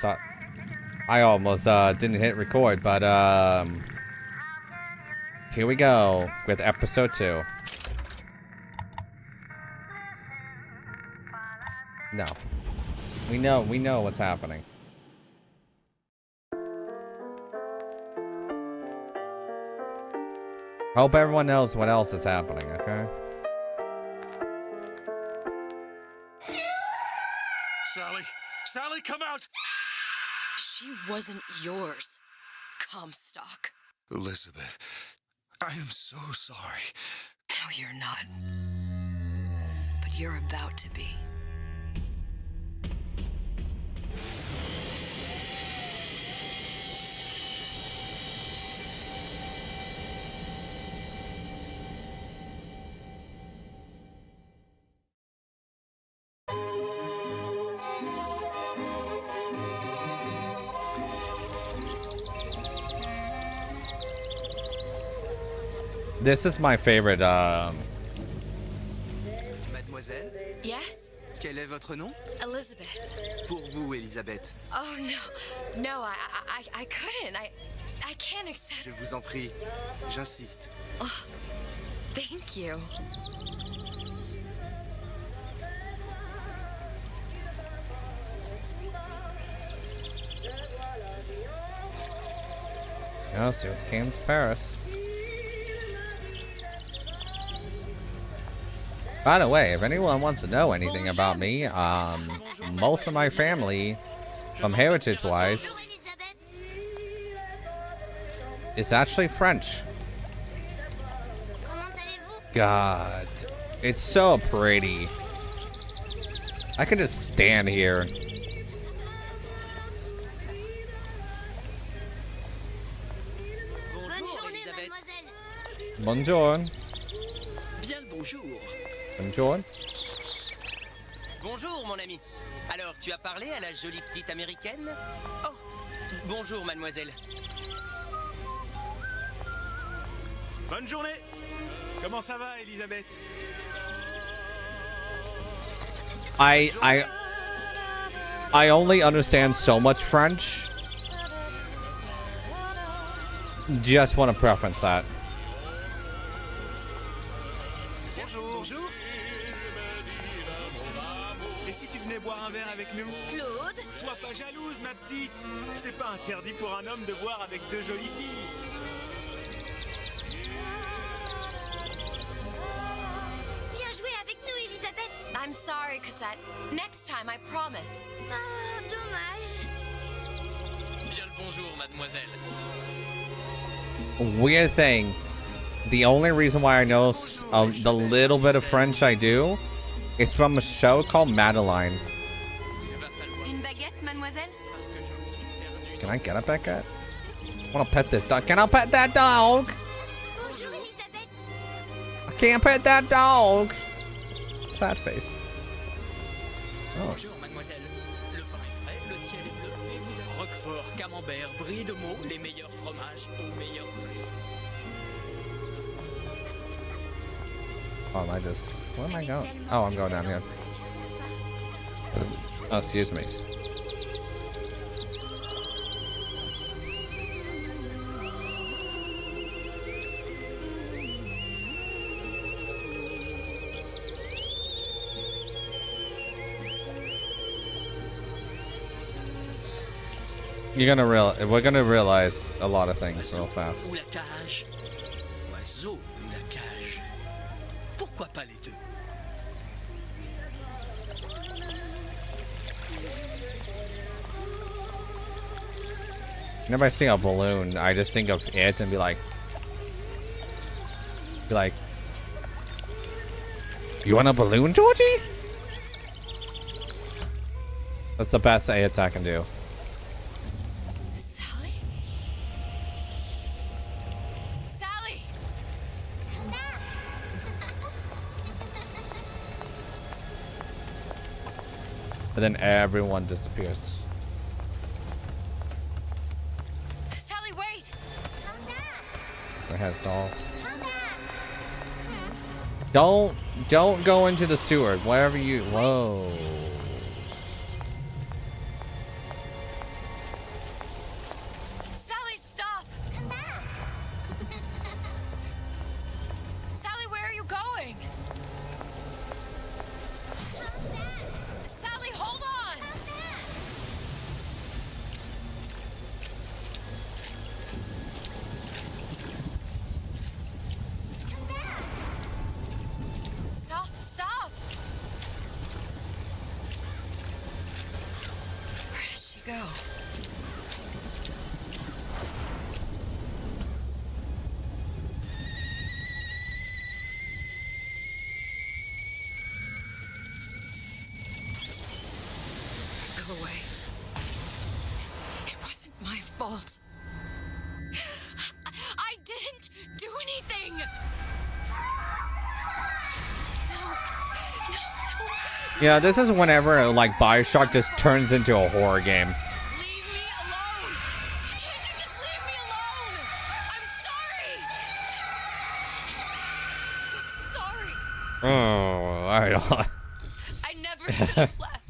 So I almost didn't hit record, but here we go with episode 2. No. We know what's happening. Hope everyone knows what else is happening, okay? Sally, come out! She wasn't yours, Comstock. Elizabeth, I am so sorry. No, you're not. But you're about to be. This is my favorite, Mademoiselle? Yes? Quel est votre nom? Elizabeth. Pour vous, Elisabeth. Oh, no. No, I couldn't. I can't accept... Je vous en prie. J'insiste. Oh, thank you. oh, so it came to Paris. By the way, if anyone wants to know anything about me, most of my family, from heritage-wise, is actually French. God, it's so pretty. I can just stand here. Bonjour. Bien le bonjour. Bonjour. Bonjour, mon ami. Alors, tu as parlé à la jolie petite américaine? Oh, bonjour, mademoiselle. Bonne journée! Comment ça va, Elisabeth? I only understand so much French. Just want to preference that. Bonjour. Et si tu venais boire un verre avec nous? Claude? Sois pas jalouse, ma petite. C'est pas interdit pour un homme de boire avec deux jolies filles. Viens jouer avec nous, Elisabeth. I'm sorry, Cosette. Next time, I promise. Ah, dommage. Bien le bonjour, mademoiselle. Weird thing. The only reason why I know the little bit of French I do is from a show called Madeline. Une baguette, mademoiselle? Can I get a baguette? I want to pet this dog. Can I pet that dog? Bonjour, Elisabeth. I can't pet that dog. Sad face. Oh. Bonjour, mademoiselle. Le pain est frais, le ciel est bleu, et vous êtes Roquefort, Camembert, Brie de Meaux, les meilleurs fromages au meilleur prix. Oh, am I just... Where am I going? Oh, I'm going down here. Oh, excuse me. We're gonna realize a lot of things real fast. Ou la cage. Oiseau ou la cage. Pourquoi pas les deux? Whenever I see a balloon, I just think of it and be like, you want a balloon, Georgie? That's the best hit I can do. Sally? Sally! But then everyone disappears. Sally, wait! It's the head's doll. Don't go into the sewer. Wherever you... Whoa. go. Go away. It wasn't my fault. I didn't do anything. No. Yeah, this is whenever like BioShock just turns into a horror game. Leave me alone. Can't you just leave me alone? I'm sorry. Oh, I don't. I never should have left.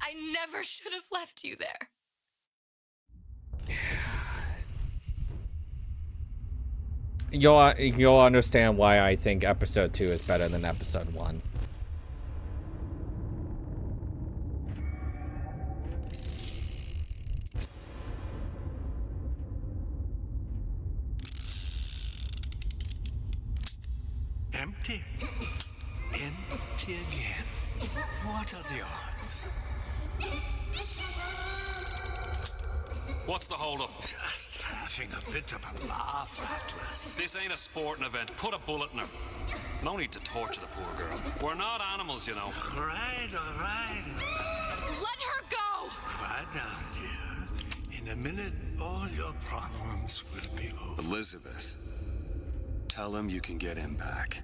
I never should have left you there. You'll understand why I think episode 2 is better than episode 1. Empty. Empty again. What are the odds? What's the holdup? Just having a bit of a laugh, Atlas. This ain't a sporting event. Put a bullet in her. No need to torture the poor girl. We're not animals, you know. All right. Let her go! Quiet down, dear. In a minute, all your problems will be over. Elizabeth, tell him you can get him back.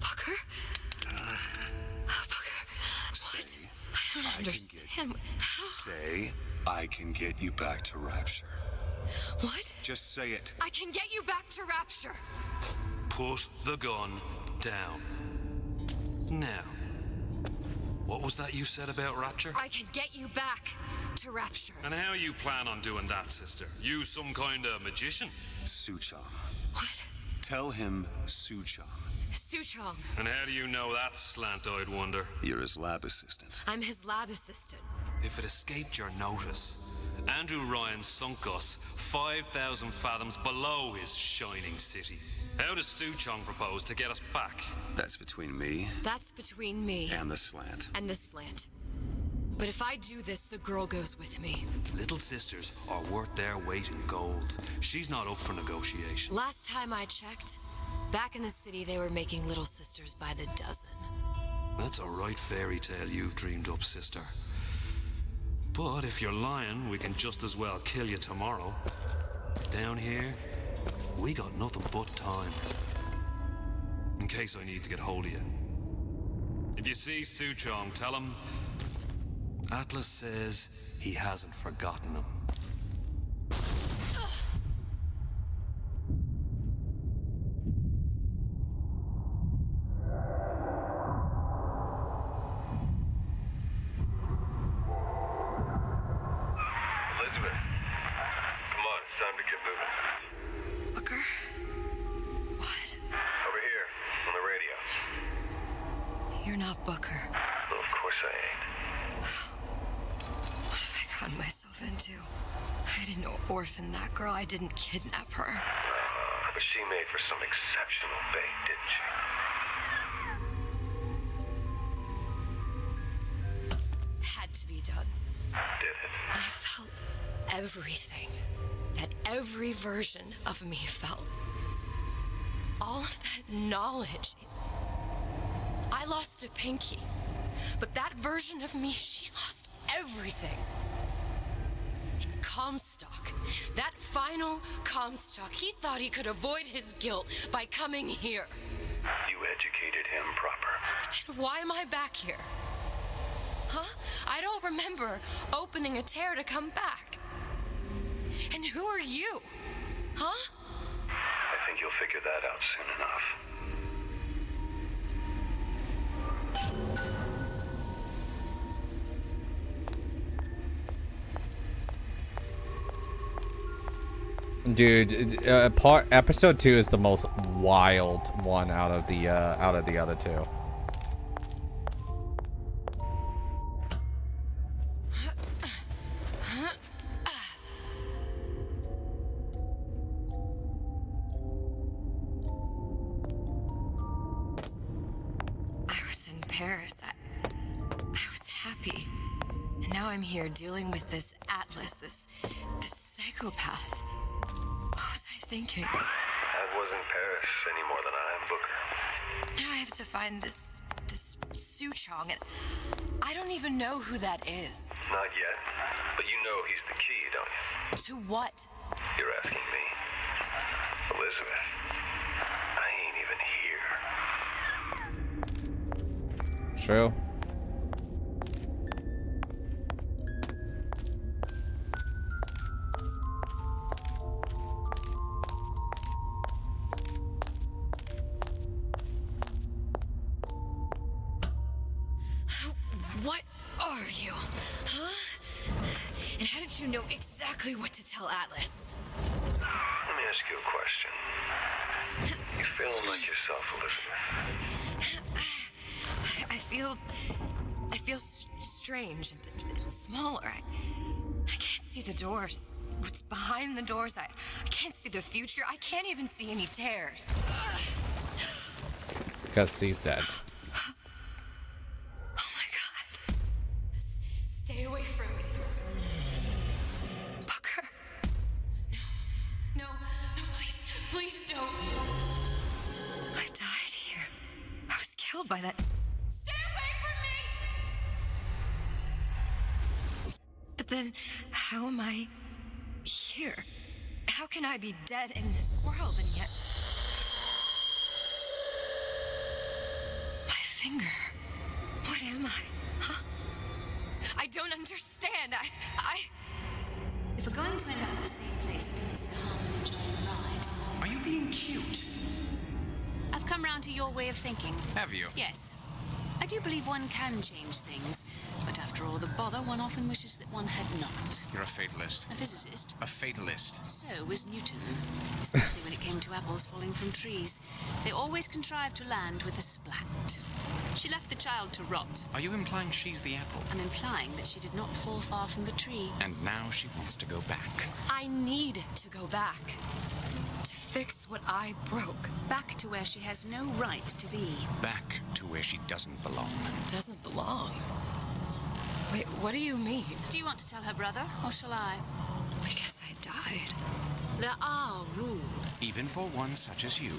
Booker? Booker, what? I don't understand. How? Say, I can get you back to Rapture. What? Just say it. I can get you back to Rapture. Put the gun down. Now, what was that you said about Rapture? I can get you back to Rapture. And how you plan on doing that, sister? You some kind of magician? Suchong. What? Tell him Suchong. Suchong. And how do you know that, slant-eyed wonder? You're his lab assistant. I'm his lab assistant. If it escaped your notice, Andrew Ryan sunk us 5,000 fathoms below his shining city. How does Suchong propose to get us back? That's between me That's between me and the slant. and the slant. But if I do this, the girl goes with me. Little sisters are worth their weight in gold. She's not up for negotiation. Last time I checked, back in the city, they were making little sisters by the dozen. That's a right fairy tale you've dreamed up, sister. But if you're lying, we can just as well kill you tomorrow. Down here, we got nothing but time. In case I need to get hold of you. If you see Suchong, tell him Atlas says he hasn't forgotten him. Elizabeth, come on, it's time to get moving. Booker? What? Over here, on the radio. You're not Booker. Well, of course I ain't. What have I gotten myself into? I didn't orphan that girl. I didn't kidnap her. But she made for some exceptional bait, didn't she? Had to be done. Did it? I felt everything that every version of me felt. All of that knowledge. I lost a pinky, but that version of me, she lost everything. And Comstock, that final Comstock, he thought he could avoid his guilt by coming here. You educated him proper. But then why am I back here? Huh? I don't remember opening a tear to come back. And who are you? Huh? I think you'll figure that out soon enough. Dude, episode 2 is the most wild one out of the other two. I was in Paris. I was happy. And now I'm here dealing with this Atlas, this psychopath. What was I thinking? That wasn't Paris any more than I am Booker. Now I have to find this Suchong, and I don't even know who that is. Not yet, but you know he's the key, don't you? To what? You're asking me. Elizabeth, I ain't even here. True. What are you? Huh? And how did you know exactly what to tell Atlas? Let me ask you a question. You feeling like yourself, Elizabeth? I feel strange and smaller. I can't see the doors. What's behind the doors? I can't see the future. I can't even see any tears. Because he's dead. Oh my God. Stay away from me. Booker. No, please don't. I died here. I was killed by that. Stay away from me! But then, how am I here? How can I be dead in this world and yet... My finger. What am I? Huh? I don't understand. I... If we're going to end up at the same place, it doesn't harm in enjoying the ride. Are you being cute? I've come round to your way of thinking. Have you? Yes. I do believe one can change things, but after all the bother, one often wishes that one had not. You're a fatalist. A physicist. A fatalist. So was Newton, especially when it came to apples falling from trees. They always contrived to land with a splat. She left the child to rot. Are you implying she's the apple? I'm implying that she did not fall far from the tree. And now she wants to go back. I need to go back. To fix what I broke. Back to where she has no right to be. Back to where she doesn't belong. Doesn't belong? Wait, what do you mean? Do you want to tell her brother, or shall I? Because I died. There are rules. Even for one such as you.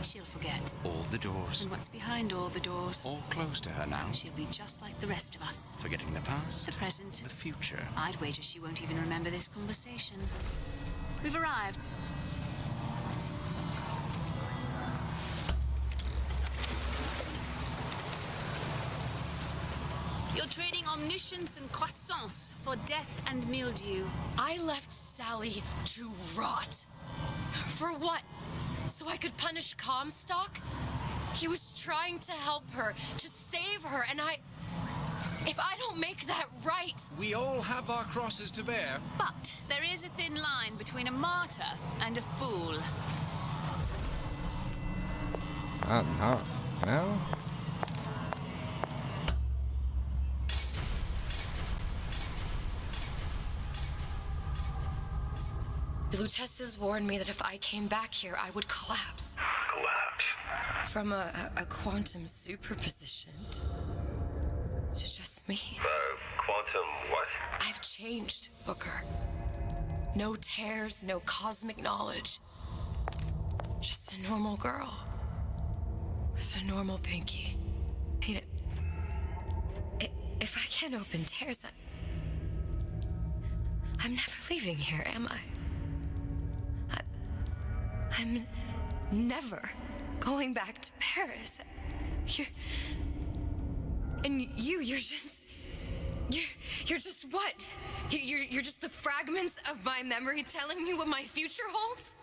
She'll forget. All the doors. And what's behind all the doors? All closed to her now. She'll be just like the rest of us. Forgetting the past. The present. The future. I'd wager she won't even remember this conversation. We've arrived. You're trading omniscience and croissance for death and mildew. I left Sally to rot. For what? So I could punish Comstock? He was trying to help her, to save her, and if I don't make that right... We all have our crosses to bear. But there is a thin line between a martyr and a fool. No? Lutesses warned me that if I came back here, I would collapse. Collapse? From a quantum superposition to just me. Quantum what? I've changed, Booker. No tears, no cosmic knowledge. Just a normal girl. With a normal pinky. If I can't open tears, I'm never leaving here, am I? I'm never going back to Paris. You're just what? You're just the fragments of my memory telling me what my future holds?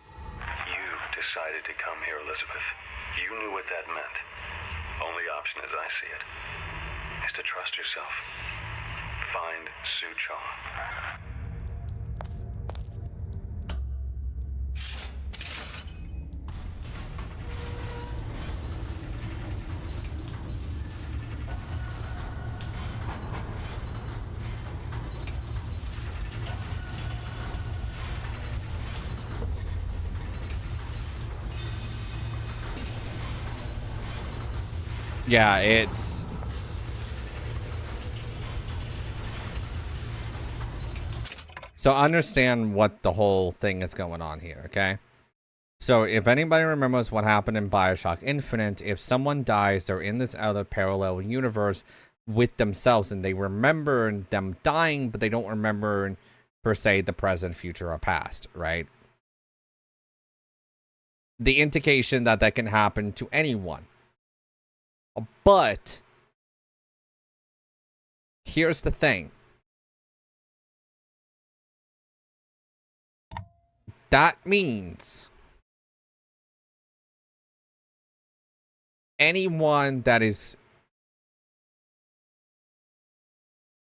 You decided to come here, Elizabeth. You knew what that meant. Only option, as I see it, is to trust yourself. Find Suchong. Yeah, it's... So understand what the whole thing is going on here, okay? So if anybody remembers what happened in BioShock Infinite, if someone dies, they're in this other parallel universe with themselves, and they remember them dying, but they don't remember, per se, the present, future, or past, right? The indication that that can happen to anyone. But here's the thing. That means anyone that is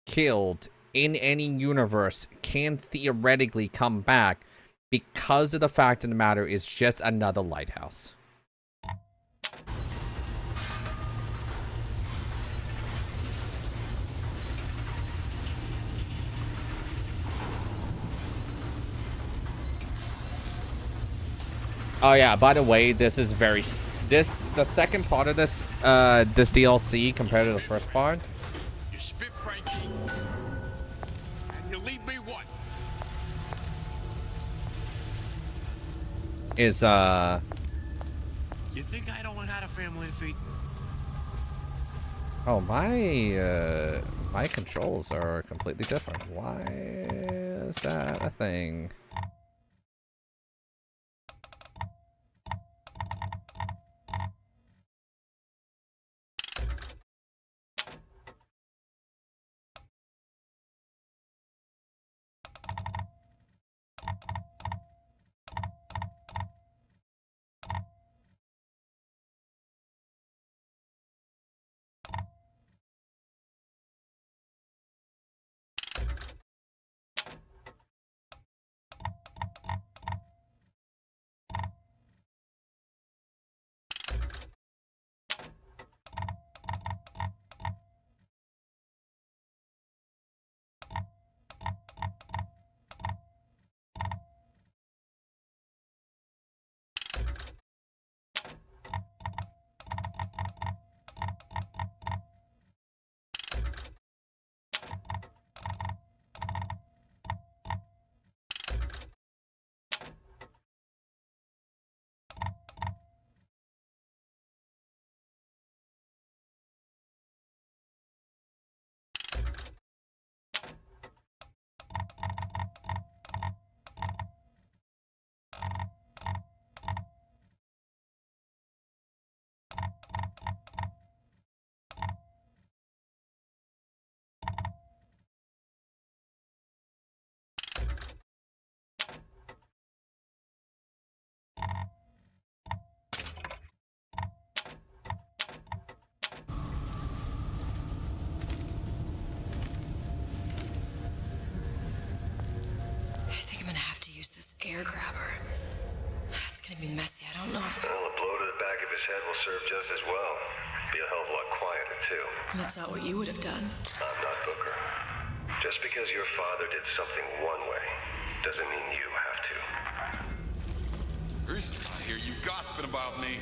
killed in any universe can theoretically come back, because of the fact of the matter is just another lighthouse. Oh yeah, by the way, this is very the second part of this this DLC compared to the first part. You spit, Frankie. And you leave me what? Is You think I don't have a family to feed? oh, my controls are completely different. Why is that a thing? air grabber. It's gonna be messy. I don't know if... Well, a blow to the back of his head will serve just as well. Be a hell of a lot quieter, too. That's not what you would have done. I'm not Booker. Just because your father did something one way, doesn't mean you have to. Bruce, I hear you gossiping about me.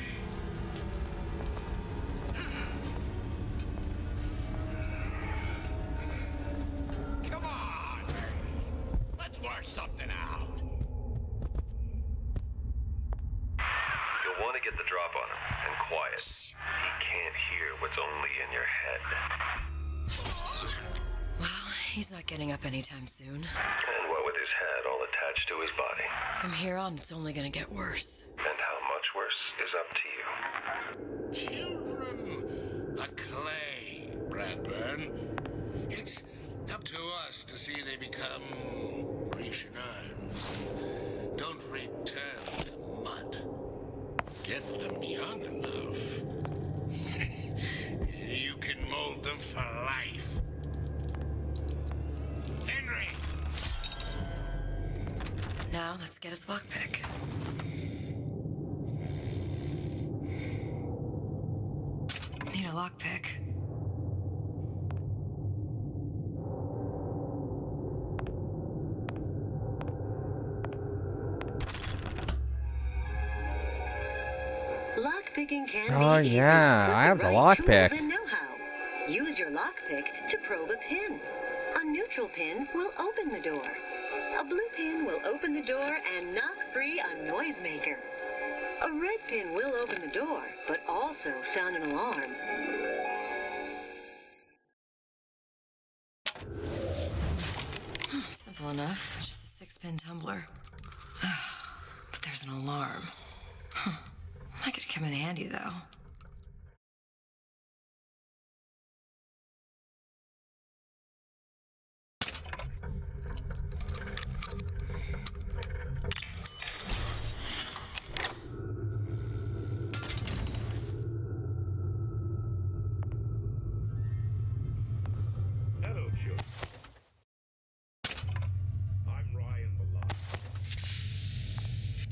Come on! Let's work something out. You'll want to get the drop on him, and quiet. He can't hear what's only in your head. Well, he's not getting up anytime soon. And what with his head all attached to his body. From here on, it's only gonna get worse. And how much worse is up to you. Children, a clay, Bradburn. It's up to us to see they become Grecian urns. Don't return to mud. Get them young enough. You can mold them for life. Henry! Now, let's get its lockpick. Need a lockpick. Lockpicking can Oh be yeah, I have the lockpick. Use your lockpick to probe a pin. A neutral pin will open the door. A blue pin will open the door and knock free a noisemaker. A red pin will open the door, but also sound an alarm. Simple enough. Just a 6-pin tumbler. But there's an alarm. That could come in handy, though.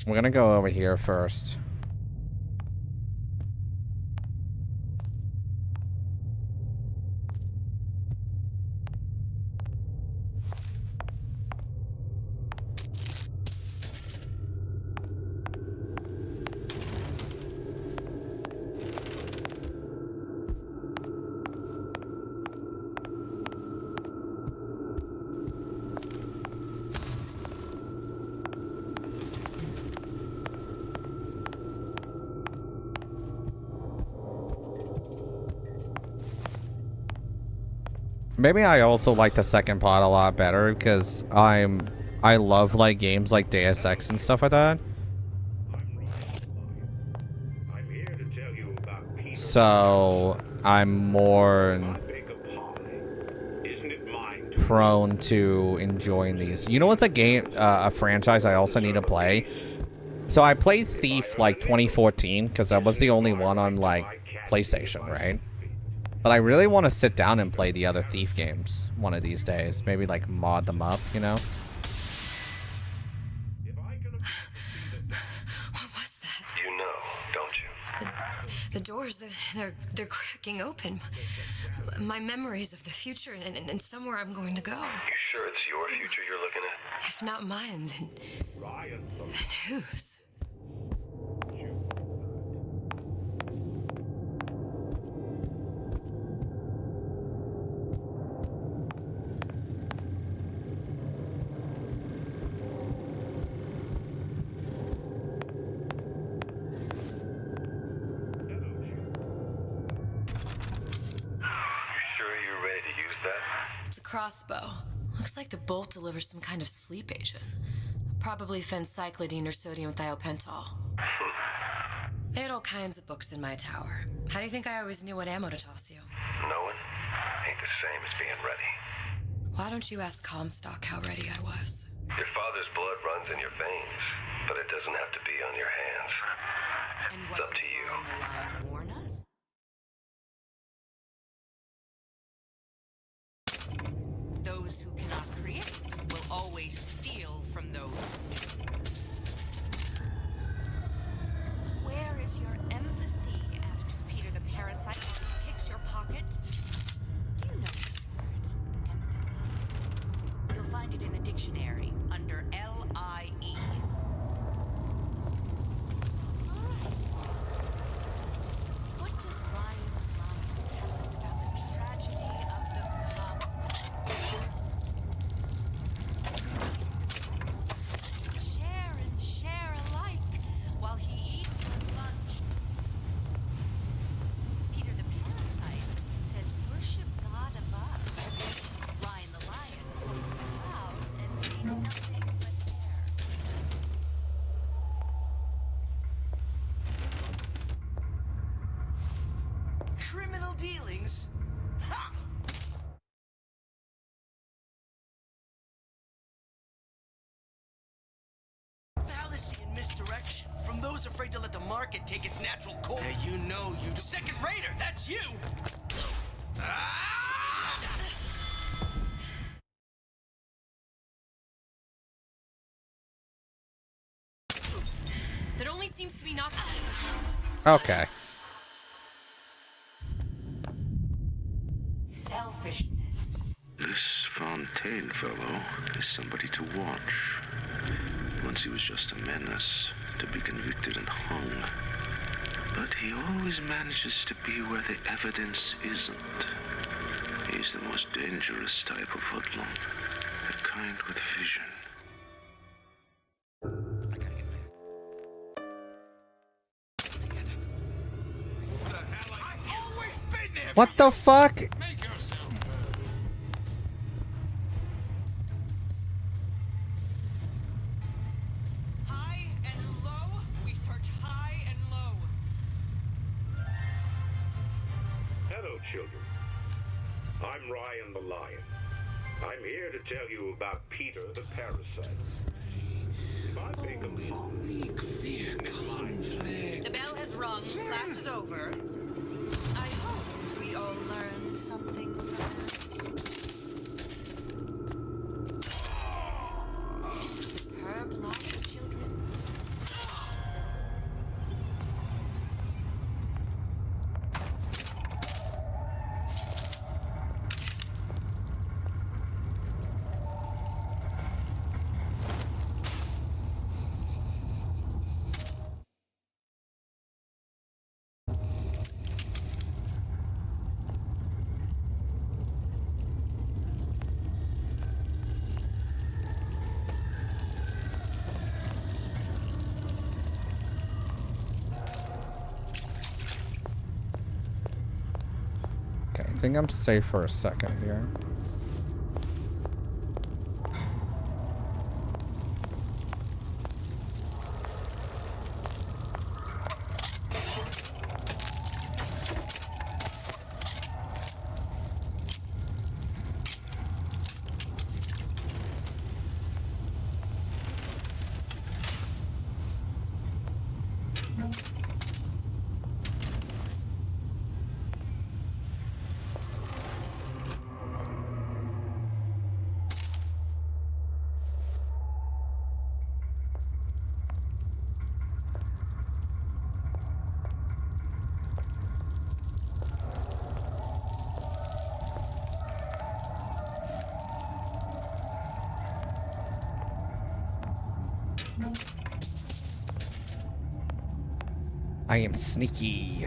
We're gonna go over here first. Maybe I also like the second part a lot better because I love like games like Deus Ex and stuff like that. So I'm more prone to enjoying these. You know what's a game, a franchise I also need to play? So I played Thief like 2014 because that was the only one on like PlayStation, right? But I really want to sit down and play the other Thief games one of these days. Maybe like mod them up, you know? What was that? You know, don't you? The doors, they're cracking open. My memories of the future and somewhere I'm going to go. You sure it's your future you're looking at? If not mine, then whose? Crossbow. Looks like the bolt delivers some kind of sleep agent. Probably phencyclidine or sodium thiopental. They had all kinds of books in my tower. How do you think I always knew what ammo to toss you? Knowing ain't the same as being ready. Why don't you ask Comstock how ready I was? Your father's blood runs in your veins, but it doesn't have to be on your hands. And it's up to you. The line warn us? Those who cannot create will always steal from those who do. Where is your empathy? Asks Peter the parasite as he picks your pocket. Do you know this word, empathy? You'll find it in the dictionary under L-I-E. What does Ryan tell us about the tragedy of the cop? Share and share alike while he eats your lunch. Peter the parasite says worship God above. Ryan the lion points to the clouds and sees nothing but air. Criminal dealings? Ha! Fallacy and misdirection from those afraid to let the market take its natural course. Yeah, you know you... Second Raider, that's you! Ah! That only seems to be not... Okay. Selfishness. This Fontaine fellow is somebody to watch. Once he was just a menace, to be convicted and hung. But he always manages to be where the evidence isn't. He's the most dangerous type of hoodlum. The kind with vision. What the fuck? Make yourself heard. High and low. We search high and low. Hello, children. I'm Ryan the Lion. I'm here to tell you about Peter the Parasite. If I make a Weak fear conflict. The bell has rung. Class is over. I hope we all learned something from it. It's a superb life, children. Okay, I think I'm safe for a second here. I am sneaky.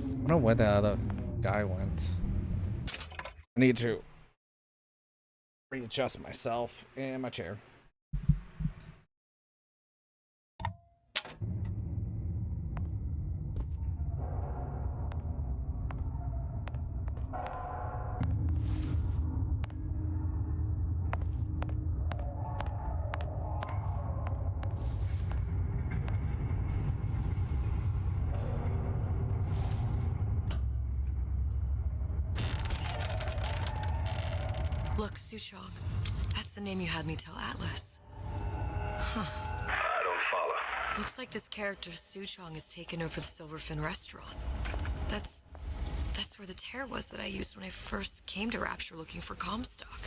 I don't know where the other guy went. I need to readjust myself in my chair. Look, Suchong. That's the name you had me tell Atlas. Huh. I don't follow. Looks like this character Suchong has taken over the Silverfin restaurant. That's where the tear was that I used when I first came to Rapture looking for Comstock.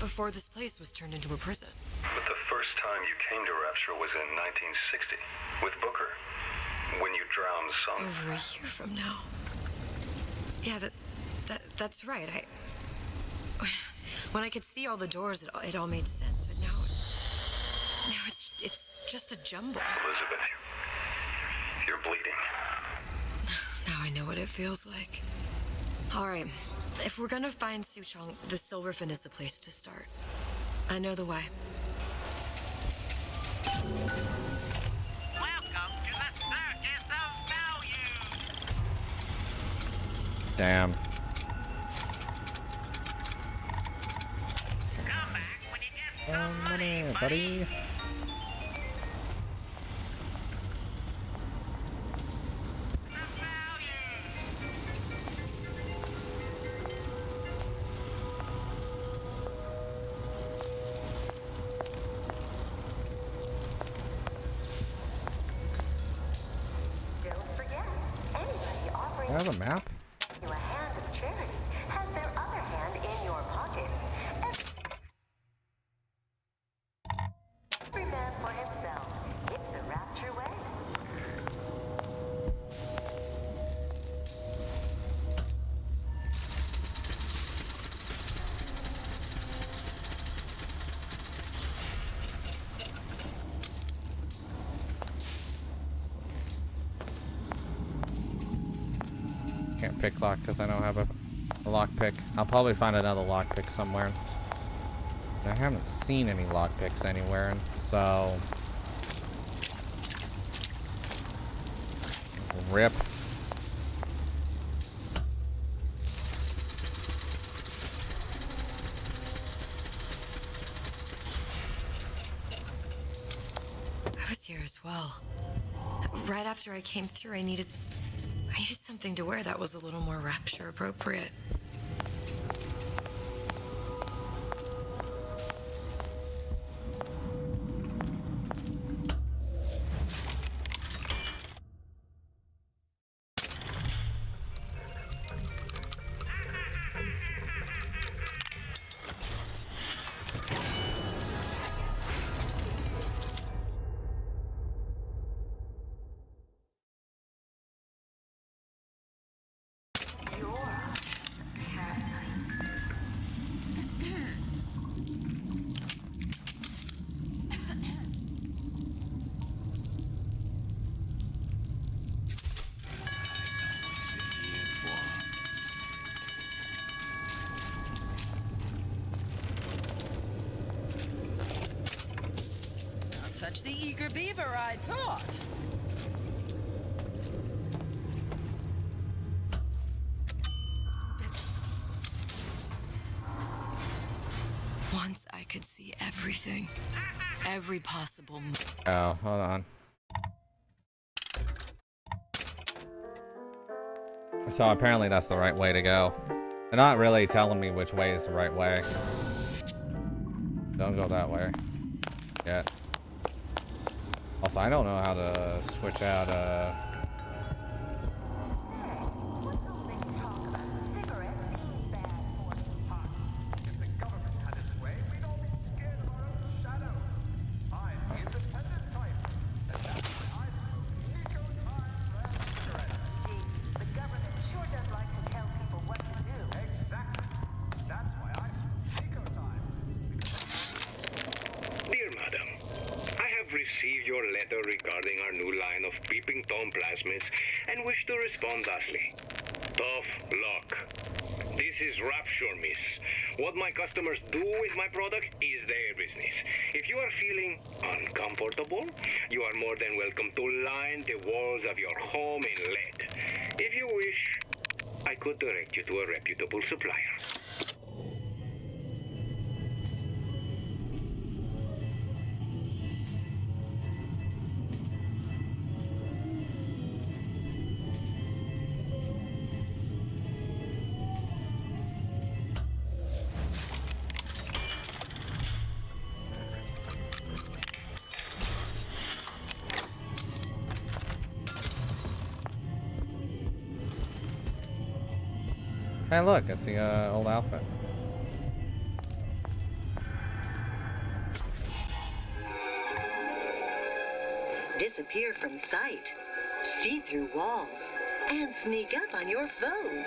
Before this place was turned into a prison. But the first time you came to Rapture was in 1960 with Booker, when you drowned some. Over a year from now. Yeah, that's right. When I could see all the doors, it all made sense. But now it's just a jumble. Elizabeth, you're bleeding. Now I know what it feels like. All right, if we're gonna find Suchong, the Silverfin is the place to start. I know the way. Welcome to the Circus of Value. Damn. Come back when you get some Money, buddy. I have a map? A hand of charity has their other hand in your pocket. Every man for himself. It's the Rapture way. pick lock because I don't have a lockpick. I'll probably find another lockpick somewhere. I haven't seen any lockpicks anywhere, so... Rip. I was here as well. Right after I came through, I needed something to wear that was a little more rapture appropriate. Such the eager beaver, I thought. Once I could see everything. Every possible... Oh, hold on. So apparently that's the right way to go. They're not really telling me which way is the right way. Don't go that way. Yet. Also, I don't know how to switch out, Dear Madam, I have received your letter regarding our new line of peeping Tom plasmids and wish to respond thusly. Tough luck. This is Rapture, miss. What my customers do with my product is their business. If you are feeling uncomfortable, you are more than welcome to line the walls of your home in lead. If you wish, I could direct you to a reputable supplier. Hey, look, it's the old outfit. Disappear from sight, see through walls, and sneak up on your foes.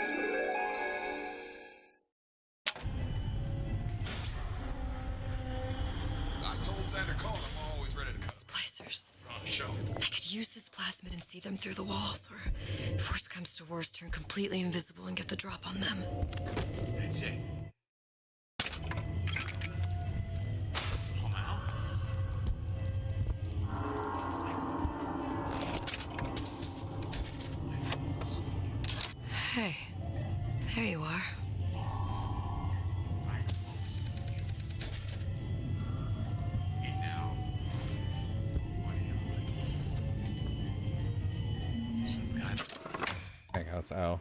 I told Santa Claus I'm always ready to come. Splicers. On show. I could use this plasmid and see them through the walls, or if worst comes to worst, turn completely invisible and get the drop on them. That's it. Hey, there you are. There goes O.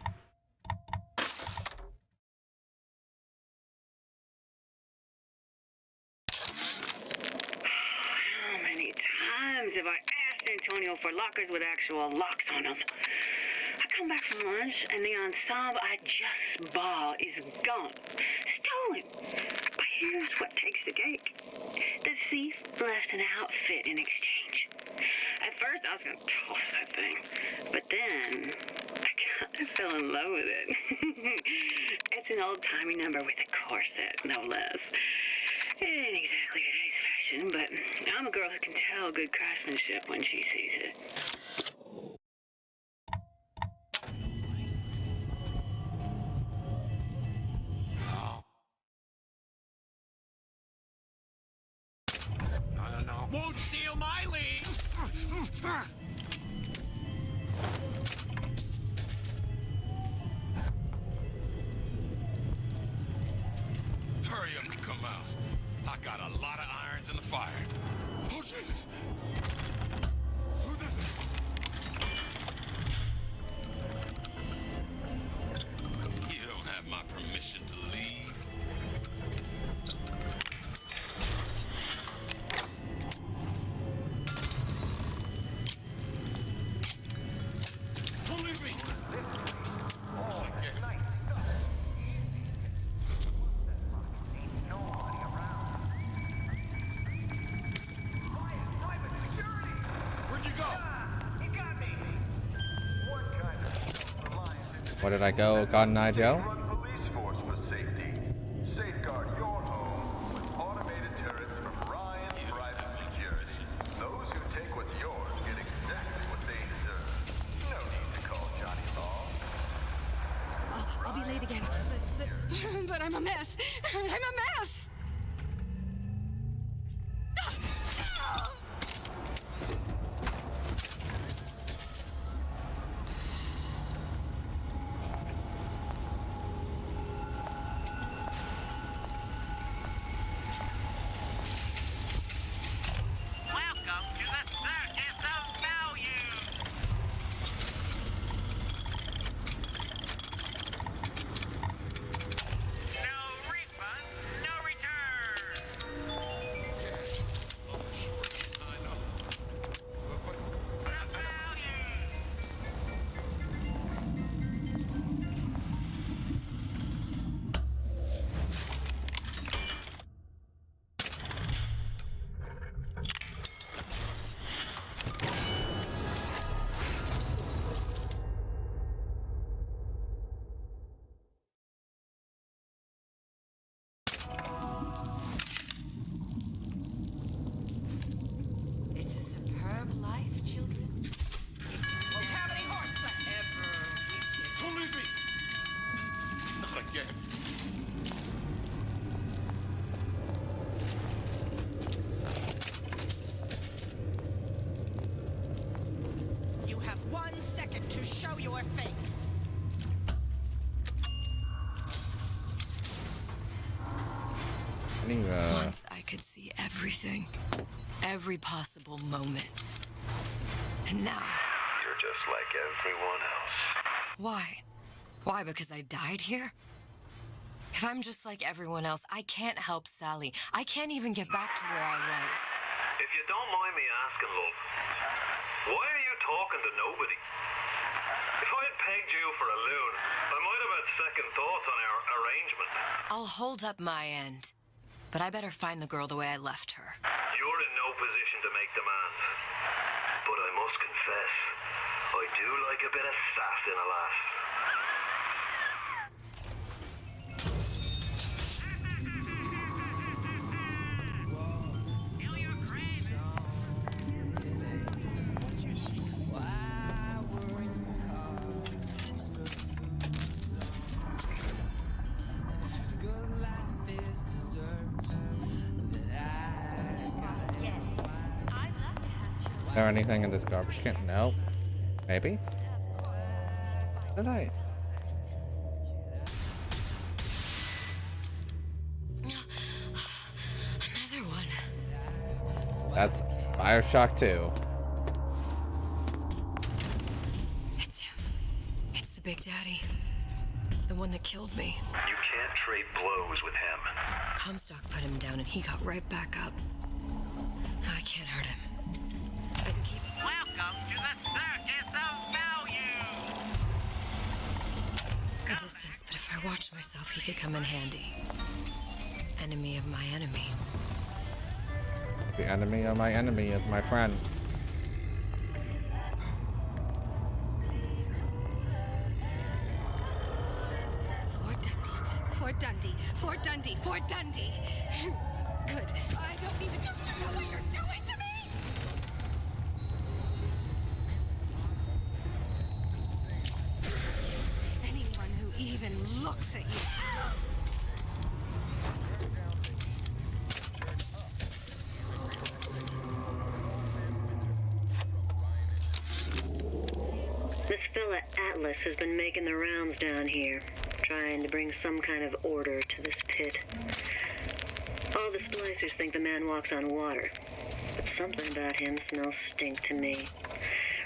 How many times have I asked Antonio for lockers with actual locks on them? I come back from lunch and the ensemble I just bought is gone. Stolen. But here's what takes the cake. The thief left an outfit in exchange. At first I was gonna toss that thing, but then I kind of fell in love with it. It's an old-timey number with a corset, no less. It ain't exactly today's fashion, but I'm a girl who can tell good craftsmanship when she sees it. Won't steal my lead! Hurry up and come out. I got a lot of irons in the fire. Oh, Jesus! Who did this? You don't have my permission to leave. Don't leave me! Oh, I get it. Where'd you go? Where did I go, Cotton Eye Joe? Police force for safety. Safeguard your home with automated turrets from Ryan Private Security. Those who take what's yours get exactly what they deserve. No need to call Johnny Law. I'll be late again. But I'm a mess. I'm a mess. Welcome to the Circus of Value. No refund, no return. It's a superb life, children. Won't have any horseback ever. Don't leave me! Not again. You have 1 second to show your face. Once I could see everything, every possible moment. And now, You're just like everyone else. why? Why, because I died here? If I'm just like everyone else, I can't help Sally. I can't even get back to where I was. If you don't mind me asking, love, why are you talking to nobody? If I had pegged you for a loon, I might have had second thoughts on our arrangement. I'll hold up my end. But I better find the girl the way I left her. You're in no position to make demands. But I must confess, I do like a bit of sass in a lass. Is there anything in this garbage can? No. Maybe? Did I? Another one. That's BioShock 2. It's him. It's the Big Daddy. The one that killed me. You can't trade blows with him. Comstock put him down and he got right back up. Now I can't hurt him. I could keep... Welcome to the Circus of Value. a distance, but if I watched myself, he could come in handy. Enemy of my enemy. The enemy of my enemy is my friend. Fort Dundee. Fort Dundee. Fort Dundee. Good. I don't need to... Don't you know what you're doing to me? Anyone who even looks at you... fella Atlas has been making the rounds down here, trying to bring some kind of order to this pit. All the splicers think the man walks on water, but something about him smells stink to me.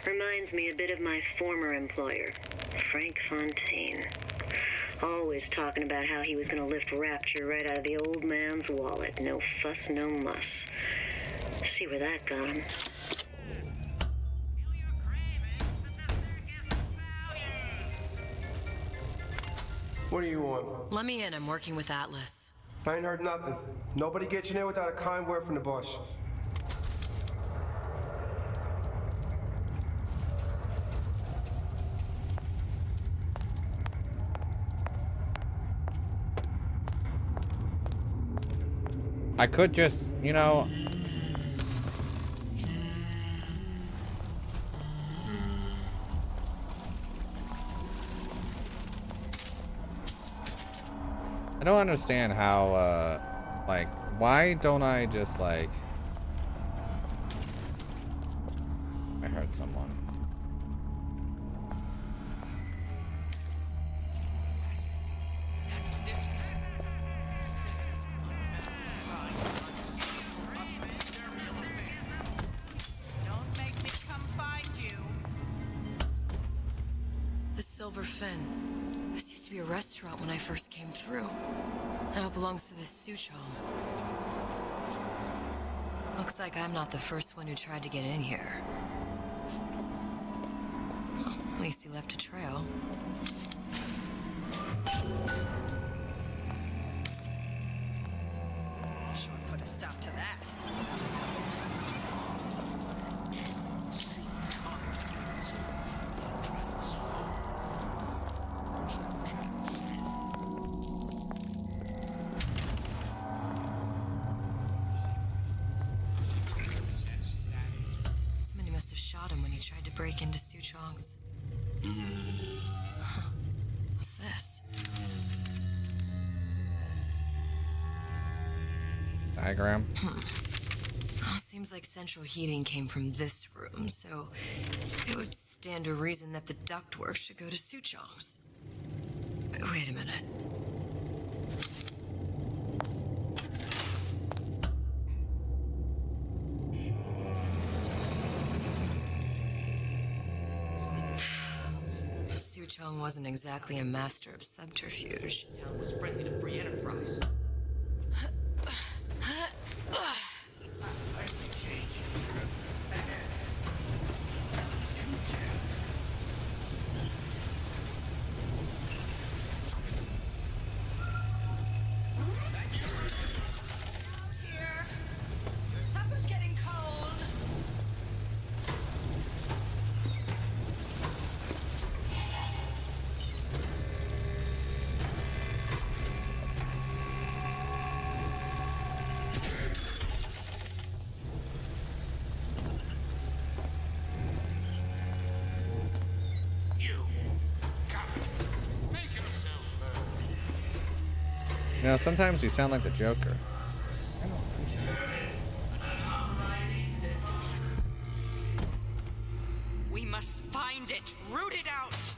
Reminds me a bit of my former employer, Frank Fontaine. Always talking about how he was going to lift Rapture right out of the old man's wallet. No fuss, no muss. See where that got him. What do you want? Let me in. I'm working with Atlas. I ain't heard nothing. Nobody gets in there without a kind word from the boss. I could just, you know... I don't understand how, like, why don't I just, like... I heard someone. This used to be a restaurant when I first came through. Now it belongs to this Suchong. Looks like I'm not the first one who tried to get in here. Well, at least he left a trail. Sure put a stop to that. Somebody must have shot him when he tried to break into Suchong's. Huh. What's this? Diagram. Well, seems like central heating came from this room, so it would stand to reason that the ductwork should go to Suchong's. Wait a minute. Suchong wasn't exactly a master of subterfuge. Town was friendly to free enterprise. Supper's getting cold. You know, sometimes you sound like the Joker. We must find it, root it out.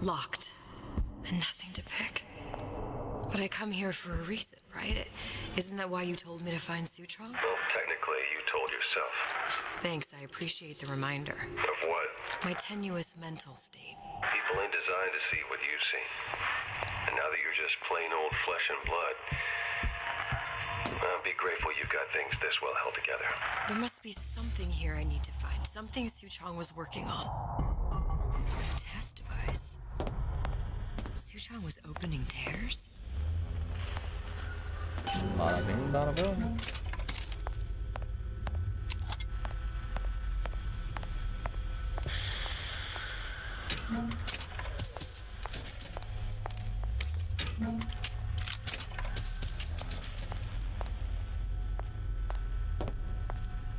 Locked. And nothing to pick. But I come here for a reason, right? Isn't that why you told me to find Suchong? Well, technically, you told yourself. Thanks, I appreciate the reminder. Of what? My tenuous mental state. People ain't designed to see what you've seen. And now that you're just plain old flesh and blood, be grateful you've got things this well held together. There must be something here I need to find. Something Suchong was working on. Test device. Suchong was opening tears? Bada bing, bada boom.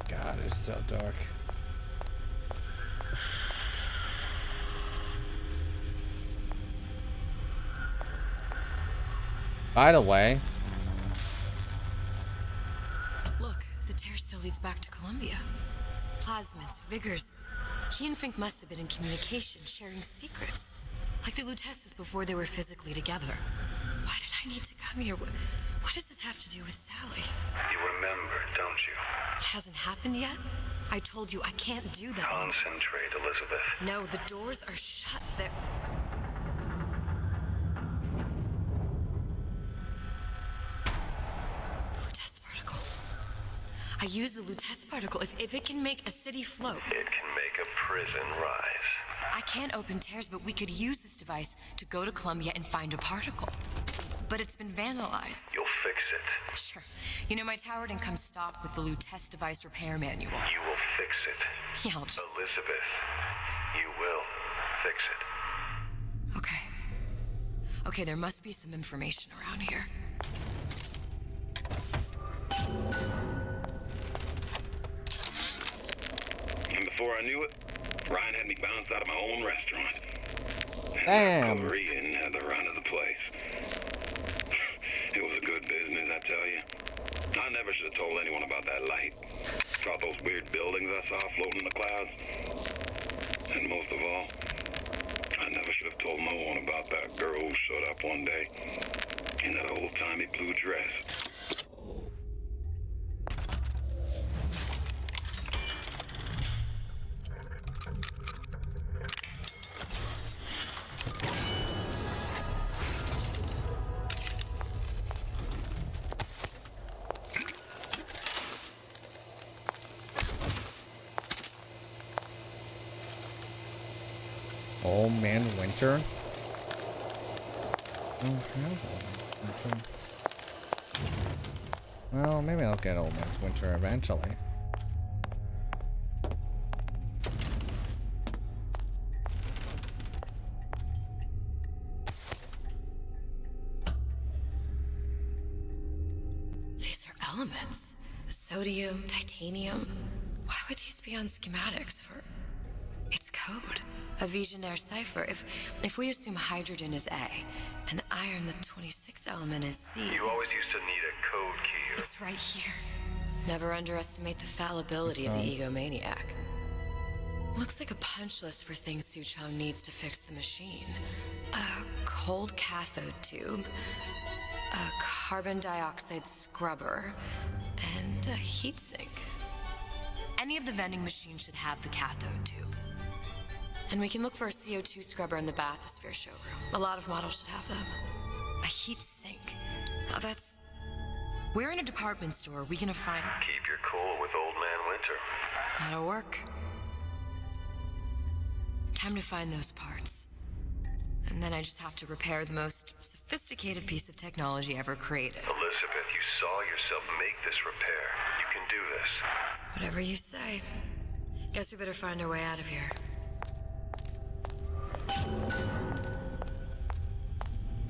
God, it's so dark. By the way, Look, the tear still leads back to Columbia. Plasmids, vigors. He and Fink must have been in communication, sharing secrets. Like the Lutesses before they were physically together. Why did I need to come here? What does this have to do with Sally? You remember, don't you? It hasn't happened yet? I told you I can't do that. Concentrate, Elizabeth. No, the doors are shut. They're... Lutece particle. I use the Lutece particle. If it can make a city float. It can make a prison rise. I can't open tears, but we could use this device to go to Columbia and find a particle. But it's been vandalized. You'll fix it. Sure. You know, my tower didn't come stocked with the Lutece device repair manual. You will fix it. Yeah, I'll just... Elizabeth, you will fix it. Okay. Okay, there must be some information around here. And before I knew it, Ryan had me bounced out of my own restaurant. Damn. And Korean had the run of the place. It was a good business, I tell you. I never should have told anyone about that light. About those weird buildings I saw floating in the clouds. And most of all, I never should have told no one about that girl who showed up one day in that old-timey blue dress. Old Man Winter? I don't have Old Man Winter. Well, maybe I'll get Old Man's Winter eventually. These are elements. Sodium, titanium. Why would these be on schematics for... It's code. A Visionaire cipher. If we assume hydrogen is A, and iron, the 26th element, is C. You always used to need a code key. It's right here. Never underestimate the fallibility of the egomaniac. Looks like a punch list for things Suchong needs to fix the machine. A cold cathode tube, a carbon dioxide scrubber, and a heatsink. Any of the vending machines should have the cathode tube. And we can look for a CO2 scrubber in the bathysphere showroom. A lot of models should have them. A heat sink. Oh, that's... We're in a department store. We can find... Keep your cool with Old Man Winter. That'll work. Time to find those parts. And then I just have to repair the most sophisticated piece of technology ever created. Elizabeth, you saw yourself make this repair. You can do this. Whatever you say. Guess we better find our way out of here.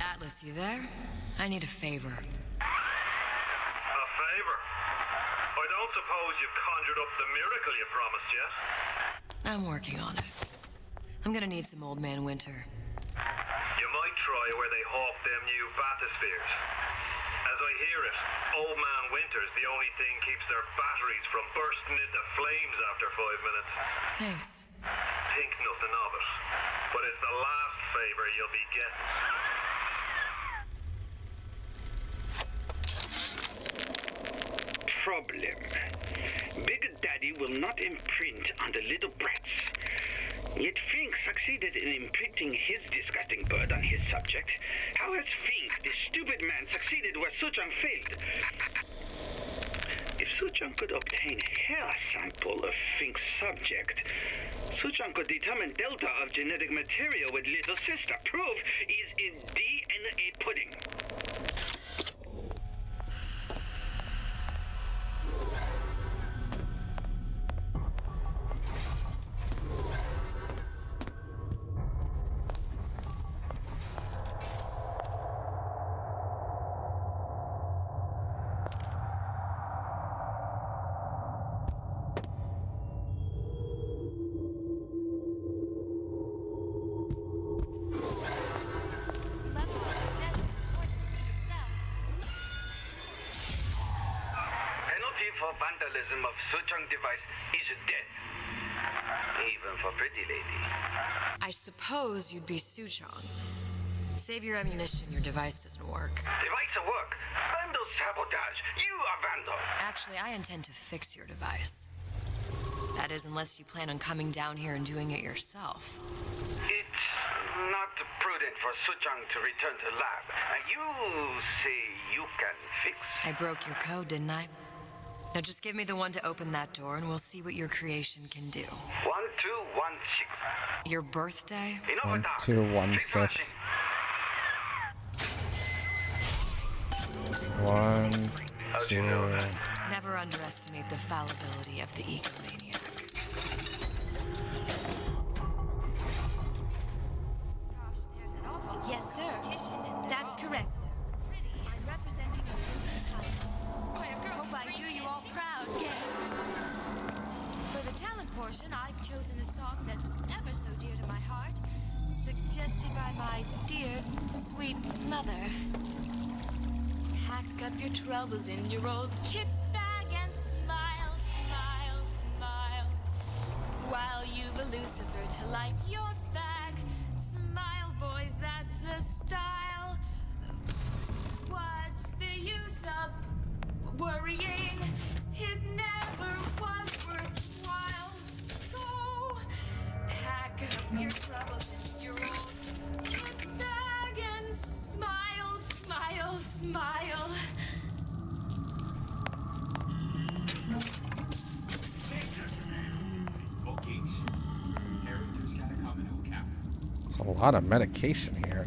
Atlas, you there? I need a favor. A favor? I don't suppose you've conjured up the miracle you promised yet? I'm working on it. I'm gonna need some Old Man Winter. You might try where they hawk them new bathyspheres. As I hear it, Old Man Winter's the only thing keeps their batteries from bursting into flames after 5 minutes. Thanks. Think nothing of it. But it's the last favor you'll be getting. Problem. Big Daddy will not imprint on the little brats. Yet Fink succeeded in imprinting his disgusting bird on his subject. How has Fink, this stupid man, succeeded where Suchong failed? If Suchong could obtain a hair sample of Fink's subject, Suchong could determine delta of genetic material with little sister. Proof is in DNA pudding. For vandalism of Suchong device is death. Even for pretty lady. I suppose you'd be Suchong. Save your ammunition, your device doesn't work. Device at work. Vandal sabotage. You are vandal. Actually, I intend to fix your device. That is, unless you plan on coming down here and doing it yourself. It's not prudent for Suchang to return to lab. You say you can fix? I broke your code, didn't I? Now just give me the one to open that door and we'll see what your creation can do. 1216. Your birthday? 1216. 1, 2. Never underestimate the fallibility of the egomaniac. Yes, sir. That's correct, sir. I'm representing a woman's house. I hope I do you all proud, gang. For the talent portion, I've chosen a song that's ever so dear to my heart, suggested by my dear, sweet mother. Pack up your troubles in your old kit bag and smile, smile, smile. While you've a Lucifer to light your fag. Smile, boys, that's a style. What's the use of worrying? It never was worthwhile. So pack up your troubles in your old kit bag and smile, smile, smile. It's a lot of medication here.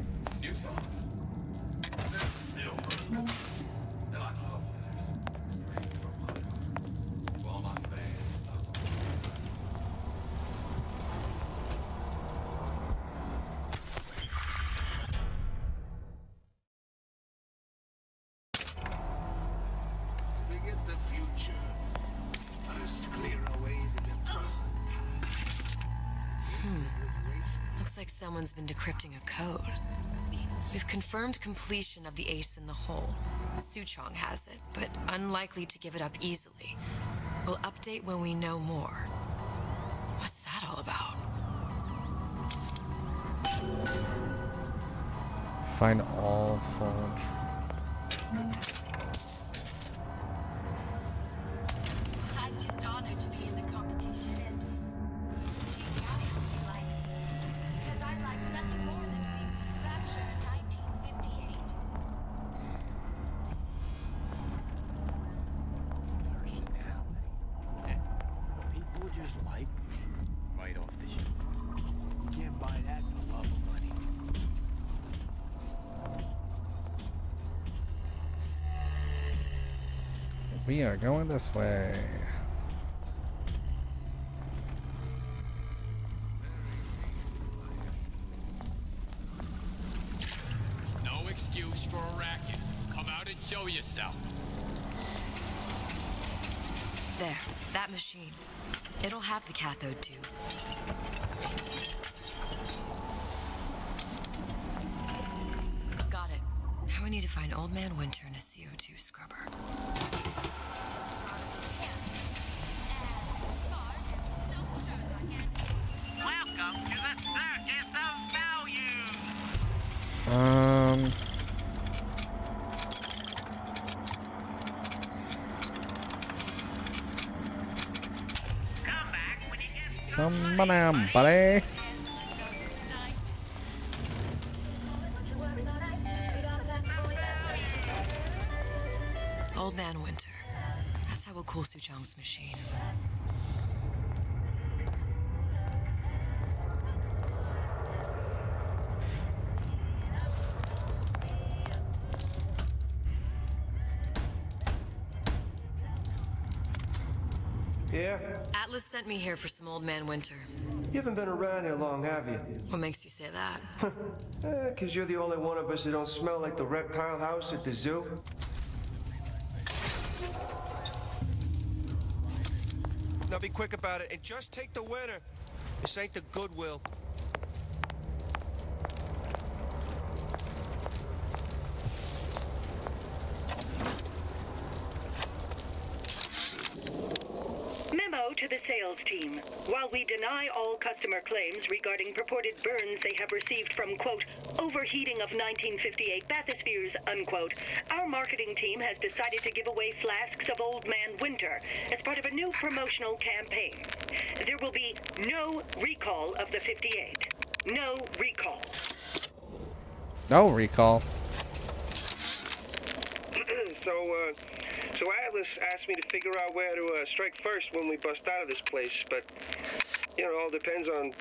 Looks like someone's been decrypting a code. We've confirmed completion of the ace in the hole. Suchong has it, but unlikely to give it up easily. We'll update when we know more. What's that all about? Find all forge. I'm just honored to be in the competition and gee, I feel like because I like nothing more than to be Miss Rapture in 1958. People just like right off the shelf. You can't buy that for love of money. We are going this way. There's no excuse for a racket. Come out and show yourself. There, that machine. It'll have the cathode tube. Got it. Now we need to find Old Man Winter and a CO2 scrubber. Welcome to the Circus of Value. Come on, buddy. Old Man Winter. That's how we'll cool Suchong's machine. Yeah? Atlas sent me here for some Old Man Winter. You haven't been around here long, have you? What makes you say that? 'Cause you're the only one of us who don't smell like the reptile house at the zoo. Now be quick about it and just take the winner. This ain't the Goodwill. Memo to the sales team. While we deny all customer claims regarding purported burns they have received from, quote, overheating of 1958 bathyspheres, unquote, our marketing team has decided to give away flasks of Old Man Winter as part of a new promotional campaign. There will be no recall of the 58. No recall. No recall. So Atlas asked me to figure out where to strike first when we bust out of this place, but, you know, it all depends on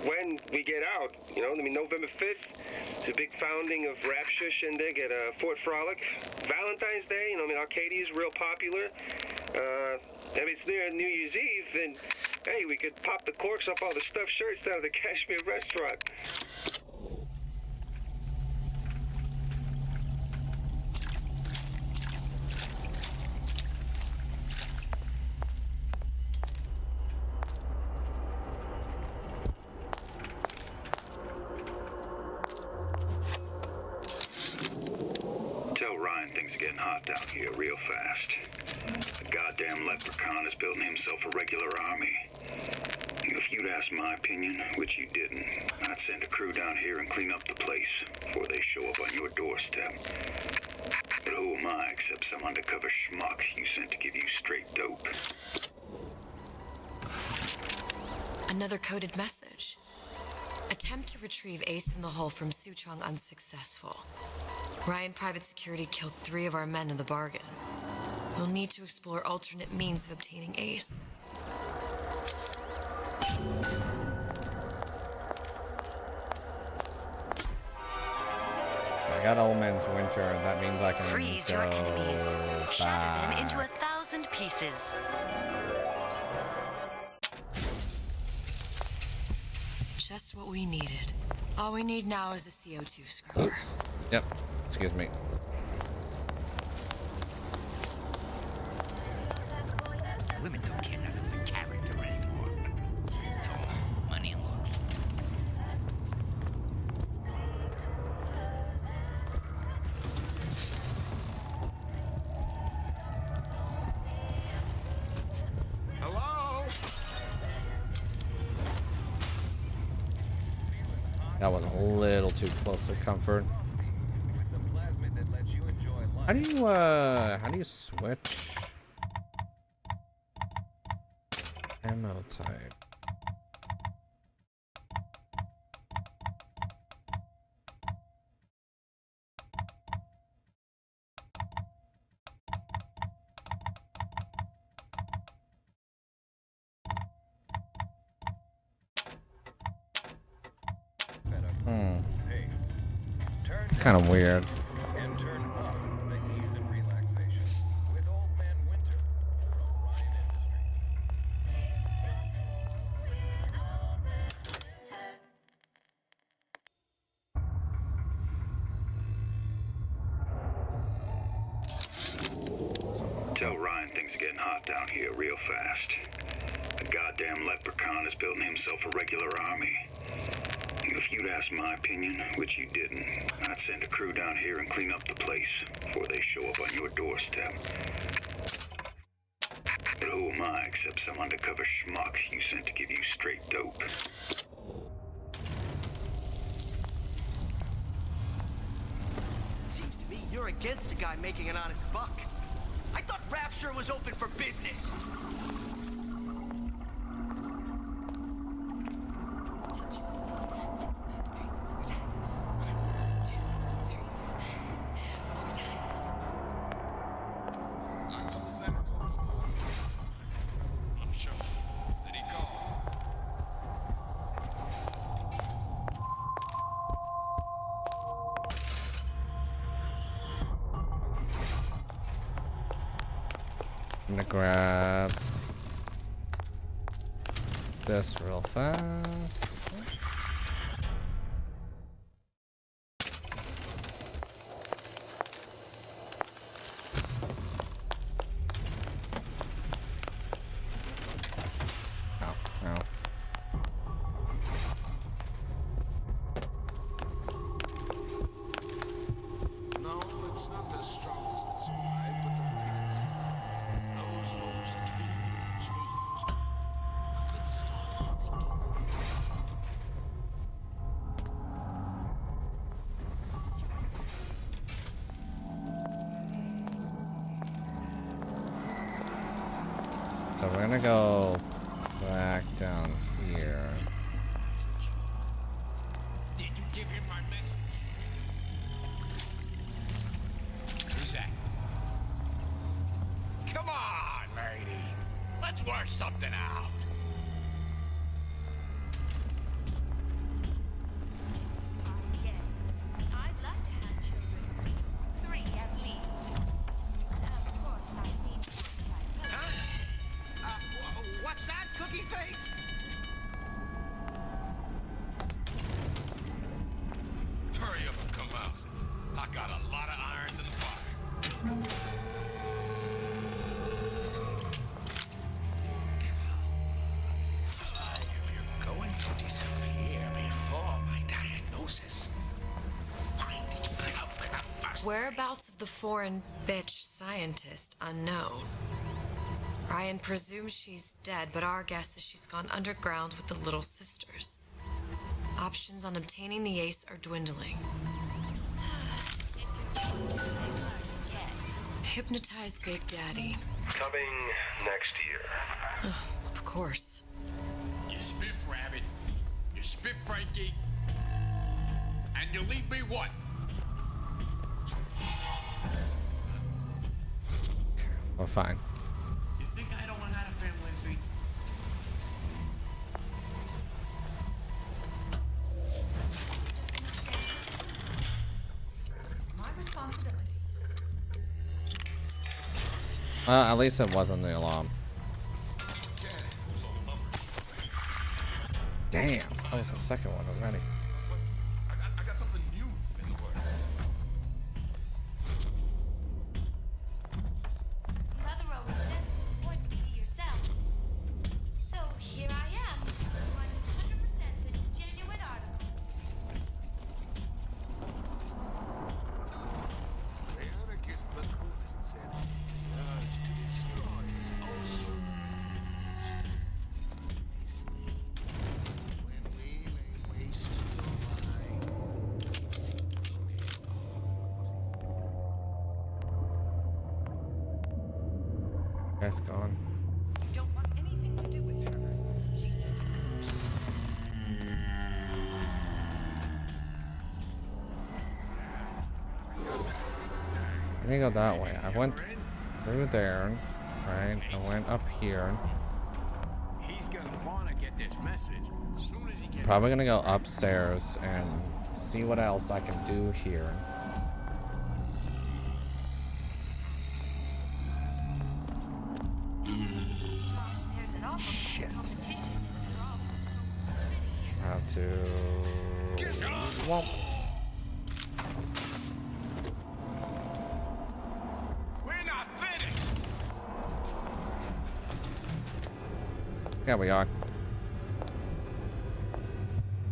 when we get out. You know, I mean, November 5th is a big founding of Rapture Shindig at Fort Frolic. Valentine's Day, you know, I mean, Arcadia is real popular. If it's near New Year's Eve, then, hey, we could pop the corks off all the stuffed shirts down at the Kashmir restaurant. Tell Ryan things are getting hot down here real fast. The goddamn leprechaun is building himself a regular army. If you'd asked my opinion, which you didn't, I'd send a crew down here and clean up the place before they show up on your doorstep. But who am I except some undercover schmuck you sent to give you straight dope? Another coded message. Attempt to retrieve Ace in the Hole from Suchong unsuccessful. Ryan Private Security killed 3 of our men in the bargain. You'll need to explore alternate means of obtaining Ace. I got Old Man's Winter. That means I can Freeze go your enemies. Shatter them into back. 1,000 pieces. Just what we needed. All we need now is a CO2 scrubber. Yep. Excuse me. Women don't care nothing for character anymore. It's all money and looks. Hello? That was a little too close to comfort. How do you switch ammo type? It's kind of weird. Tell Ryan things are getting hot down here real fast. The goddamn leprechaun is building himself a regular army. If you'd asked my opinion, which you didn't, I'd send a crew down here and clean up the place before they show up on your doorstep. But who am I except some undercover schmuck you sent to give you straight dope? Seems to me you're against a guy making an honest buck. I thought Rapture was open for business. I'm gonna grab this real fast. No, it's not the strongest that's alive, but the fittest. Those moves can change. So we're gonna go back down here. Did you give him my message? Who's that? Come on, matey. Let's work something out. Yes, I'd love to have children. 3 at least. Of course, I need to What's that, cookie face? Hurry up and come out. I got a lot of irons in the fire. If you're going to disappear before my diagnosis, why did you get up in the first Whereabouts of the foreign bitch scientist unknown. Ryan presumes she's dead, but our guess is she's gone underground with the Little Sisters. Options on obtaining the ace are dwindling. Hypnotize Big Daddy. Coming next year. Of course. You spiff Rabbit, you spiff Frankie, and you leave me what? We're fine. You think I don't want to have a family feed? It's my responsibility. At least it wasn't the alarm. Damn, that was the second one already. I got something new in the works. Mother always says it's important to be yourself. So here I am, 100% a genuine article. That's gone. Don't want anything to do with her. She's just a coach. I didn't go that way. I went through there, right? I went up here. He's gonna want to get this message as soon as he gets. Probably gonna go upstairs and see what else I can do here. Gosh, there's an awful Shit. competition. They're all so pretty. Have to. Well, We're not finished. yeah, we are.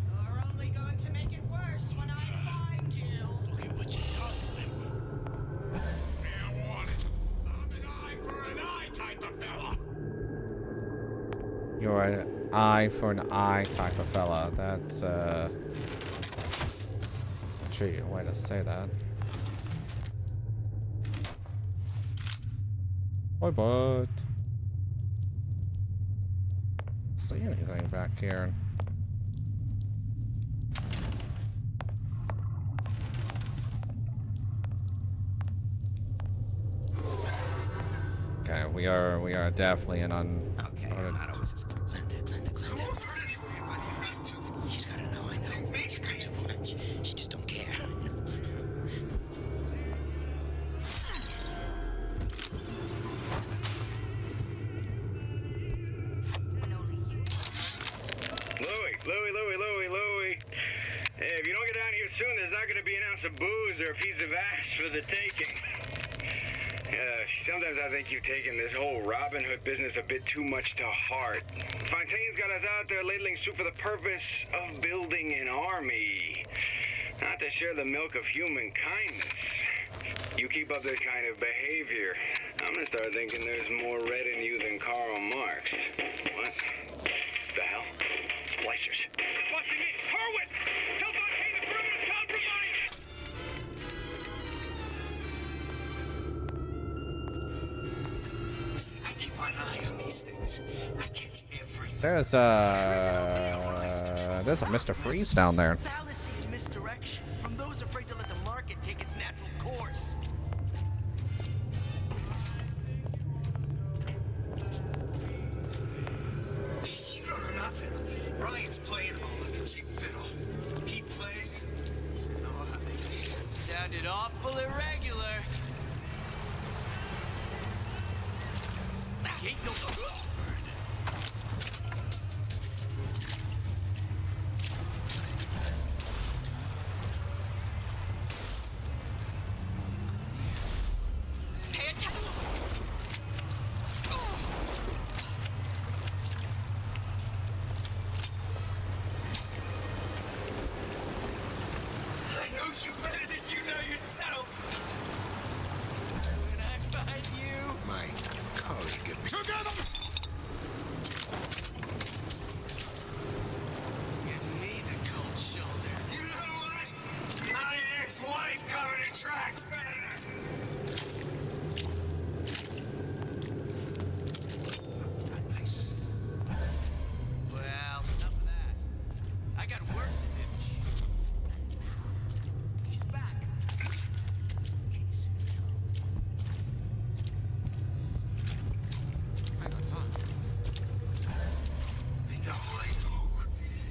You're only going to make it worse when I find you. Look at what you done to him. Fair warning. I'm an eye for an eye type of fella. You're an eye for an eye type of fella. That's tree way to say that. Boy, but see anything back here? Okay, we are definitely in on. Okay, Amato is Glenda. She's gotta know I know. She's got too much. She just don't care. Louie. Hey, if you don't get down here soon, there's not gonna be an ounce of booze or a piece of ass for the taking. Sometimes I think you've taken this whole Robin Hood business a bit too much to heart. Fontaine's got us out there ladling soup for the purpose of building an army, not to share the milk of human kindness. You keep up this kind of behavior, I'm gonna start thinking there's more red in you than Karl Marx. What the hell? Splicers. They're busting in! Horwitz! Tell Fontaine the perimeter's compromised! I keep on my eye on these things. I catch everything. There's a Mr. Freeze down there. Fallacy and misdirection from those afraid to let the market take its natural course. You don't know nothing. Ryan's playing them all like a cheap fiddle. He plays, you know how they dance. Sounded awful irregular. Ain't no. Pay attention. I know you better than you know yourself. When I find you. My colleague at Together! Give me the cold shoulder. You know what? My ex-wife covered her tracks better. Nice. Well, enough of that. I got work to do. She's back. I got time. I know.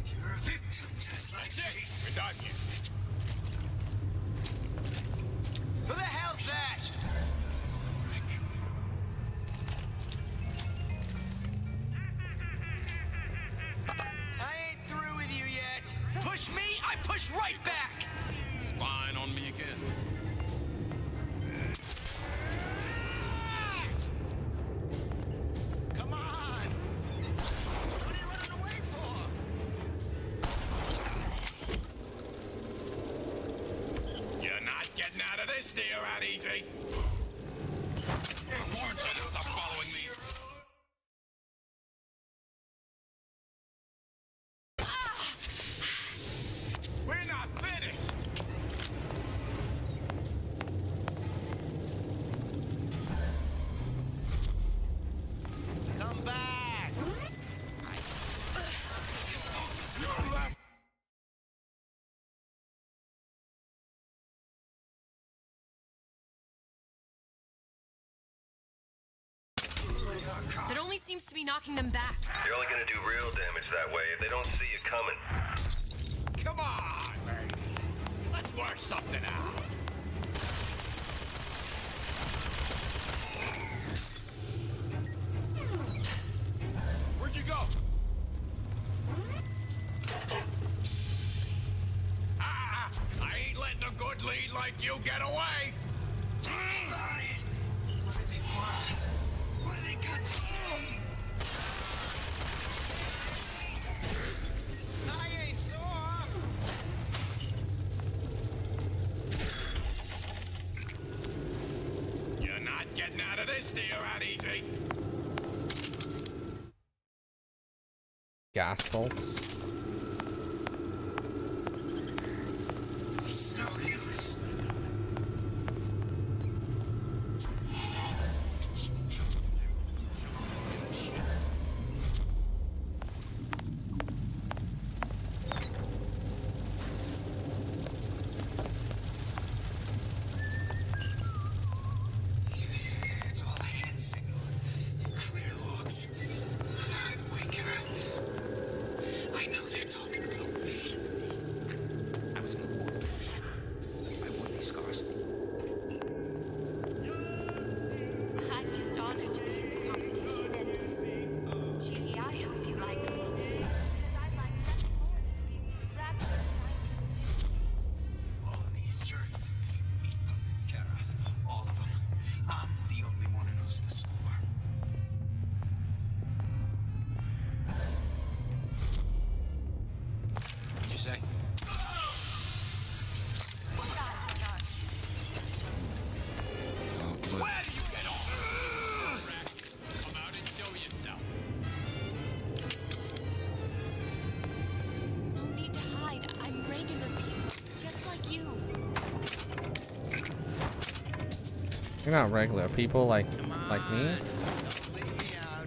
You're a victim just like me. We're done here. Who the hell's that? I ain't through with you yet. Push me, I push right back. Spying on me again. Come on. What are you running away for? You're not getting out of this deal that easy. I warned you to stop following me. We're not finished. Come back. That only seems to be knocking them back. You're only gonna do real damage that way if they don't see you coming. Come on, baby. Let's work something out. Where'd you go? I ain't letting a good lead like you get away. Think about it. What do they want? What do they got to gain? I ain't sore. You're not getting out of this deal that easy. Gas bolts. It's no use. It's all hand signals. Clear looks. By the way, Kara, I know they're talking about me. I was born. I wore these scars. I'm just honored to be in the competition, and gee, I hope you like me. Because I'd like nothing more than to be Miss Rapture All of these jerks, meat puppets, Kara. All of them. I'm the only one who knows the score. What'd you say? Where do you get off? Come out and show yourself. No need to hide. I'm regular people, just like you. You're not regular people like me. Don't leave me out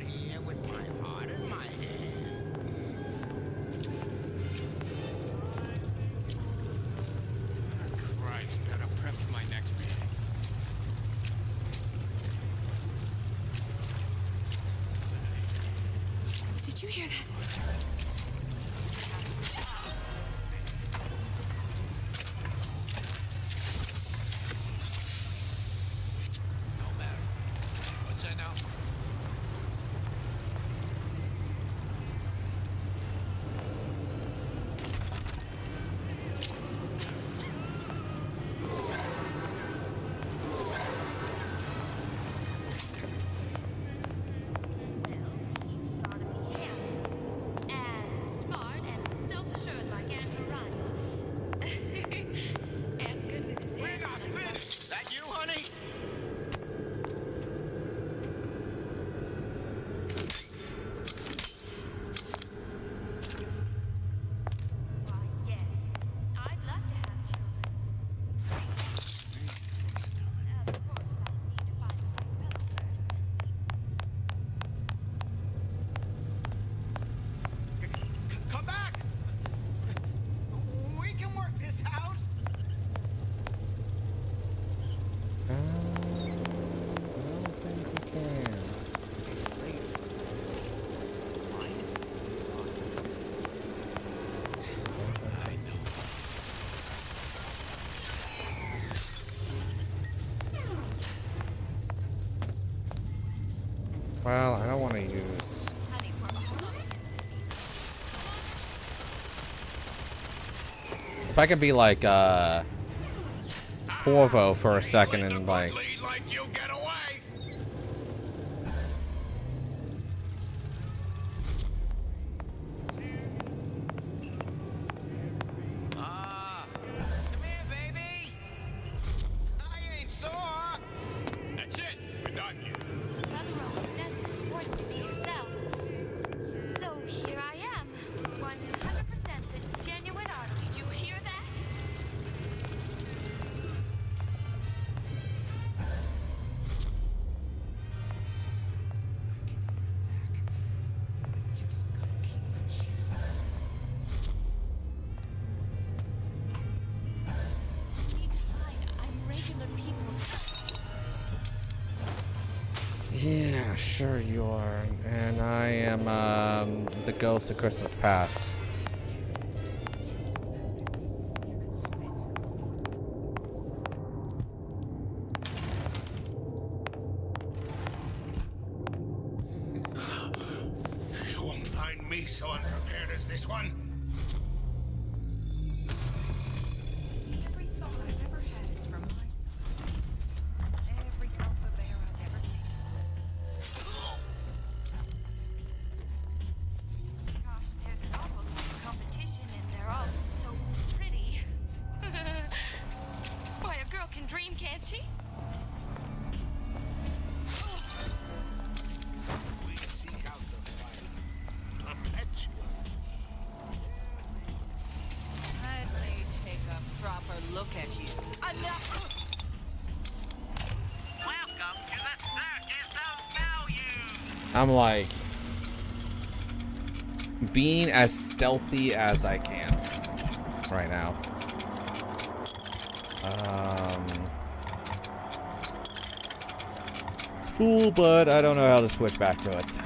hear that? No matter. What's that now? And smart and self-assured like Andrew Ryan. And good with his hands. We're not finished. Is that you, honey? Why, yes. I'd love to have children. Of course, I need to find a fellow first. Come back! We can work this out. I don't think we can. Well, I don't want to use. If I could be like Corvo for a second and like. Like you get away. Come here, baby. I ain't sore. That's it. We're done here. Brother always says it's important to be yourself. So here I am, 100% the genuine artist. Did you hear that? I need to hide. I'm regular people. Yeah, sure you are. And I am the ghost of Christmas Past. You won't find me so unprepared as this one. Every thought I've ever had is from my son. Every gulp of air I've ever taken. Gosh, there's an awful lot of competition and they're all so pretty. Boy, a girl can dream, can't she? We seek out the fire. Perpetual. Let me take a proper look at you. Enough! Welcome to the Circus of Value. I'm like being as stealthy as I can right now. It's cool, but I don't know how to switch back to it.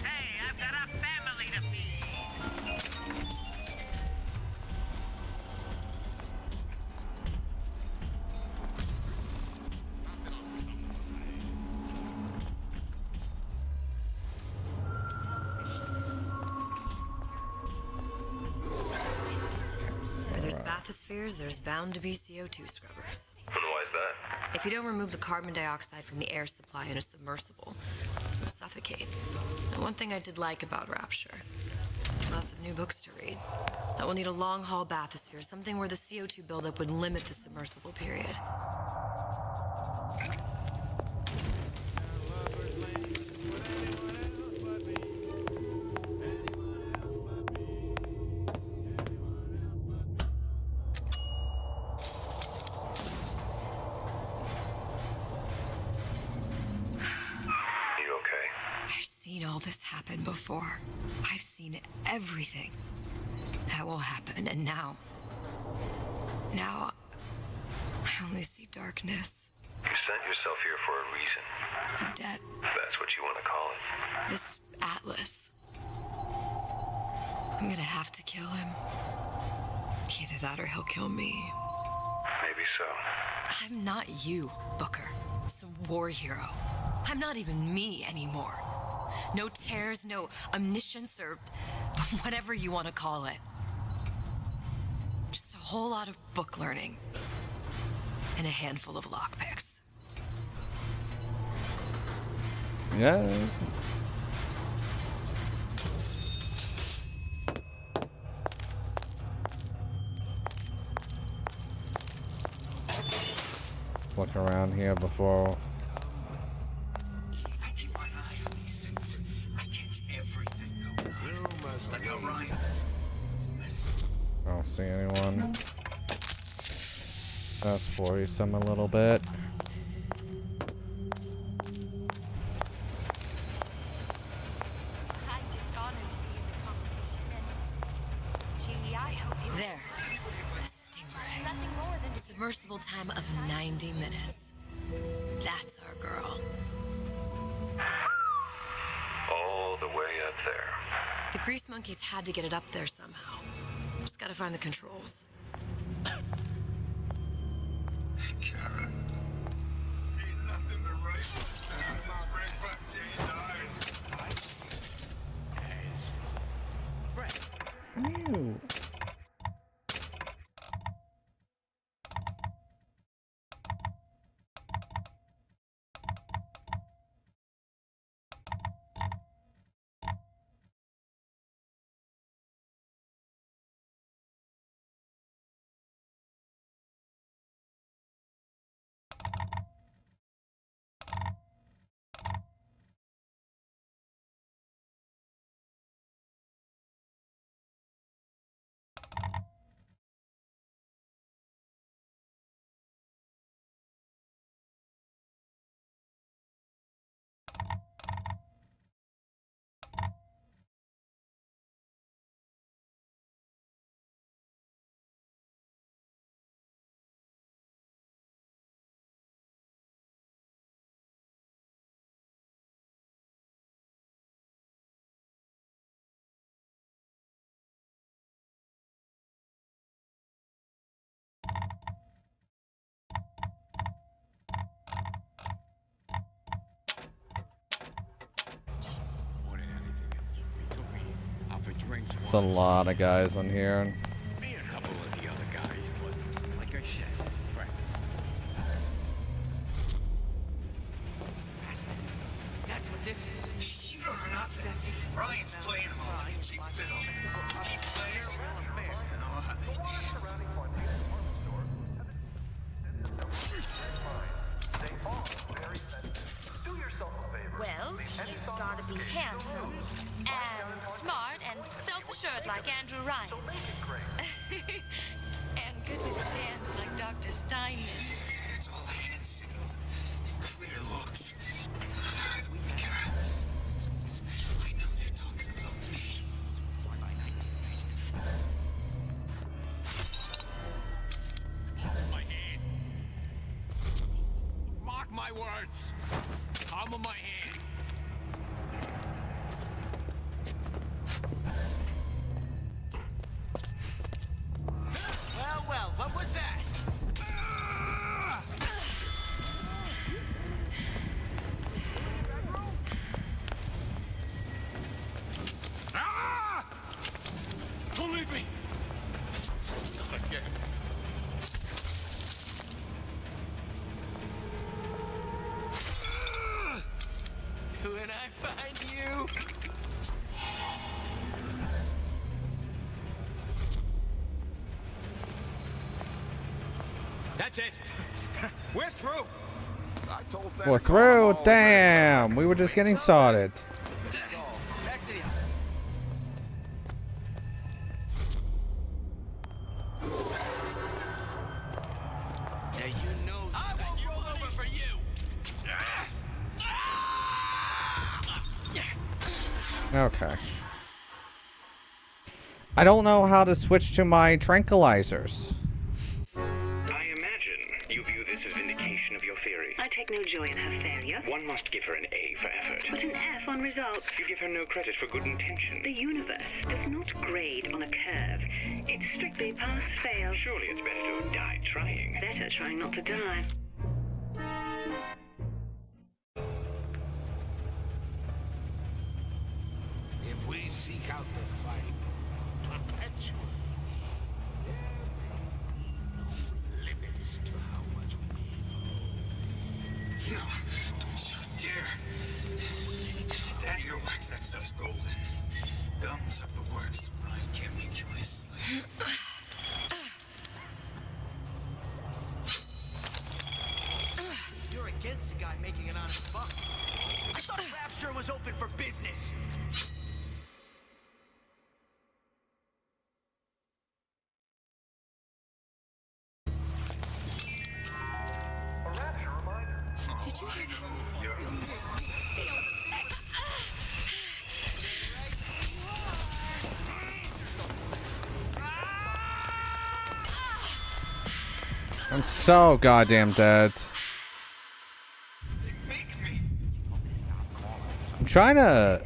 Hey, I've got a family to feed. Where there's bathyspheres, there's bound to be CO2 scrubbers. And why is that? If you don't remove the carbon dioxide from the air supply in a submersible, you'll suffocate. And one thing I did like about Rapture, lots of new books to read. That will need a long-haul bathysphere, something where the CO2 buildup would limit the submersible period. all this happen before. I've seen everything that will happen, and now I only see darkness. You sent yourself here for a reason. A debt. That's what you want to call it. This Atlas. I'm gonna have to kill him. Either that or he'll kill me. Maybe so. I'm not you, Booker. Some war hero. I'm not even me anymore. No tears, no omniscience, or whatever you want to call it. Just a whole lot of book learning. And a handful of lockpicks. Yes. Let's look around here before. See, I keep my eye on these things. I catch everything going on. Like how Ryan. I don't see anyone. That's worrisome a little bit. There. The Stingray. Submersible time of 90 minutes. That's our girl. All the way up there. The Grease Monkeys had to get it up there somehow. Just gotta find the controls. Kara. Ain't nothing but rifles down since Frank Fontaine died. Ew. There's a lot of guys on here. Me and a couple of the other guys, but like I said, right. That's what this is. Shoot or nothing. Ryan's playing him all like a cheap fiddle. He plays, and all how they dance. Well, he's gotta be handsome and smart and self-assured like Andrew Ryan. And good with his hands like Dr. Steinman. It's all hand signals. Clear looks. Kara, something special. I know they're talking about me. Fly by night, Hold my hand. Mark my words. Palm of my hand. Well, what was that? Ah! Don't leave me. Not again. When I find you... That's it. We're through. We're through. Damn, we were just getting started. Back to the Now you know I won't roll over for you. Okay. I don't know how to switch to my tranquilizers. I imagine you view this as vindication of your theory. I take no joy in her failure. One must give her an A for effort. But an F on results. You give her no credit for good intention. The universe does not grade on a curve. It's strictly pass-fail. Surely it's better to have died trying. Better trying not to die. If we seek out the fight perpetually, there may be no limits to how much we need. No, don't you dare. That earwax, that stuff's golden. Gums up the works. Ryan can't make you his slave. You're against a guy making an honest buck. I thought Rapture was open for business. Did you hear that? You're I'm so goddamn dead. I'm trying to...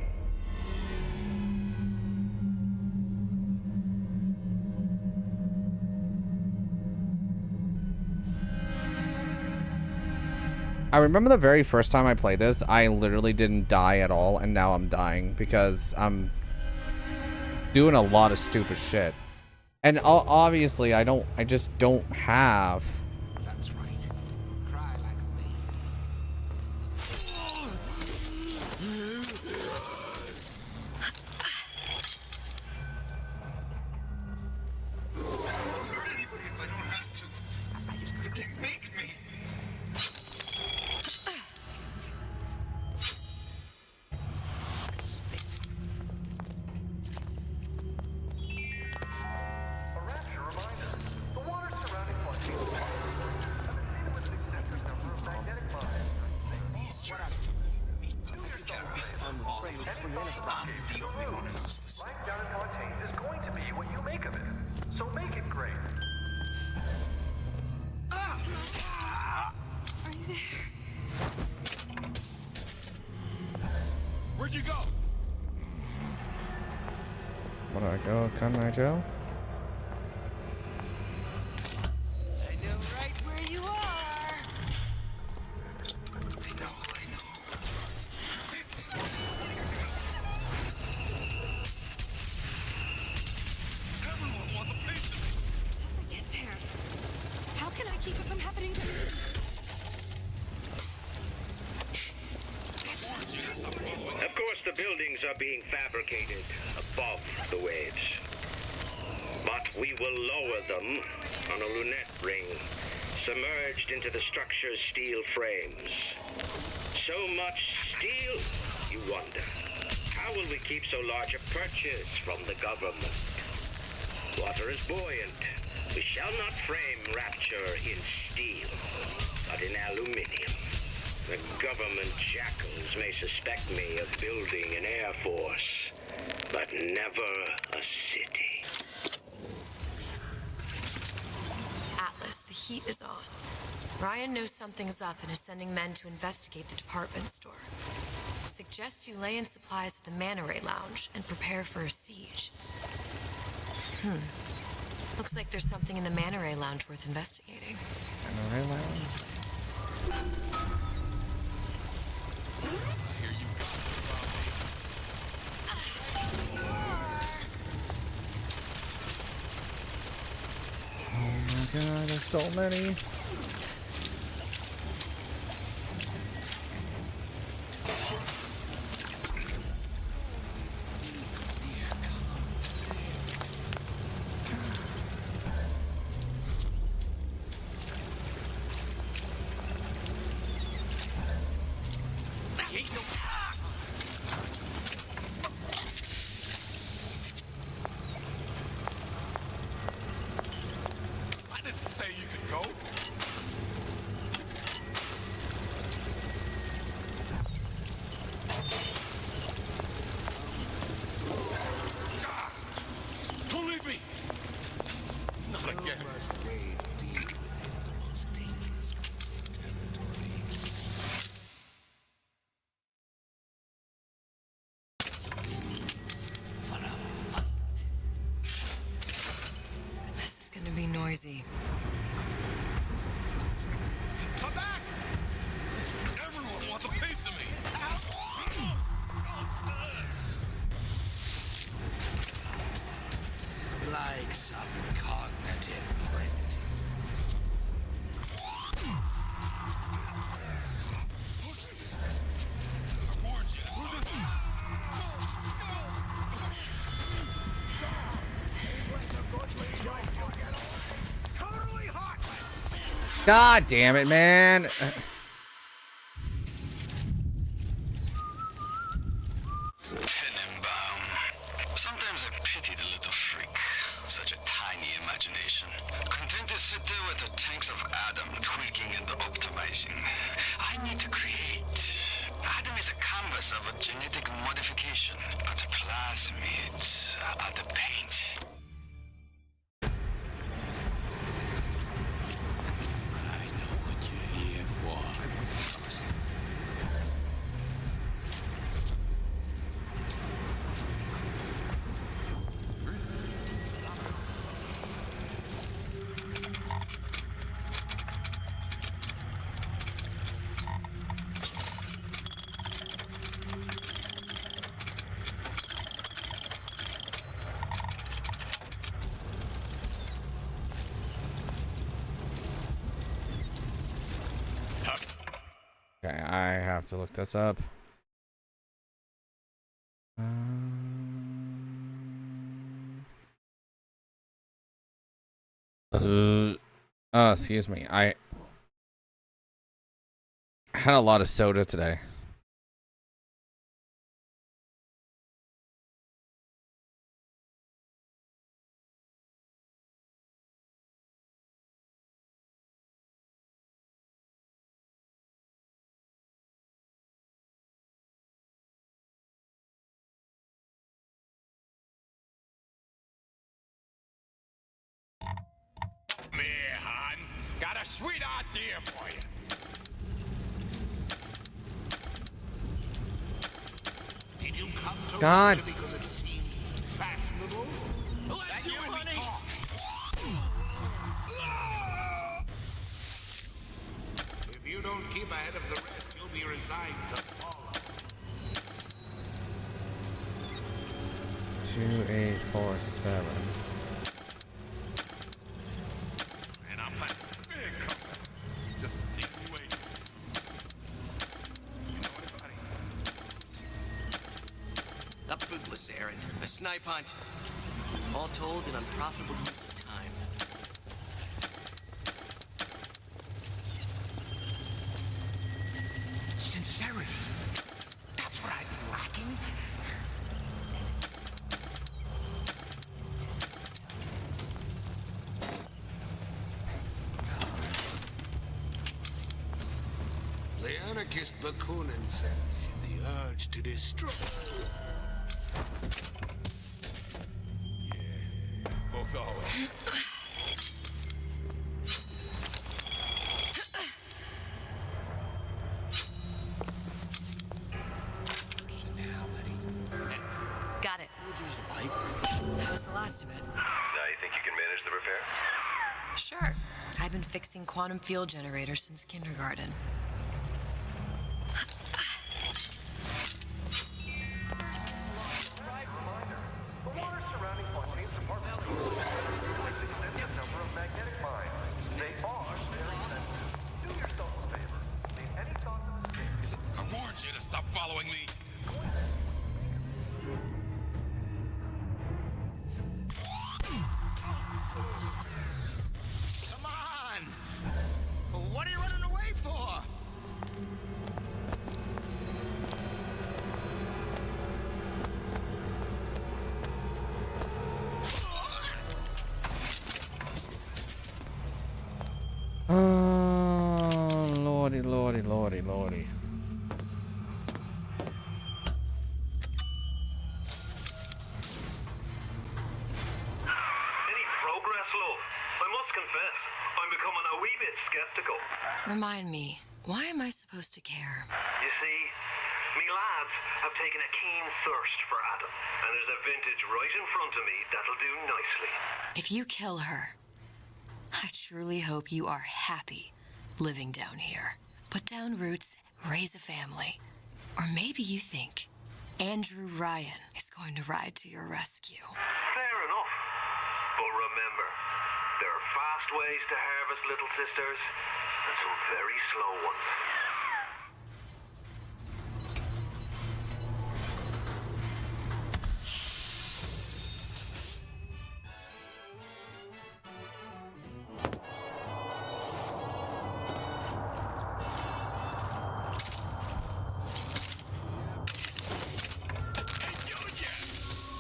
I remember the very first time I played this, I literally didn't die at all, and now I'm dying because I'm doing a lot of stupid shit. And obviously, I just don't have... That's right. Cry like a baby. I won't hurt anybody if I don't have to. But they make me. I'm the only one who knows this. Life down in Fontaines is going to be what you make of it. So make it great. Ah! Are you there? Where'd you go? Where do I go? Can I go? I know right where you are. I know. Everyone wants a piece of me. How did I get there? How can I keep it from happening to me? Of course, the buildings are being fabricated above the waves. But we will lower them on a lunette ring, submerged into the structure's steel frames. So much steel, you wonder. How will we keep so large a purchase from the government? Water is buoyant. We shall not frame Rapture in steel, but in aluminium. The government jackals may suspect me of building an air force, but never a city. Atlas, the heat is on. Ryan knows something's up and is sending men to investigate the department store. Suggest you lay in supplies at the Manta Ray Lounge and prepare for a siege. Looks like there's something in the Manta Ray Lounge worth investigating. Manta Ray Lounge? Oh my god, there's so many. I didn't say you could go. easy. Come back! Everyone wants a piece of me! Like some cognitive print. I warned you. Totally hot. God damn it, man. Tenenbaum. Sometimes I pity the little freak. Such a tiny imagination. Content to sit there with the tanks of Adam tweaking and optimizing. I need to create. Adam is a canvas of a genetic modification, but the plasmids are the paint. I know what you're here for. Okay, I have to look this up. Excuse me. I had a lot of soda today. Me, hon. Got a sweet idea for you. Did you come to God. Russia because it seemed fashionable? Let you, honey. If you don't keep ahead of the rest, you'll be resigned to follow. 2847. And I'm like, big comeback. Just keep me waiting. You know anybody? A bootless errand, a snipe hunt. All told, an unprofitable use of time. Sincerity. That's what I've been lacking. The anarchist Bakunin said, the urge to destroy. Folks always. Got it. That was the last of it. Now you think you can manage the repair? Sure. I've been fixing quantum field generators since kindergarten. The water surrounding Fontaine's apartment complex an extensive number of magnetic mines. They are very sensitive. Do yourself a favor. Leave any thoughts of escape. I warned you to stop following me. Come on! What are you running away for? Oh, lordy, lordy, lordy, lordy. Any progress, love? I must confess, I'm becoming a wee bit skeptical. Remind me, why am I supposed to care? You see, me lads have taken a keen thirst for Adam, and there's a vintage right in front of me that'll do nicely. If you kill her, I truly hope you are happy living down here. Put down roots, raise a family. Or maybe you think Andrew Ryan is going to ride to your rescue. Fair enough. But remember, there are fast ways to harvest little sisters, and some very slow ones.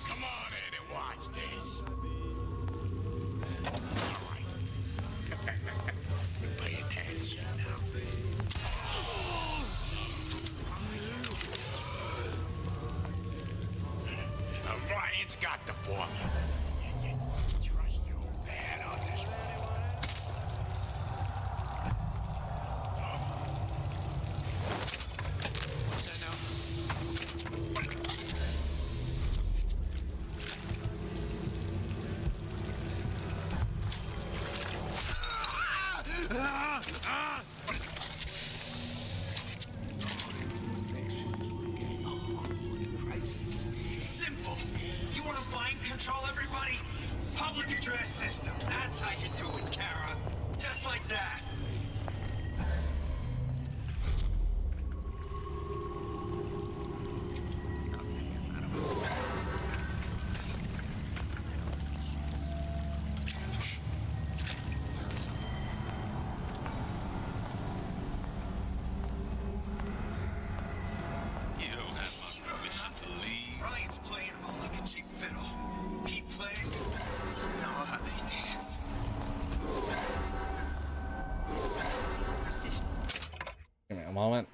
Come on in and watch this. Pay attention now. Ryan's got the formula. Trust your old dad on this one. Simple. You want to mind control everybody? Public address system. That's how you do it, Kara. Just like that. You don't have my permission to leave. Ryan's playing them all like a cheap fiddle. He plays, you know how they dance. Give me a moment.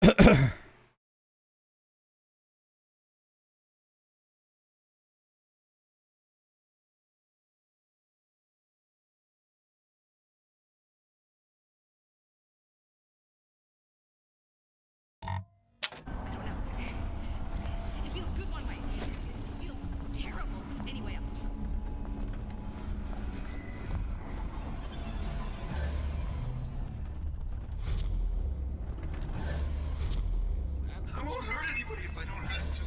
It feels good one way. It feels terrible anyway else. I won't hurt anybody if I don't have to.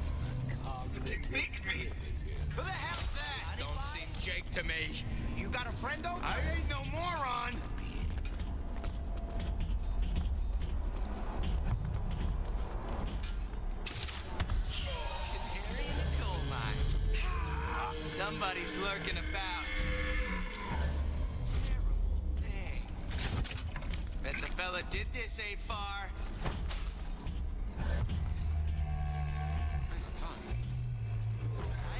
But they make me. Who the hell's that? Don't seem Jake to me. You got a friend over? I ain't no moron. Canary in the coal mine. Somebody's lurking about. Terrible thing. Bet the fella did this ain't far.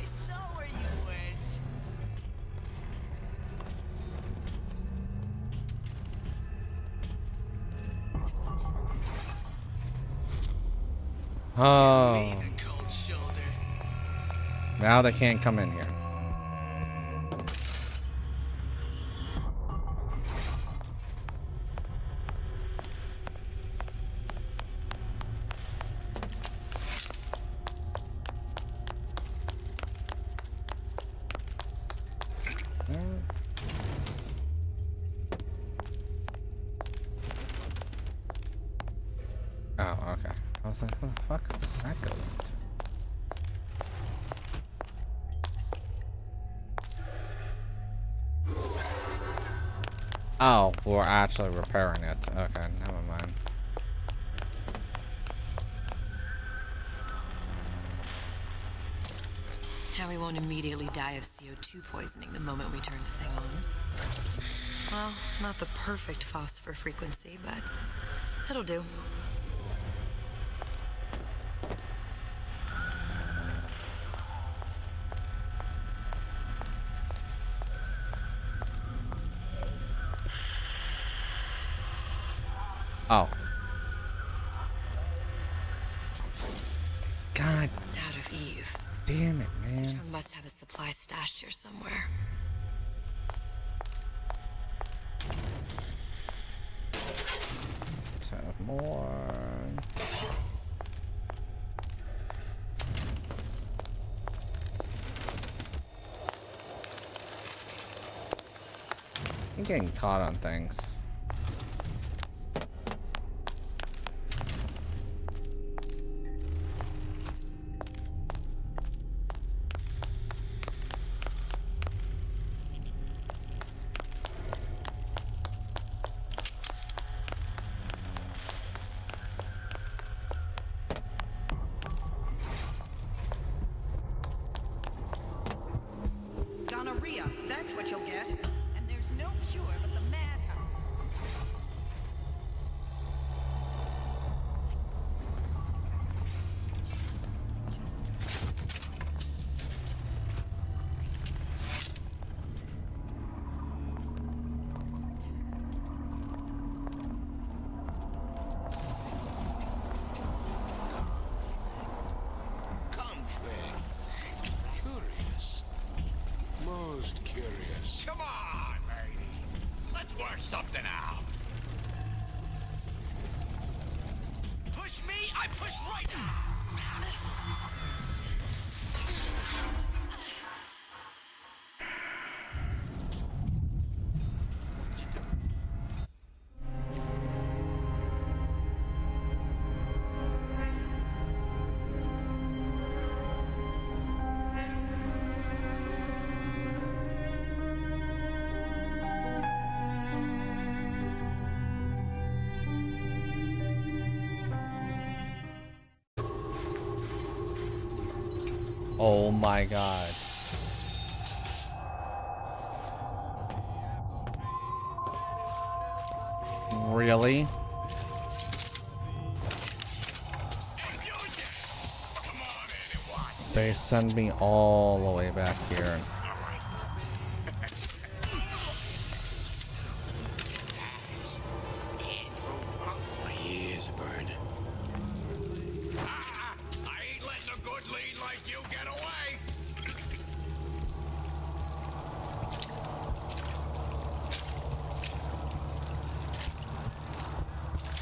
I saw where you went. Oh. The cold shoulder. Now they can't come in here. Oh, okay. I was like, what the fuck did that go into? Oh, we're actually repairing it. Okay, never mind. Now we won't immediately die of CO2 poisoning the moment we turn the thing on. Well, not the perfect phosphor frequency, but it'll do. Oh. God. Out of Eve. Damn it, man. Suchong must have a supply stashed here somewhere. Let's have more. I'm getting caught on things. Gonorrhea, that's what you'll get. And there's no cure but the madhouse. Curious. Most curious. Come on, matey. Let's work something out. Push me, I push right. Oh my god. Really? They send me all the way back here. My ears burn. I ain't letting a good lead like you get away.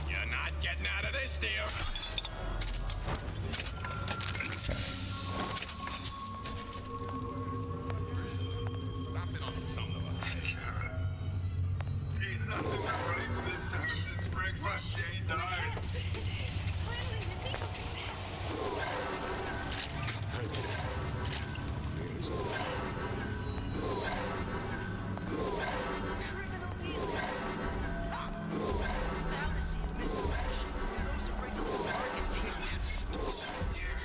You're not getting out of this, dear. Ain't nothing been running for this town since breakfast. Jane died. Criminal dealings. Ah. Fallacy and misdirection. Those are regular market tastes. Dear.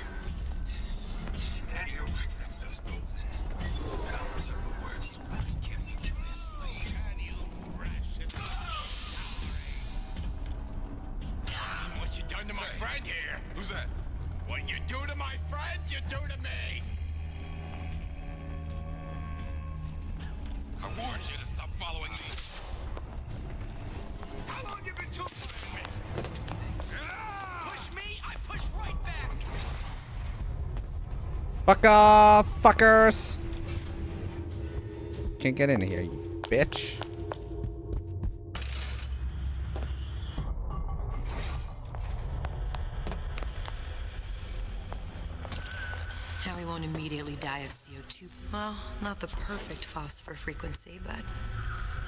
That earwax, that stuff's golden. Numbers of the works. Really can't make you mislead. What you done to my friend here? Who's that? What you do to my friend, you do to me. I warned you to stop following me. How long you been torturing me? Push me, I push right back. Fuck off, fuckers! Can't get in here, you bitch. Now we won't immediately die of CO2. Well, not the perfect phosphor frequency, but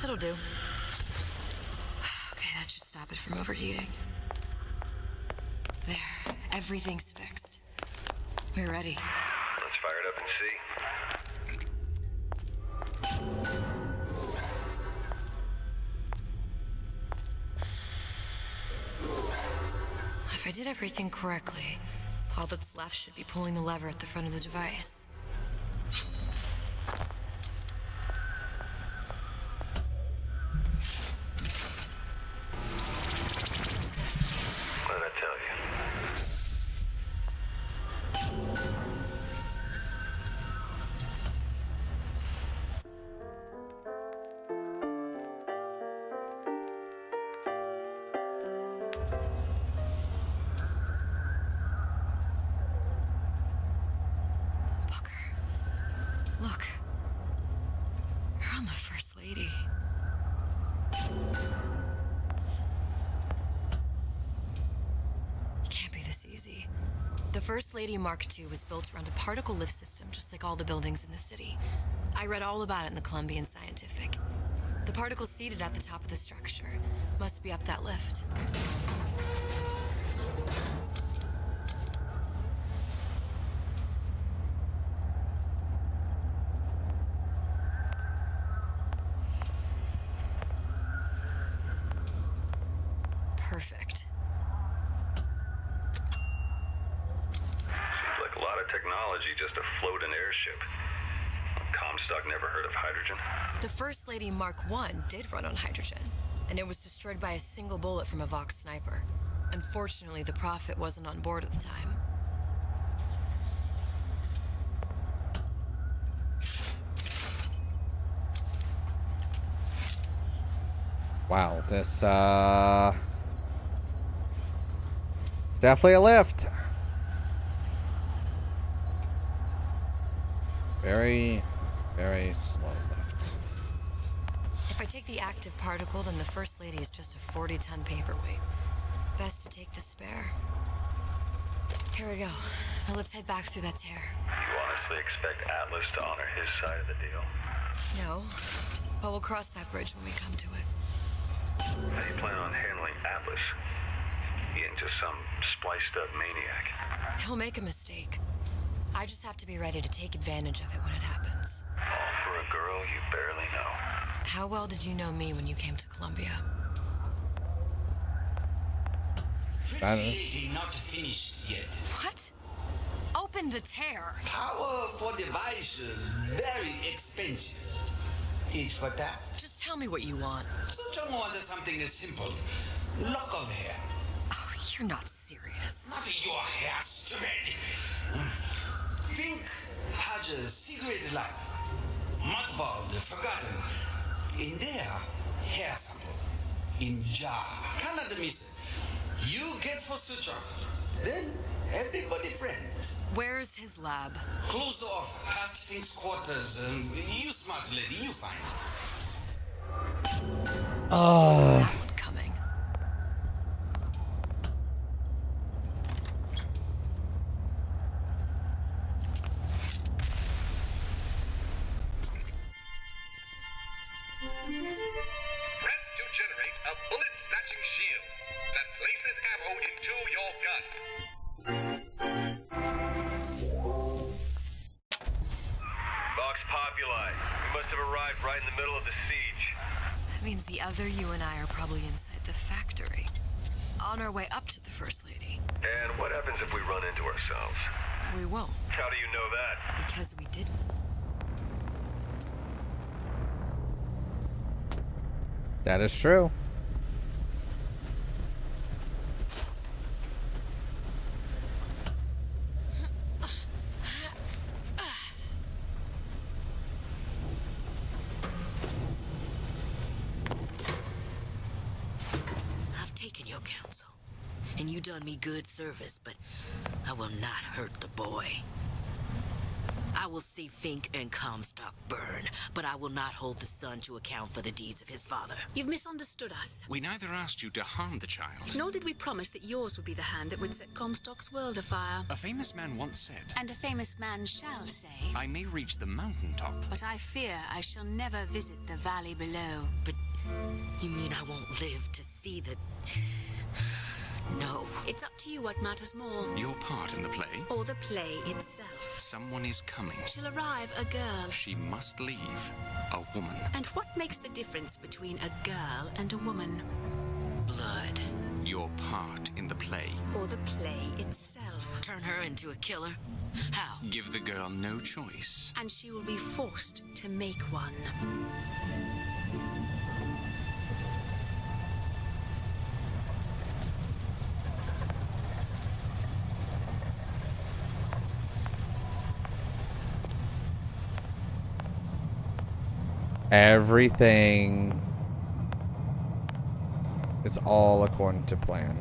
it'll do. Okay, that should stop it from overheating. There, everything's fixed. We're ready. Let's fire it up and see. If I did everything correctly, all that's left should be pulling the lever at the front of the device. First Lady. It can't be this easy. The First Lady Mark II was built around a particle lift system, just like all the buildings in the city. I read all about it in the Columbian Scientific. The particles seated at the top of the structure must be up that lift. Perfect. Seems like a lot of technology just to float an airship. Comstock never heard of hydrogen? The First Lady Mark I did run on hydrogen, and it was destroyed by a single bullet from a Vox sniper. Unfortunately, the Prophet wasn't on board at the time. Wow, this, definitely a lift. Very, very slow lift. If I take the active particle, then the First Lady is just a 40-ton paperweight. Best to take the spare. Here we go. Now let's head back through that tear. You honestly expect Atlas to honor his side of the deal? No, but we'll cross that bridge when we come to it. How do you plan on handling Atlas? He ain't just some spliced-up maniac. He'll make a mistake. I just have to be ready to take advantage of it when it happens. All for a girl you barely know. How well did you know me when you came to Columbia? That Pretty is. lady not finished yet. What? Open the tear. Power for device very expensive. Tit for tat. Just tell me what you want. Such a wonder something as simple. Lock of hair. Oh, you're not serious. Not your hair, stupid. Think has a secret life. Mothballed, forgotten. In there, hair sample. In jar. Cannot miss it. You get for suture. Then everybody friends. Where's his lab? Closed off, past Fink's quarters. You smart lady, you find. Oh. That one coming. Press to generate a bullet-snatching shield that places ammo into your gun. Vox Populi. We must have arrived right in the middle of the siege. That means the other you and I are probably inside the factory. On our way up to the First Lady. And what happens if we run into ourselves? We won't. How do you know that? Because we didn't. That is true. I've taken your counsel, and you done me good service, but I will not hurt the boy. I will see Fink and Comstock burn, but I will not hold the son to account for the deeds of his father. You've misunderstood us. We neither asked you to harm the child. Nor did we promise that yours would be the hand that would set Comstock's world afire. A famous man once said, And a famous man shall say, I may reach the mountaintop, but I fear I shall never visit the valley below. But you mean I won't live to see the... No. It's up to you what matters more. Your part in the play? Or the play itself. Someone is coming. She'll arrive a girl. She must leave. A woman. And what makes the difference between a girl and a woman? Blood. Your part in the play. Or the play itself. Turn her into a killer? How? Give the girl no choice. And she will be forced to make one. Everything is all according to plan.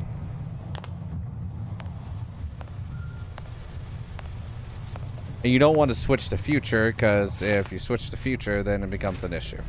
And you don't want to switch the future, because if you switch the future, then it becomes an issue.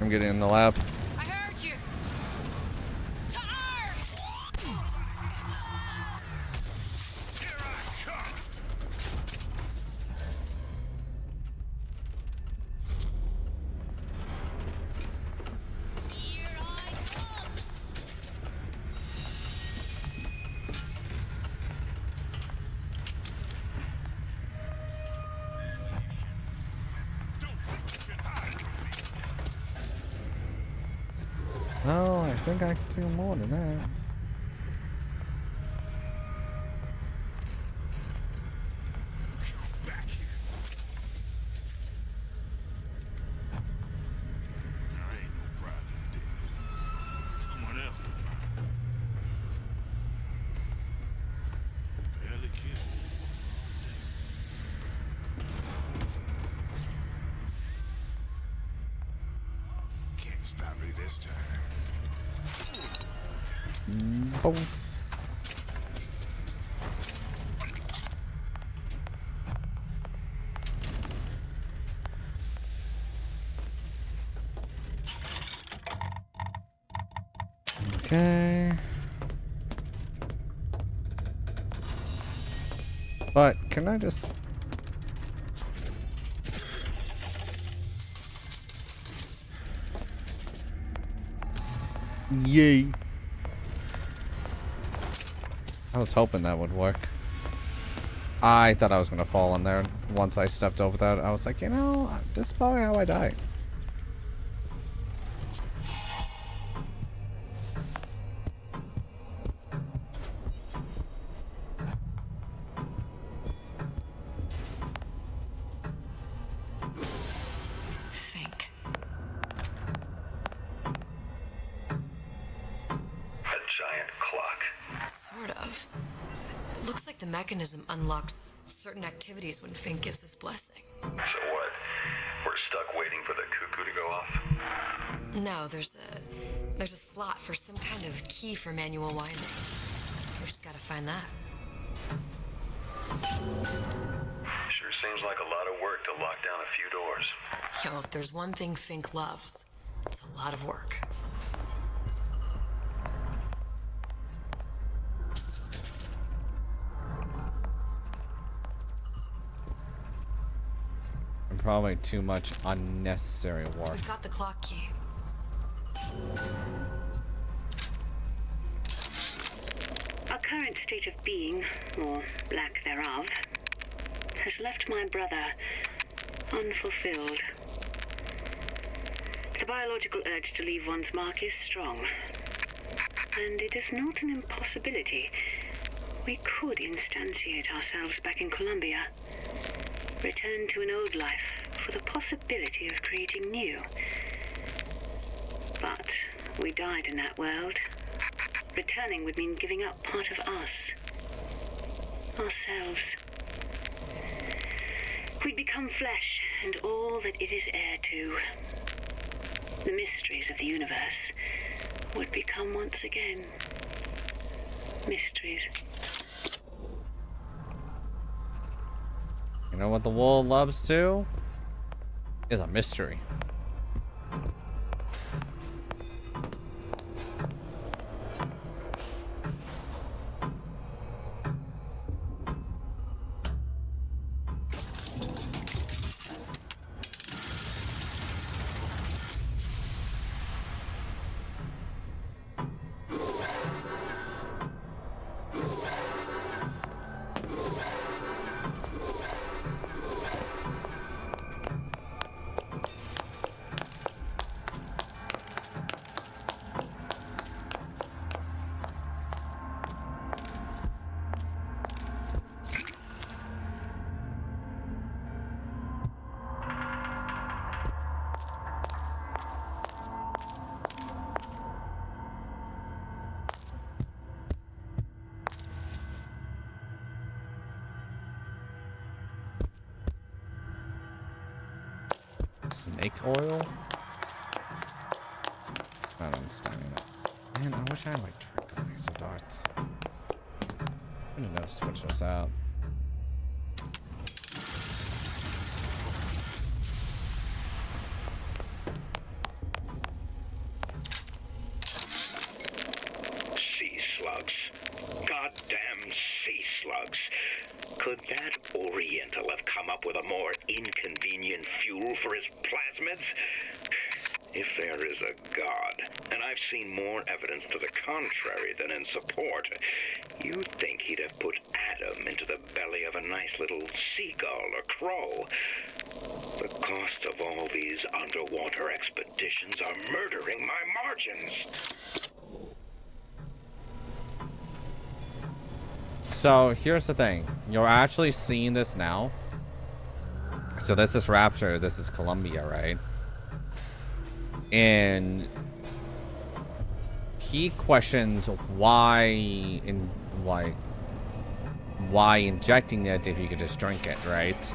I'm getting in the lab. I heard you. To arms! Oh, I think I can do more than that. Back here. There ain't no private dick. Someone else can find her. Barely killed. Can't stop me this time. Boom. Okay. But can I just... Yay. I was hoping that would work. I thought I was going to fall in there once I stepped over that. I was like, you know, this is probably how I die. Think. A giant clock. Sort of. Looks like the mechanism unlocks certain activities when Fink gives his blessing. So what? We're stuck waiting for the cuckoo to go off? No, there's a slot for some kind of key for manual winding. We just gotta find that. Sure seems like a lot of work to lock down a few doors. Yo, if there's one thing Fink loves, it's a lot of work. And probably too much unnecessary work. We've got the clock key. Our current state of being, or lack thereof, has left my brother unfulfilled. The biological urge to leave one's mark is strong, and it is not an impossibility. We could instantiate ourselves back in Columbia, return to an old life for the possibility of creating new. But we died in that world. Returning would mean giving up part of us. Ourselves. We'd become flesh and all that it is heir to. The mysteries of the universe would become once again mysteries. You know what the world loves too? Is a mystery. Snake oil? I don't understand it. Man, I wish I had my trick laser darts. I need to switch this out. Could that Oriental have come up with a more inconvenient fuel for his plasmids? If there is a God, and I've seen more evidence to the contrary than in support, you'd think he'd have put Adam into the belly of a nice little seagull or crow. The cost of all these underwater expeditions are murdering my margins. So here's the thing. You're actually seeing this now. So this is Rapture. This is Columbia, right? And he questions why injecting it if you could just drink it, right?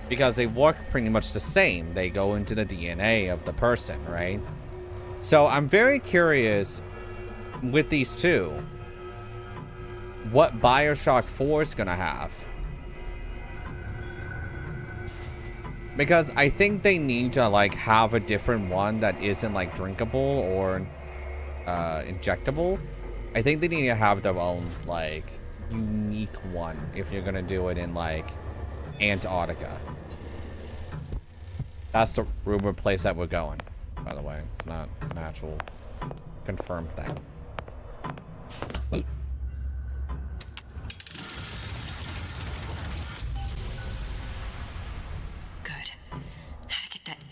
Because they work pretty much the same. They go into the DNA of the person, right? So I'm very curious with these two, what BioShock 4 is gonna have. Because I think they need to like have a different one that isn't like drinkable or injectable. I think they need to have their own like unique one if you're gonna do it in like Antarctica. That's the rumored place that we're going, by the way. It's not an actual confirmed thing.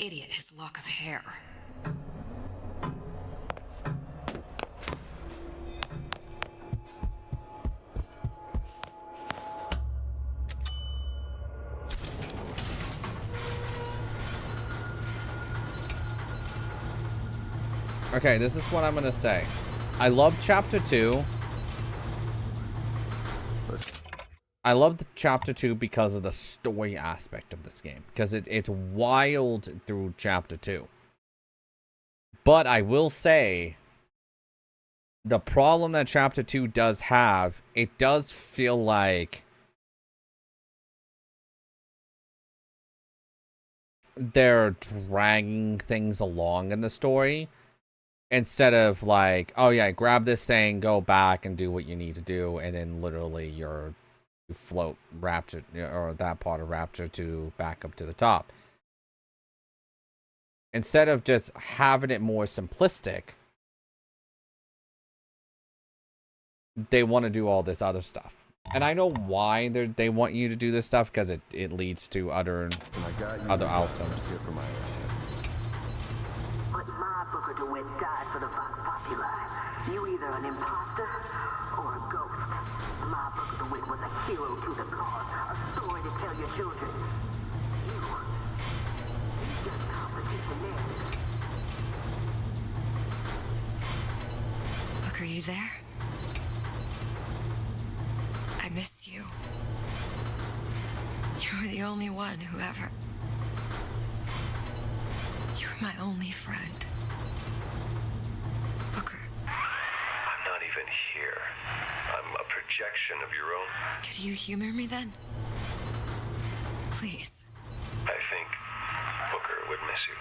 Idiot, his lock of hair. Okay, this is what I'm gonna say. I love Chapter 2. I love Chapter 2 because of the story aspect of this game. Because it's wild through Chapter 2. But I will say, the problem that Chapter 2 does have, it does feel like they're dragging things along in the story. Instead of like, oh yeah, grab this thing, go back and do what you need to do. And then literally you float Rapture, or that part of Rapture, to back up to the top. Instead of just having it more simplistic, they want to do all this other stuff. And I know why they want you to do this stuff, because it leads to other outcomes. But my Booker DeWitt died for the Vox Populi. You either an imposter or a ghost. My Booker DeWitt was a hero to the cause, a story to tell your children. You just competition narrative. Look, are you there? I miss you. You were the only one who ever... You were my only friend. Booker. I'm not even here. I'm a projection of your own. Could you humor me then? Please. I think Booker would miss you.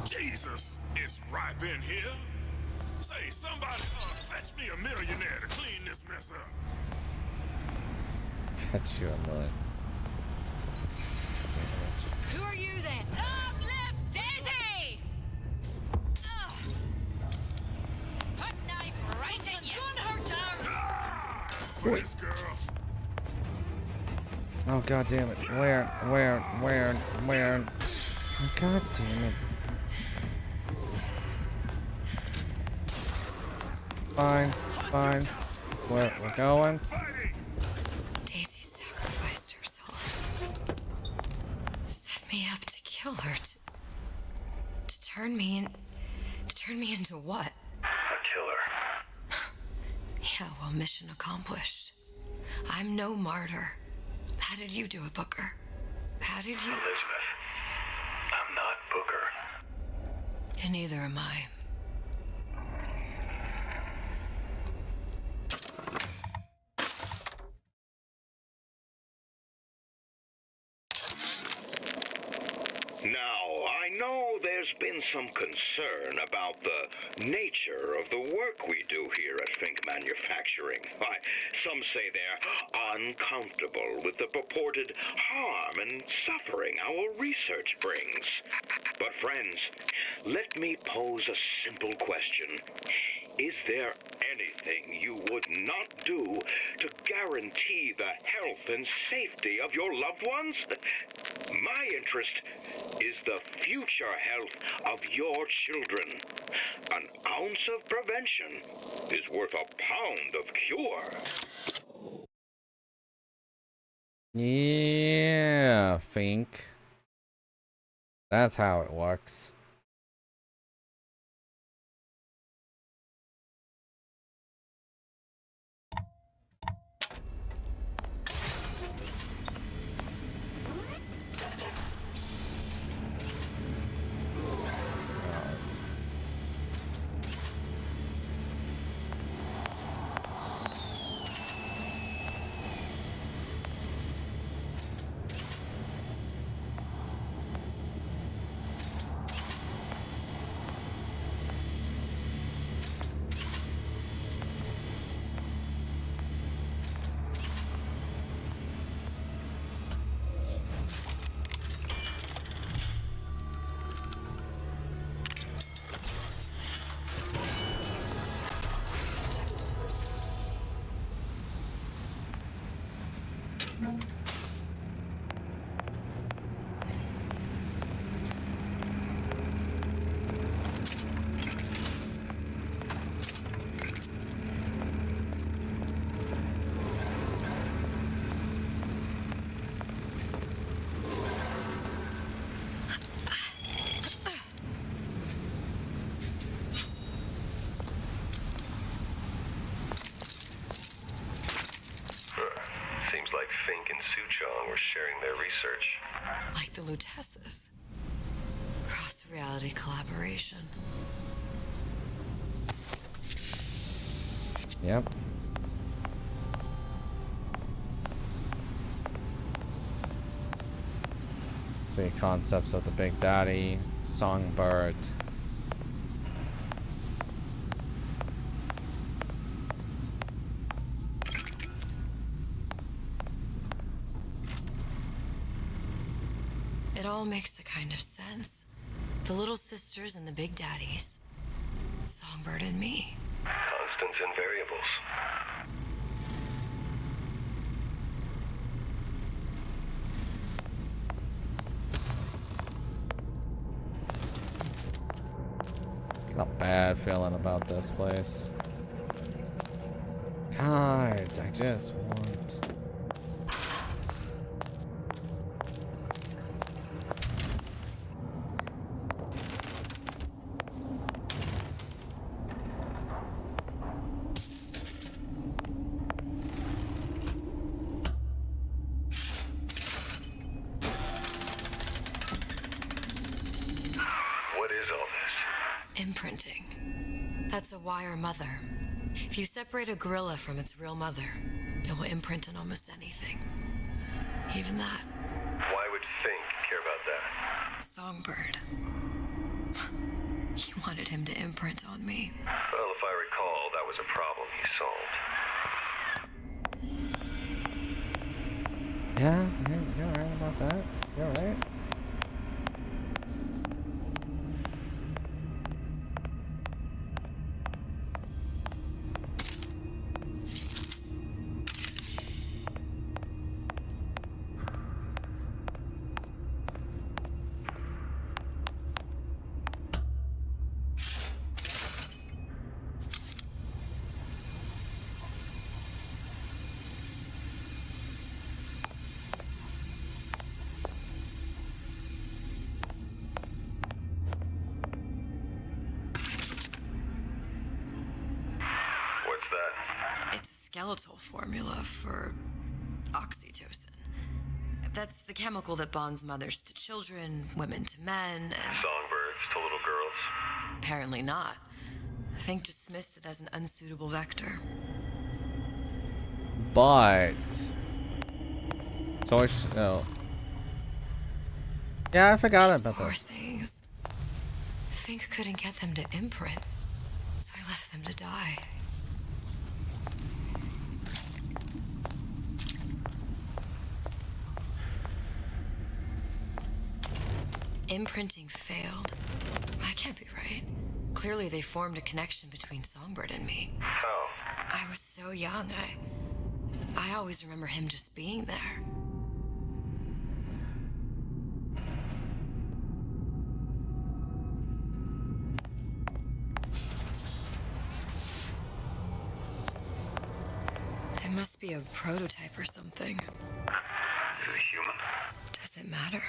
Jesus, it's ripe in here. Say, somebody fetch me a millionaire to clean this mess up. Fetch you a million. Who are you then? Uplift Daisy! Put knife right in you. Gun her down! Please, girl. Oh, god damn it. Where? Oh, god damn it. Fine. Where we're going? Daisy sacrificed herself. Set me up to kill her. To turn me into what? A killer. Yeah, well, mission accomplished. I'm no martyr. How did you do it, Booker? How did you... Elizabeth, I'm not Booker. And neither am I. Now, I know there's been some concern about the nature of the work we do here at Fink Manufacturing. Why, some say they're uncomfortable with the purported harm and suffering our research brings. But friends, let me pose a simple question. Is there anything you would not do to guarantee the health and safety of your loved ones? My interest is the future health of your children. An ounce of prevention is worth a pound of cure. Yeah, Fink. That's how it works. Seems like Fink and Suchong were sharing their research. Like the Lutesses. Cross-reality collaboration. Yep. See concepts of the Big Daddy, Songbird. It all makes a kind of sense. The little sisters and the big daddies. Songbird and me. Constants and variables. Got a bad feeling about this place. God, I just want... Imprinting. That's a wire mother. If you separate a gorilla from its real mother, it will imprint on almost anything. Even that. Why would Fink care about that? Songbird. He wanted him to imprint on me. Well, if I recall, that was a problem he solved. Yeah, you're right about that. You're right. skeletal formula for oxytocin. That's the chemical that bonds mothers to children, women to men, and... Songbirds to little girls. Apparently not. Fink dismissed it as an unsuitable vector. But... So oh. Yeah, I forgot about Poor this. things. Fink couldn't get them to imprint, so I left them to die. Imprinting failed. That can't be right. Clearly they formed a connection between Songbird and me. How? I was so young, I always remember him just being there. It must be a prototype or something. Is it human? Does it matter?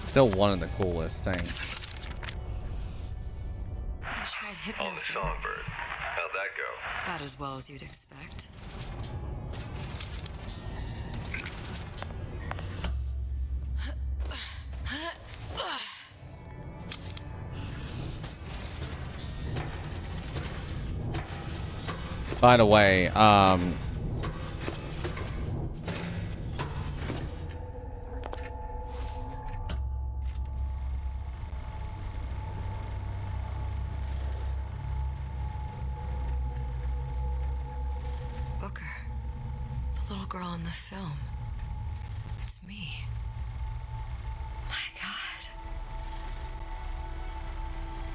Still one of the coolest things. I tried On the hypnotherapy. Songbird. How'd that go? About as well as you'd expect. By the way, Booker, the little girl in the film. It's me. My God.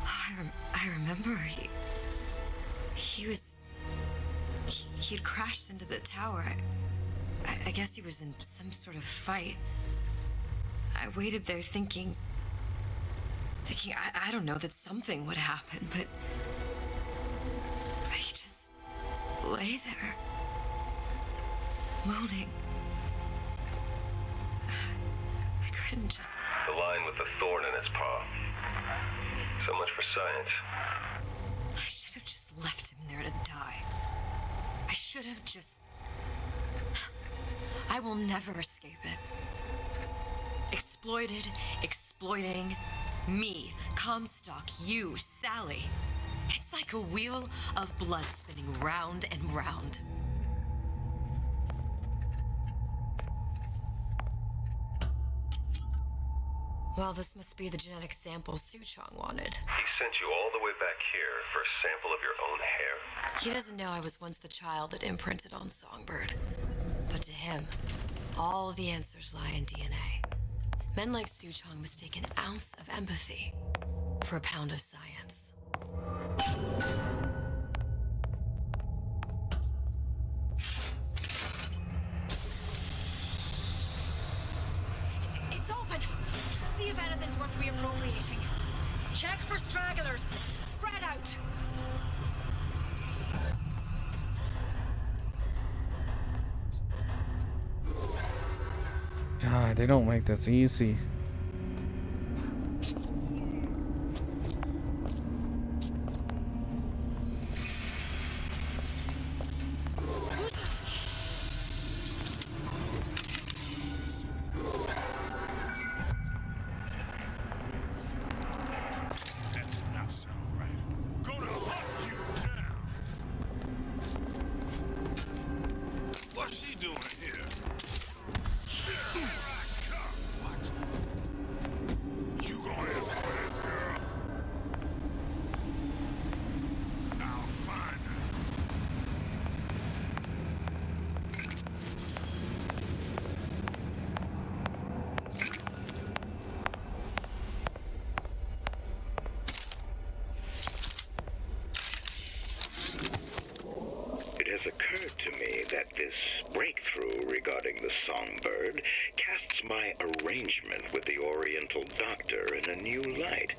Oh, I remember he'd crashed into the tower. I guess he was in some sort of fight. I waited there thinking I don't know, that something would happen, but he just lay there, moaning. I couldn't just... The line with the thorn in its paw. So much for science. I should have just left him there to die. I should have just... I will never escape it. Exploited, exploiting, me, Comstock, you, Sally. It's like a wheel of blood spinning round and round. Well, this must be the genetic sample Suchong wanted. He sent you all the way back here for a sample of your own hair? He doesn't know I was once the child that imprinted on Songbird. But to him, all the answers lie in DNA. Men like Suchong mistake an ounce of empathy for a pound of science. It's open. See if anything's worth reappropriating. Check for stragglers. Spread out. God, they don't make this easy. What's she doing here? You gonna answer for this, girl? I'll find her. It has occurred to me that this breakthrough regarding the Songbird casts my arrangement with the Oriental Doctor in a new light.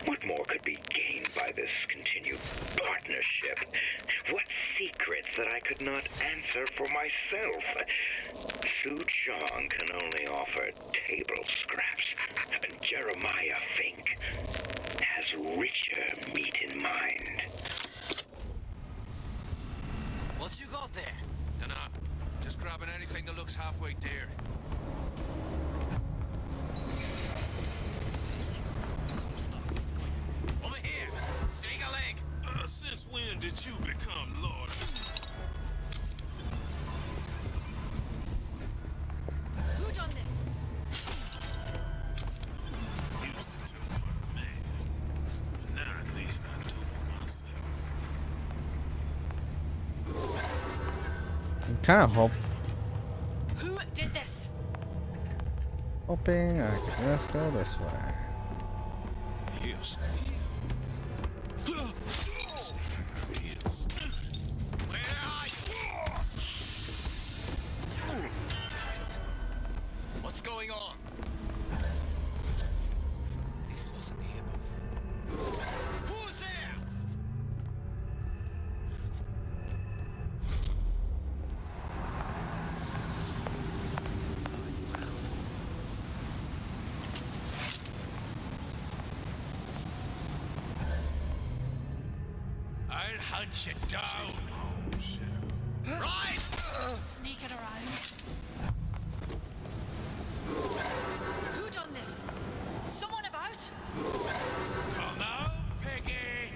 What more could be gained by this continued partnership? What secrets that I could not answer for myself? Su Chong can only offer table scraps, and Jeremiah Fink has richer meat in mind. What you got there? Dunno. Just grabbing anything that looks halfway there. Over here! Sing a leg! Since when did you become Lord? Who done this? Used to do for the man. But now at least I do for myself. I'm kind of Who did this? hoping I can just go this way. Yes. Where are you? What's going on? This wasn't here before. Who's there? I'll hunt you down. Rise! Sneaking around. Who done this? Someone about? Come out, Piggy!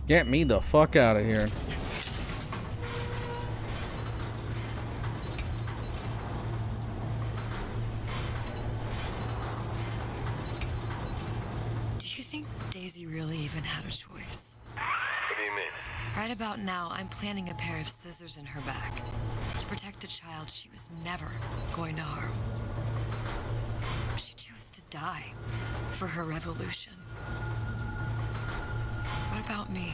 Get me the fuck out of here. Do you think Daisy really even had a choice? What do you mean? Right about now, I'm planting a pair of scissors in her back to protect a child she was never going to harm. She chose to die for her revolution. What about me?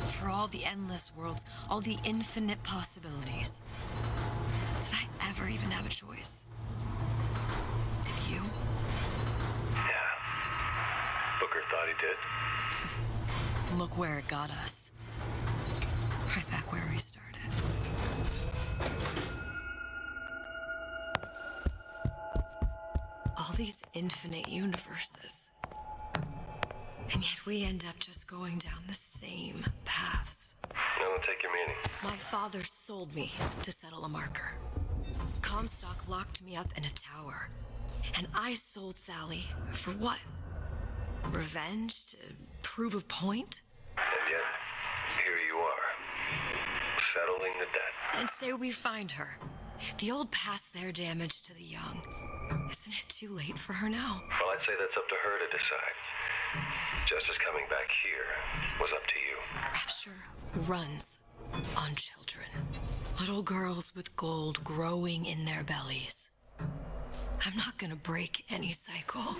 For all the endless worlds, all the infinite possibilities. Did I ever even have a choice? Did you? Yeah. Booker thought he did. Look where it got us. Right back where we started. All these infinite universes. And yet we end up just going down the same paths. No, don't take your meaning. My father sold me to settle a marker. Comstock locked me up in a tower. And I sold Sally for what? Revenge? To prove a point? And yet, here you are, settling the debt. And say we find her. The old past their damage to the young. Isn't it too late for her now? Well, I'd say that's up to her to decide. Justice coming back here was up to you. Rapture runs on children. Little girls with gold growing in their bellies. I'm not gonna break any cycle.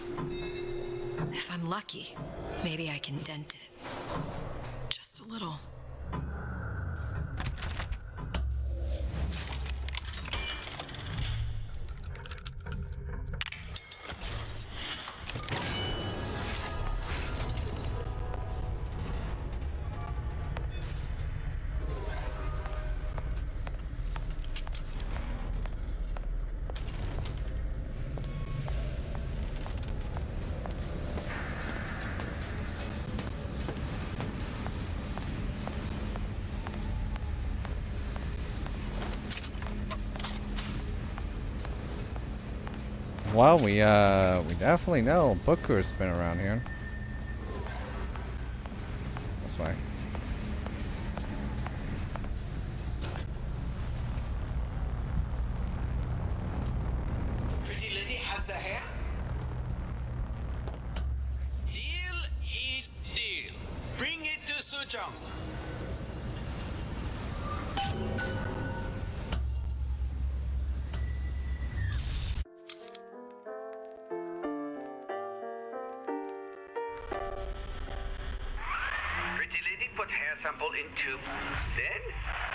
If I'm lucky, maybe I can dent it. Just a little. Well, we definitely know Booker's been around here. This way. Pretty lady has the hair? Deal is deal. Bring it to Suchong. Pretty lady, put hair sample in tube. Then,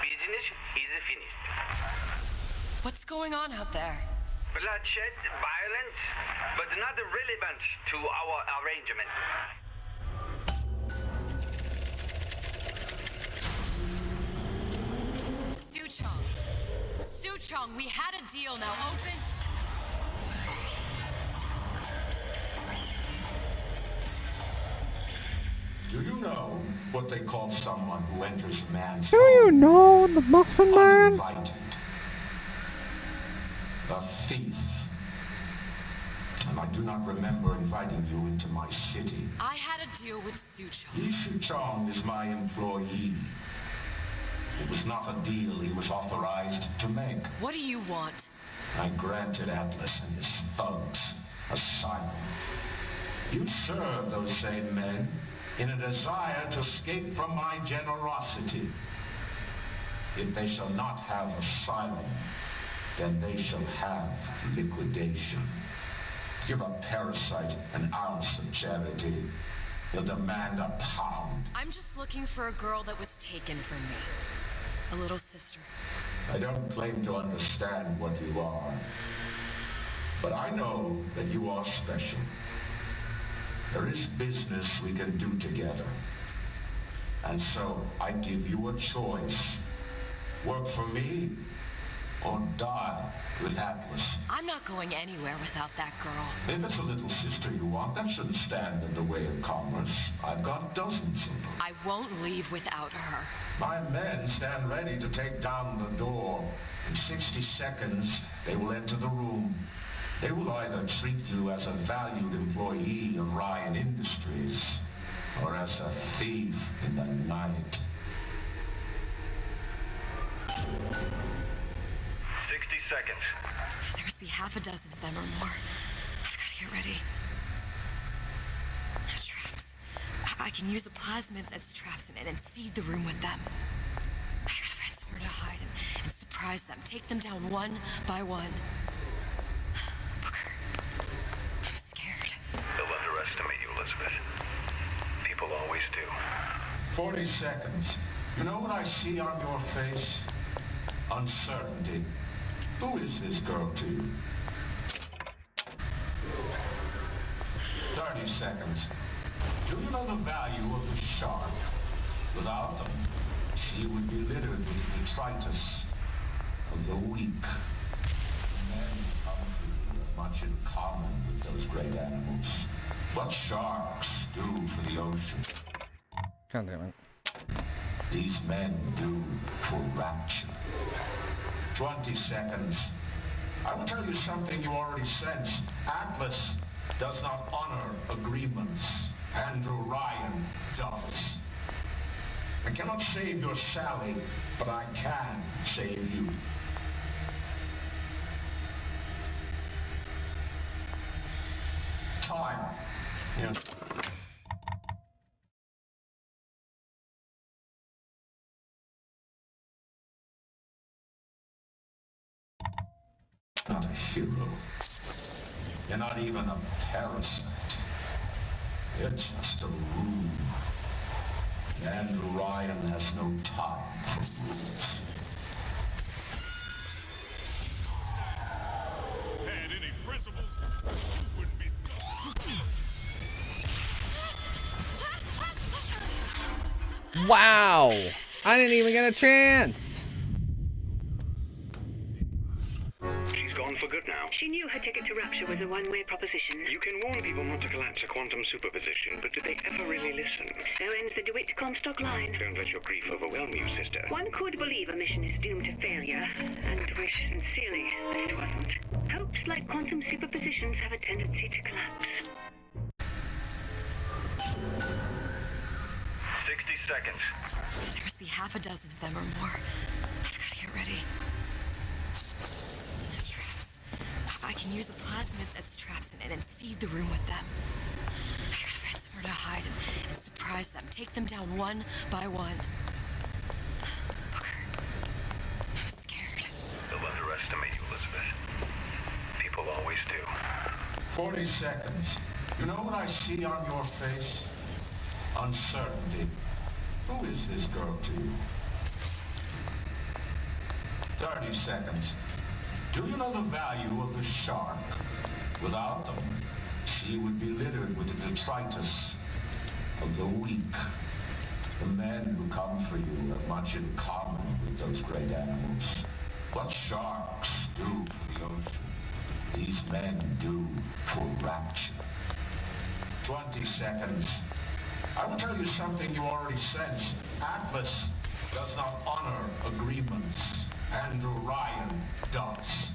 business is finished. What's going on out there? Bloodshed, violence, but not relevant to our arrangement. Suchong, we had a deal. Now open. Do you know what they call someone who enters a man's Do you know the Muffin Man? uninvited? A thief. And I do not remember inviting you into my city. I had a deal with Suchong. Li Shuchong is my employee. It was not a deal he was authorized to make. What do you want? I granted Atlas and his thugs asylum. You serve those same men in a desire to escape from my generosity. If they shall not have asylum, then they shall have liquidation. Give a parasite an ounce of charity. He'll demand a pound. I'm just looking for a girl that was taken from me. A little sister. I don't claim to understand what you are, but I know that you are special. There is business we can do together. And so I give you a choice. Work for me or die with Atlas. I'm not going anywhere without that girl. If it's a little sister you want, that shouldn't stand in the way of commerce. I've got dozens of them. I won't leave without her. My men stand ready to take down the door. In 60 seconds, they will enter the room. They will either treat you as a valued employee of Ryan Industries or as a thief in the night. 60 seconds. There must be half a dozen of them or more. I've got to get ready. Traps. I can use the plasmids as traps and seed the room with them. I gotta find somewhere to hide and surprise them. Take them down one by one. Booker, I'm scared. They'll underestimate you, Elizabeth. People always do. 40 seconds. You know what I see on your face? Uncertainty. Who is this girl to you? 30 seconds. Do you know the value of the shark? Without them, she would be littered with detritus of the weak. Men have much in common with those great animals. What sharks do for the ocean, God damn it. these men do for rapture. 20 seconds. I will tell you something you already sense. Atlas does not honor agreements. Andrew Ryan does. I cannot save your Sally, but I can save you. Time. Yeah. Not a hero. You're not even a parasite. You're just a room. And Ryan has no time for rules. Had any principles, you wouldn't be Wow! I didn't even get a chance! She's gone for good now. She knew her ticket to Rapture was a one-way proposition. You can warn people not to collapse a quantum superposition, but do they ever really listen? So ends the DeWitt Comstock line. Don't let your grief overwhelm you, sister. One could believe a mission is doomed to failure, and wish sincerely that it wasn't. Hopes like quantum superpositions have a tendency to collapse. 60 seconds. There must be half a dozen of them or more. I've got to get ready. Traps. I can use the plasmids as traps and seed the room with them. I gotta find somewhere to hide and surprise them. Take them down one by one. Booker, I'm scared. They'll underestimate you, Elizabeth. People always do. 40 seconds. You know what I see on your face? Uncertainty. Who is this girl to you? 30 seconds. Do you know the value of the shark? Without them, she would be littered with the detritus of the weak. The men who come for you have much in common with those great animals. What sharks do for the ocean, these men do for rapture. 20 seconds. I will tell you something you already sense. Atlas does not honor agreements, and Orion does.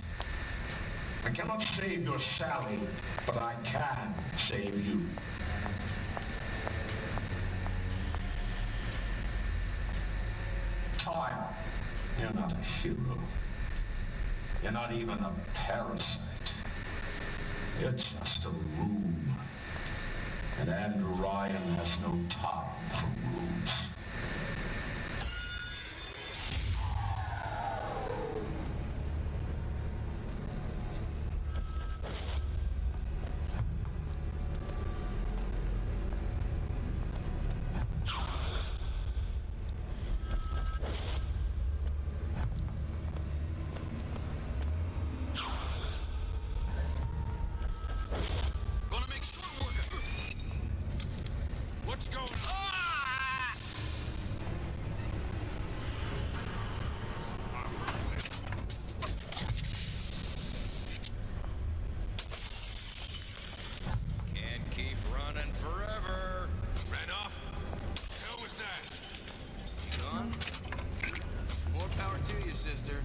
I cannot save your Sally, but I can save you. Time. You're not a hero. You're not even a parasite. You're just a room. And Andrew Ryan has no time for rooms. What's going on? Can't keep running forever. Ran off? The hell was that? You gone? More power to you, sister.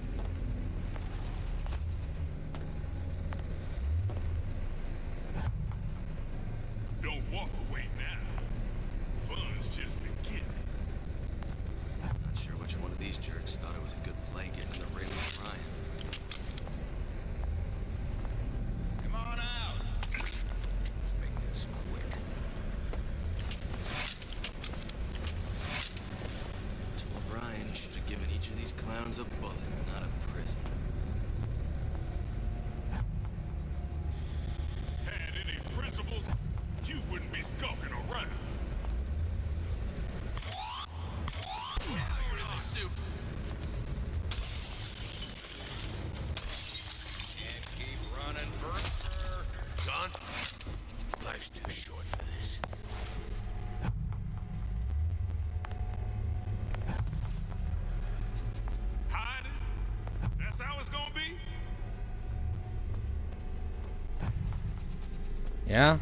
Don't walk away now. Fun's just beginning. Not sure which one of these jerks thought it was a good play getting the ring with Ryan. Come on out. Let's make this quick. Told Ryan he should have given each of these clowns a bullet, not a prison. Had any principles, you wouldn't be skulking around. Now you're in the soup. Can't keep running forever. Done? Life's too short for this. Hide it? That's how it's gonna be? Yeah?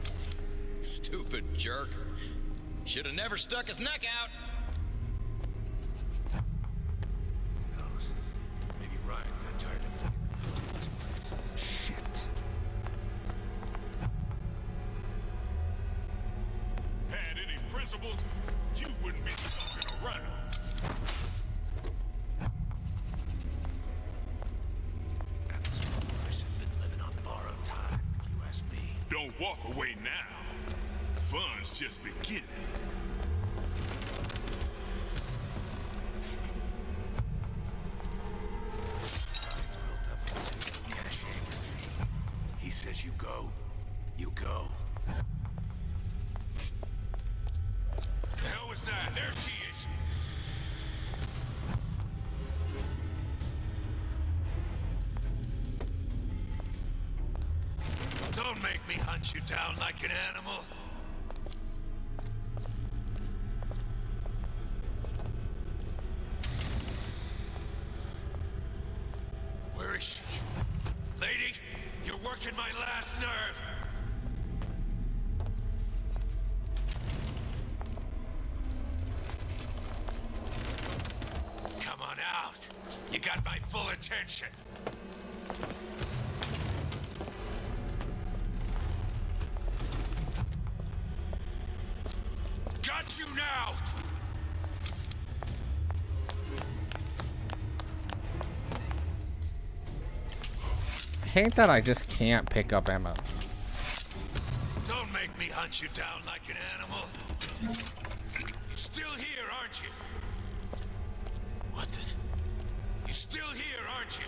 Stupid jerk. Should have never stuck his neck out. Maybe Ryan got tired of fighting this place. Shit. Had any principles, you wouldn't be skulking around. Atlas have been living on borrowed time, if you ask me. Don't walk away now. Fun's just beginning. He says you go, you go. The hell was that? There she is. Don't make me hunt you down like an animal. Where is she? Lady, you're working my last nerve. Come on out. You got my full attention. Got you now! I hate that I just can't pick up ammo. Don't make me hunt you down like an animal. You're still here, aren't you? What did... You're still here, aren't you?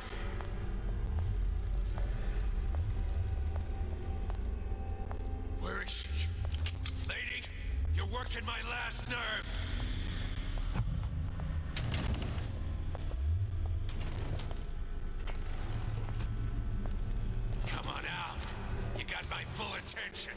Where is she? Lady, you're working my last nerve. position.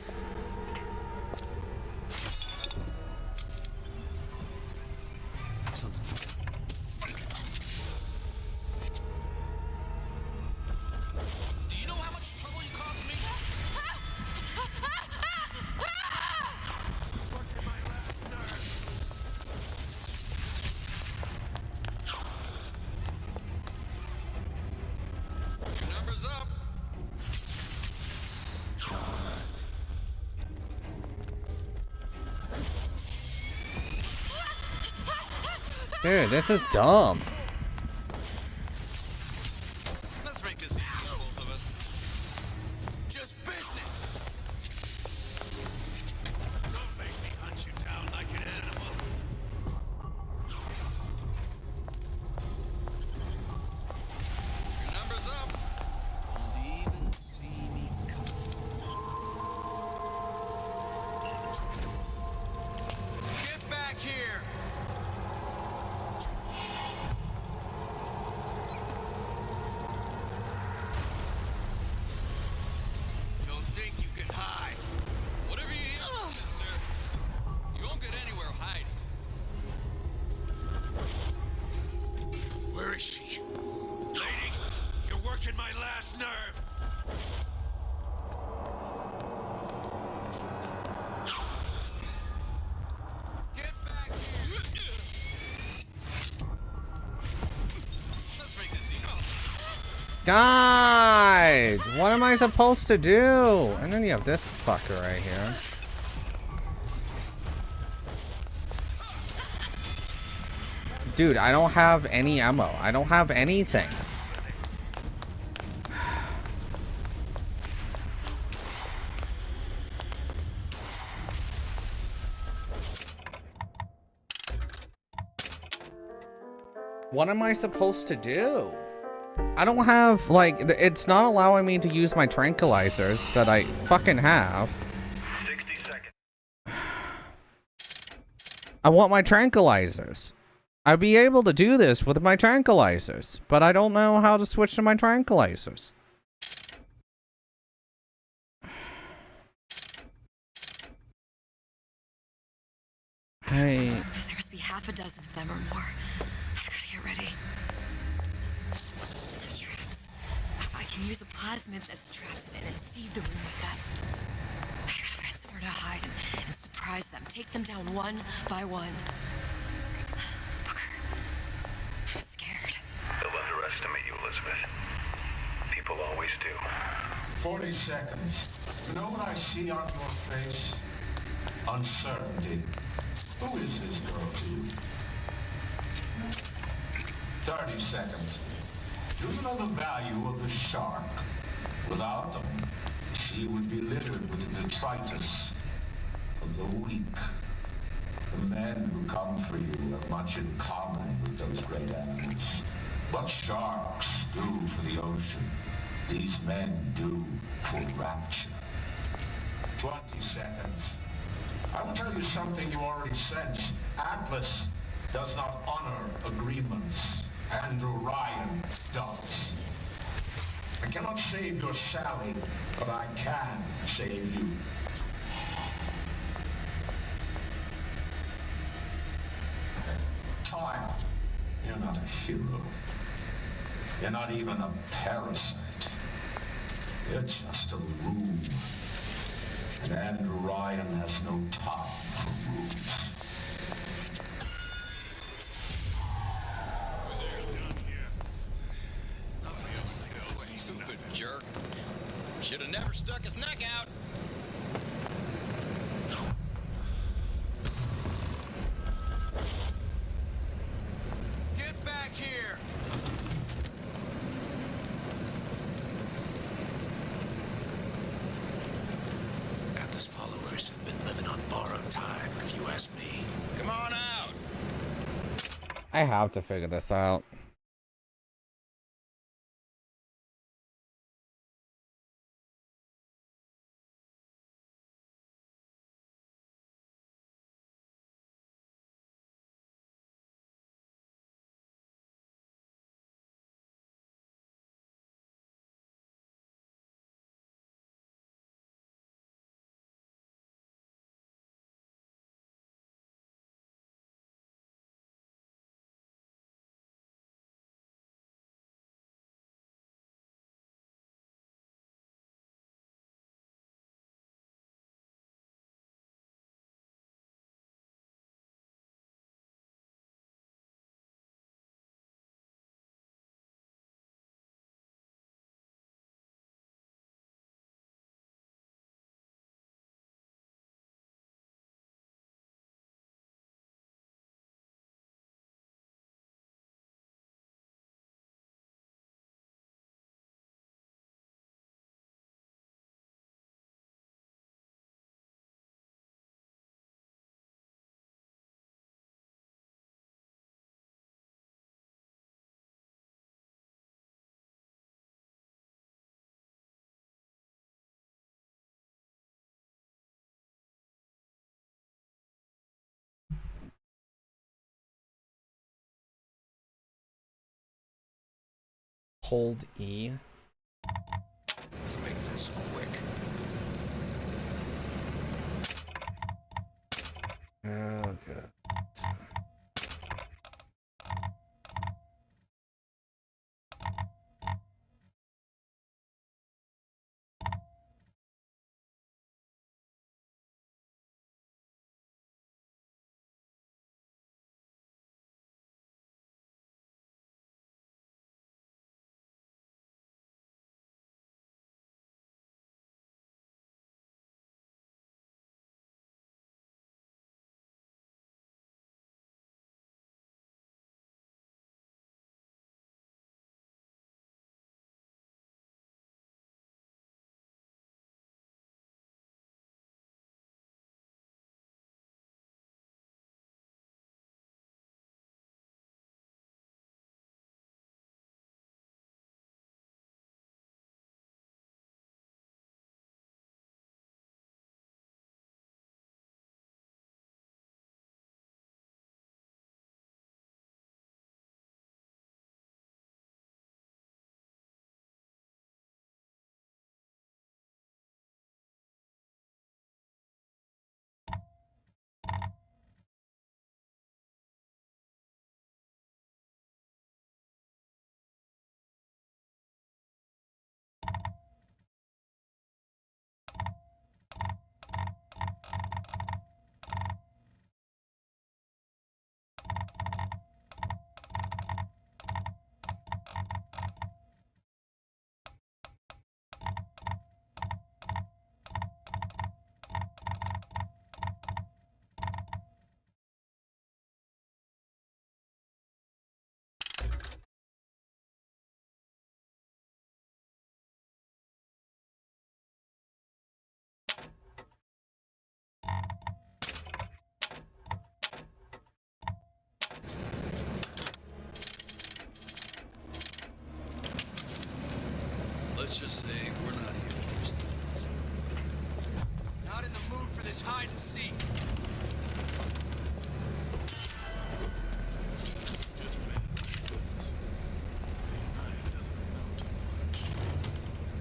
Do you know how much trouble you caused me? Your number's up. Dude, this is dumb. Let's make this easy for both of us. Just business. Don't make me hunt you down like an animal. Your number's up. Don't even see me coming. Get back here. Don't think you can hide. Whatever you hear, mister. You won't get anywhere hiding. Where is she? Lady, you're working my last nerve. Get back here. Let's make this easy. Guys, what am I supposed to do? And then you have this fucker right here. Dude, I don't have any ammo. I don't have anything. What am I supposed to do? I don't have, like, it's not allowing me to use my tranquilizers that I fucking have. 60 seconds. I want my tranquilizers. I'd be able to do this with my tranquilizers, but I don't know how to switch to my tranquilizers. Hey. There must be half a dozen of them or more. I've got to get ready. Traps. If I can use the plasmids as traps and then seed the room with that. I gotta find somewhere to hide and surprise them. Take them down one by one. Booker, I'm scared. They'll underestimate you, Elizabeth. People always do. 40 seconds. You know what I see on your face? Uncertainty. Who is this girl to you? 30 seconds. Do you know the value of the shark? Without them, the sea would be littered with the detritus of the weak. The men who come for you have much in common with those great animals. What sharks do for the ocean, these men do for rapture. 20 seconds. I will tell you something you already sense. Atlas does not honor agreements. Andrew Ryan does. I cannot save your Sally, but I can save you. Child, you're not a hero. You're not even a parasite. You're just a room. And Andrew Ryan has no time for rooms. Stupid jerk. Should have never stuck his neck out. Get back here. Atlas followers have been living on borrowed time, if you ask me. Come on out. I have to figure this out. Hold E. Let's make this quick. Oh, good. Let's just say we're not here first. Not in the mood for this hide and seek.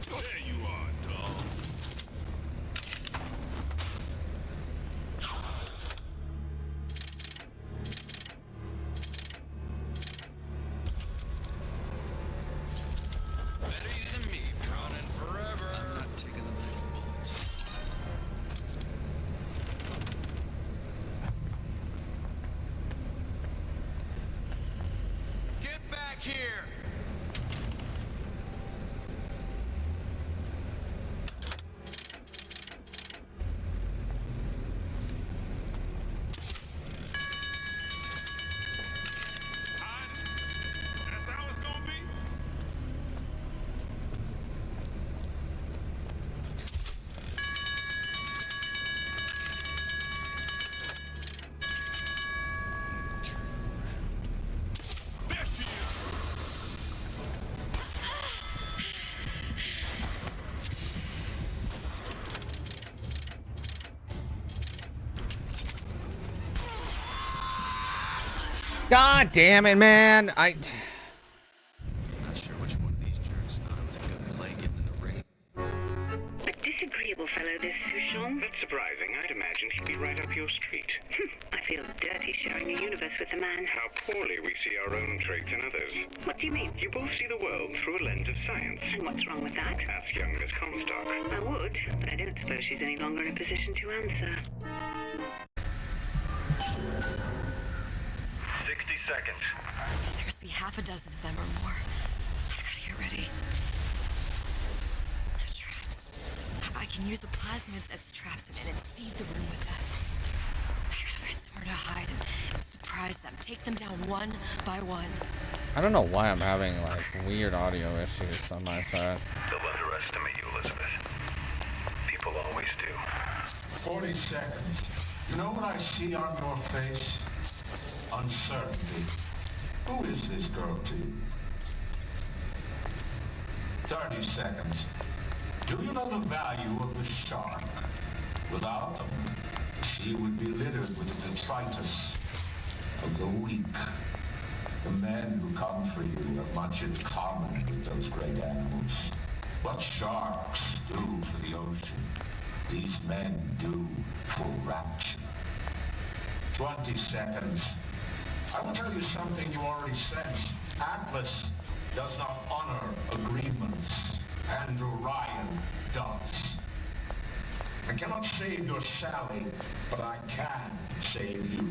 There you are, dog. Better than me, running forever. I'm not taking the next bullet. Get back here! That's how it's gonna be. There she is. God damn it, man! Not sure which one of these jerks thought it was a good play getting in the ring. A disagreeable fellow, this Sushon. That's surprising. I'd imagined he'd be right up your street. I feel dirty sharing a universe with the man. How poorly we see our own traits in others. What do you mean? You both see the world through a lens of science. And what's wrong with that? Ask young Miss Comstock. I would, but I don't suppose she's any longer in a position to answer. 60 seconds. There must be half a dozen of them or more. I've got to get ready. No traps. I can use the plasmids as traps and seed the room with that. I gotta find somewhere to hide and surprise them. Take them down one by one. I don't know why I'm having like weird audio issues on my side. They'll underestimate you, Elizabeth. People always do. 40 seconds. You know what I see on your face? Uncertainty. Who is this girl to you? 30 seconds. Do you know the value of the shark? Without them, the sea would be littered with the detritus of the weak. The men who come for you have much in common with those great animals. What sharks do for the ocean, these men do for rapture. 20 seconds. I will tell you something you already said. Atlas does not honor agreements. Andrew Ryan does. I cannot save your Sally, but I can save you.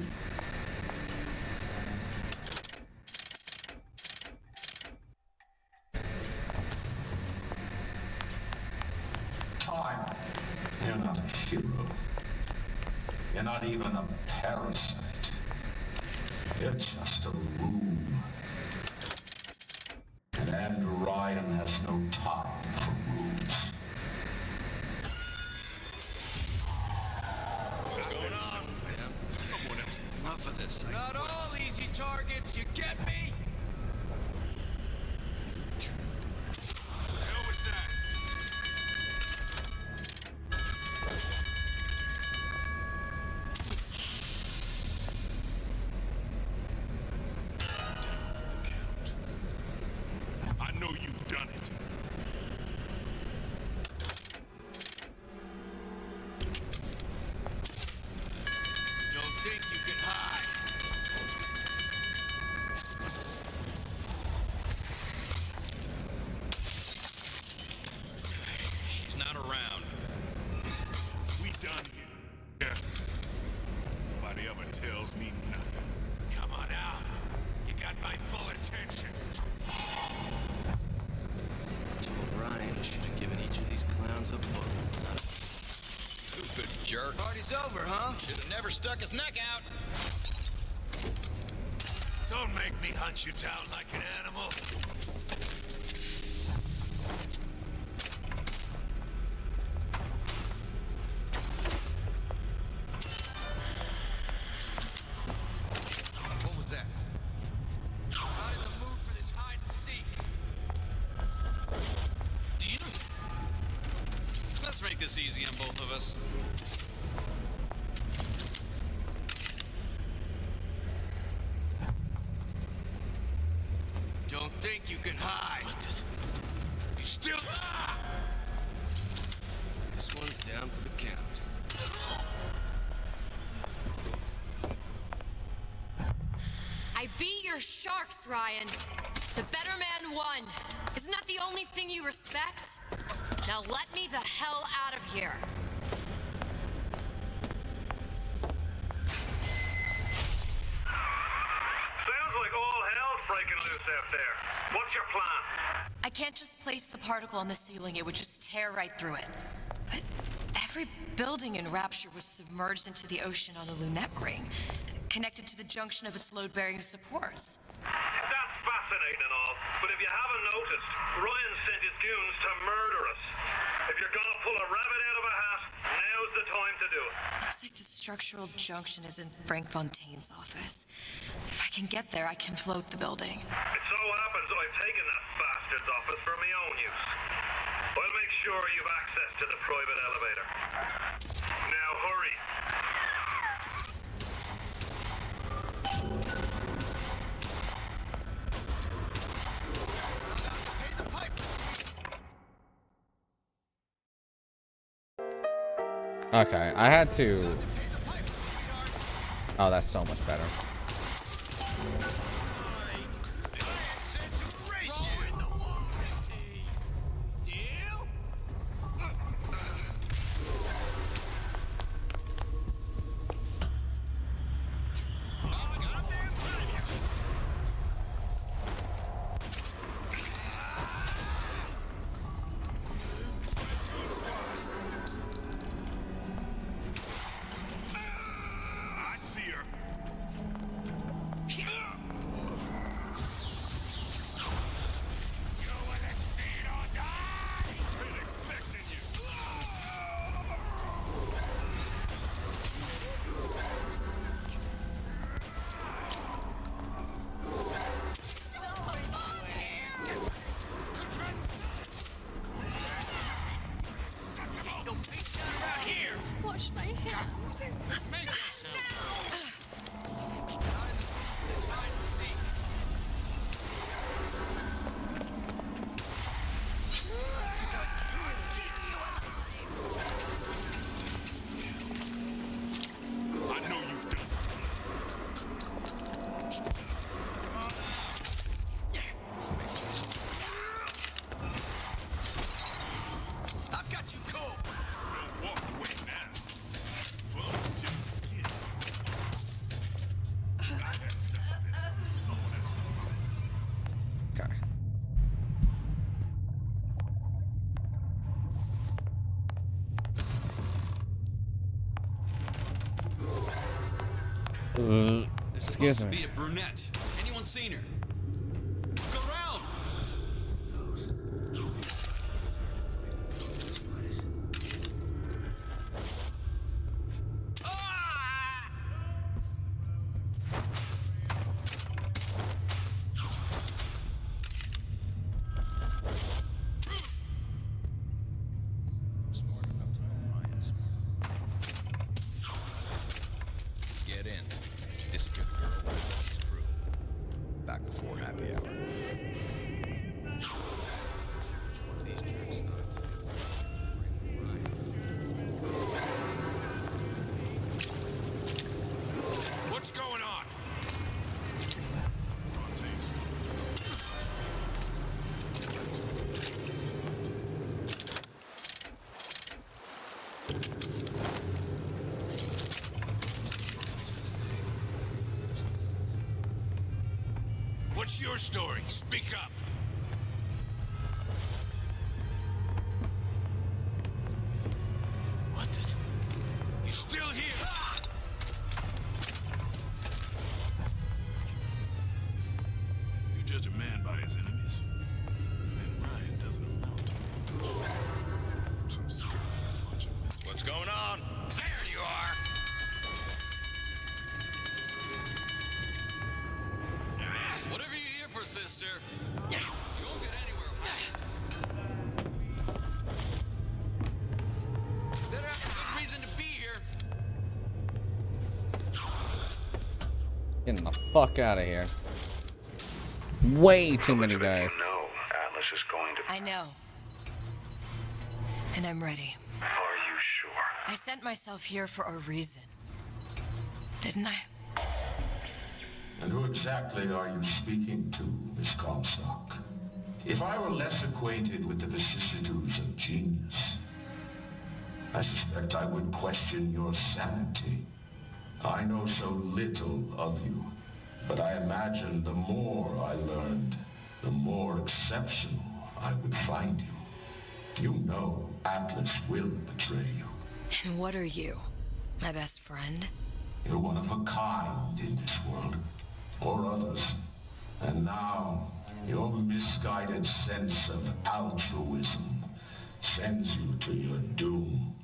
Time. You're not a hero. You're not even a parasite. You're just a room. And Andrew Ryan has no time for rooms. What's going on? Someone else. Enough of this. Not all easy targets, you get me? Hell was that? Down for the count. I know you've done it. Don't think you can hide. She's not around. We done here. Yeah. Nobody ever tells me nothing. Come on out. You got my full attention. Told Ryan he should have given each of these clowns a book. Stupid jerk. Party's over, huh? Should have never stuck his neck out. Don't make me hunt you down like an animal. What was that? Not in the mood for this hide and seek. Dina? Let's make this easy on both of us. Don't think you can hide. You still... This one's down for the count. I beat your sharks, Ryan. The better man won. Isn't that the only thing you respect? Now let me the hell out of here. Sounds like all hell's breaking loose out there. What's your plan? I can't just place the particle on the ceiling. It would just tear right through it. But every building in Rapture was submerged into the ocean on the Lunette ring, connected to the junction of its load-bearing supports. That's fascinating and all, but if you haven't noticed, Ryan sent his goons to murder us. If you're gonna pull a rabbit out of a hat, now's the time to do it. Looks like the structural junction is in Frank Fontaine's office. If I can get there, I can float the building. It so happens I've taken that bastard's office for my own use. I'll make sure you've access to the private elevator. Now hurry. Okay, I had to... Oh, that's so much better. I see her. There's Excuse supposed to me. be a brunette. Anyone seen her? Look around! Get in. This is your girl with his crew. Back before happy hour. One of these jerks thought. What's going on? What's your story? Speak up. What the? You still here? You judge a man by his enemies? And Ryan doesn't amount to much. Some scared bunch of men. What's going on? There you are. Whatever you're here for, sister. You won't get anywhere with it. Better have a good reason to be here. Getting the fuck out of here. Way too many guys. No, Atlas is going to. I know. And I'm ready. Are you sure? I sent myself here for a reason. Didn't I? And who exactly are you speaking to, Miss Comstock? If I were less acquainted with the vicissitudes of genius, I suspect I would question your sanity. I know so little of you, but I imagine the more I learned, the more exceptional I would find you. You know Atlas will betray you. And what are you? My best friend? You're one of a kind in this world, or others. And now, your misguided sense of altruism sends you to your doom.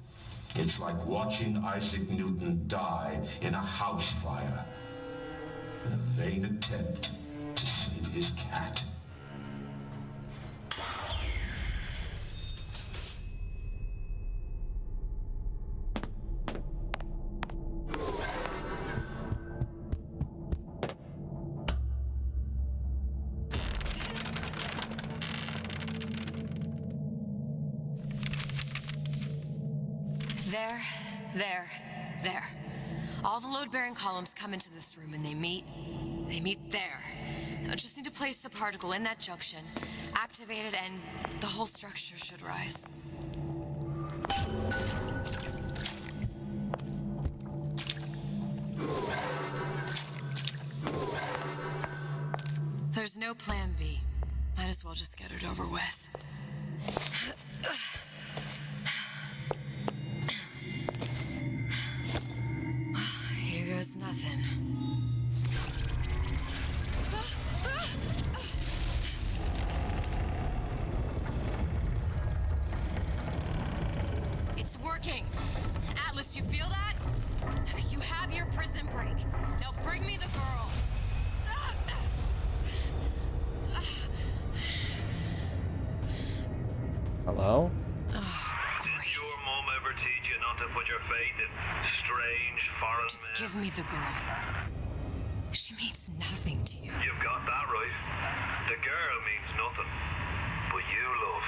It's like watching Isaac Newton die in a house fire in a vain attempt to save his cat. There. All the load-bearing columns come into this room and they meet there. Now just need to place the particle in that junction, activate it, and the whole structure should rise. There's no plan B. Might as well just get it over with. Here goes nothing. It's working. Atlas, you feel that? You have your prison break. Now bring me the girl. Hello? Did your mom ever teach you not to put your faith in strange foreign Just men? give me the girl. She means nothing to you. You've got that right. The girl means nothing. But you, love,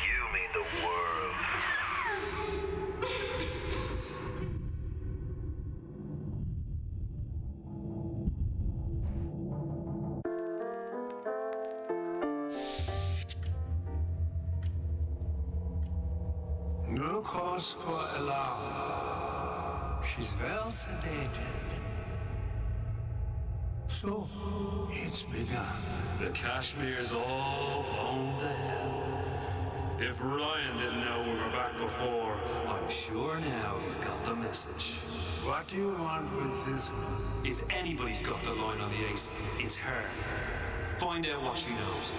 you mean the world. No cause for alarm. She's well sedated. So, it's begun. The Kashmir's all blown to hell. If Ryan didn't know we were back before, I'm sure now he's got the message. What do you want with this one? If anybody's got the line on the ace, it's her. Find out what she knows.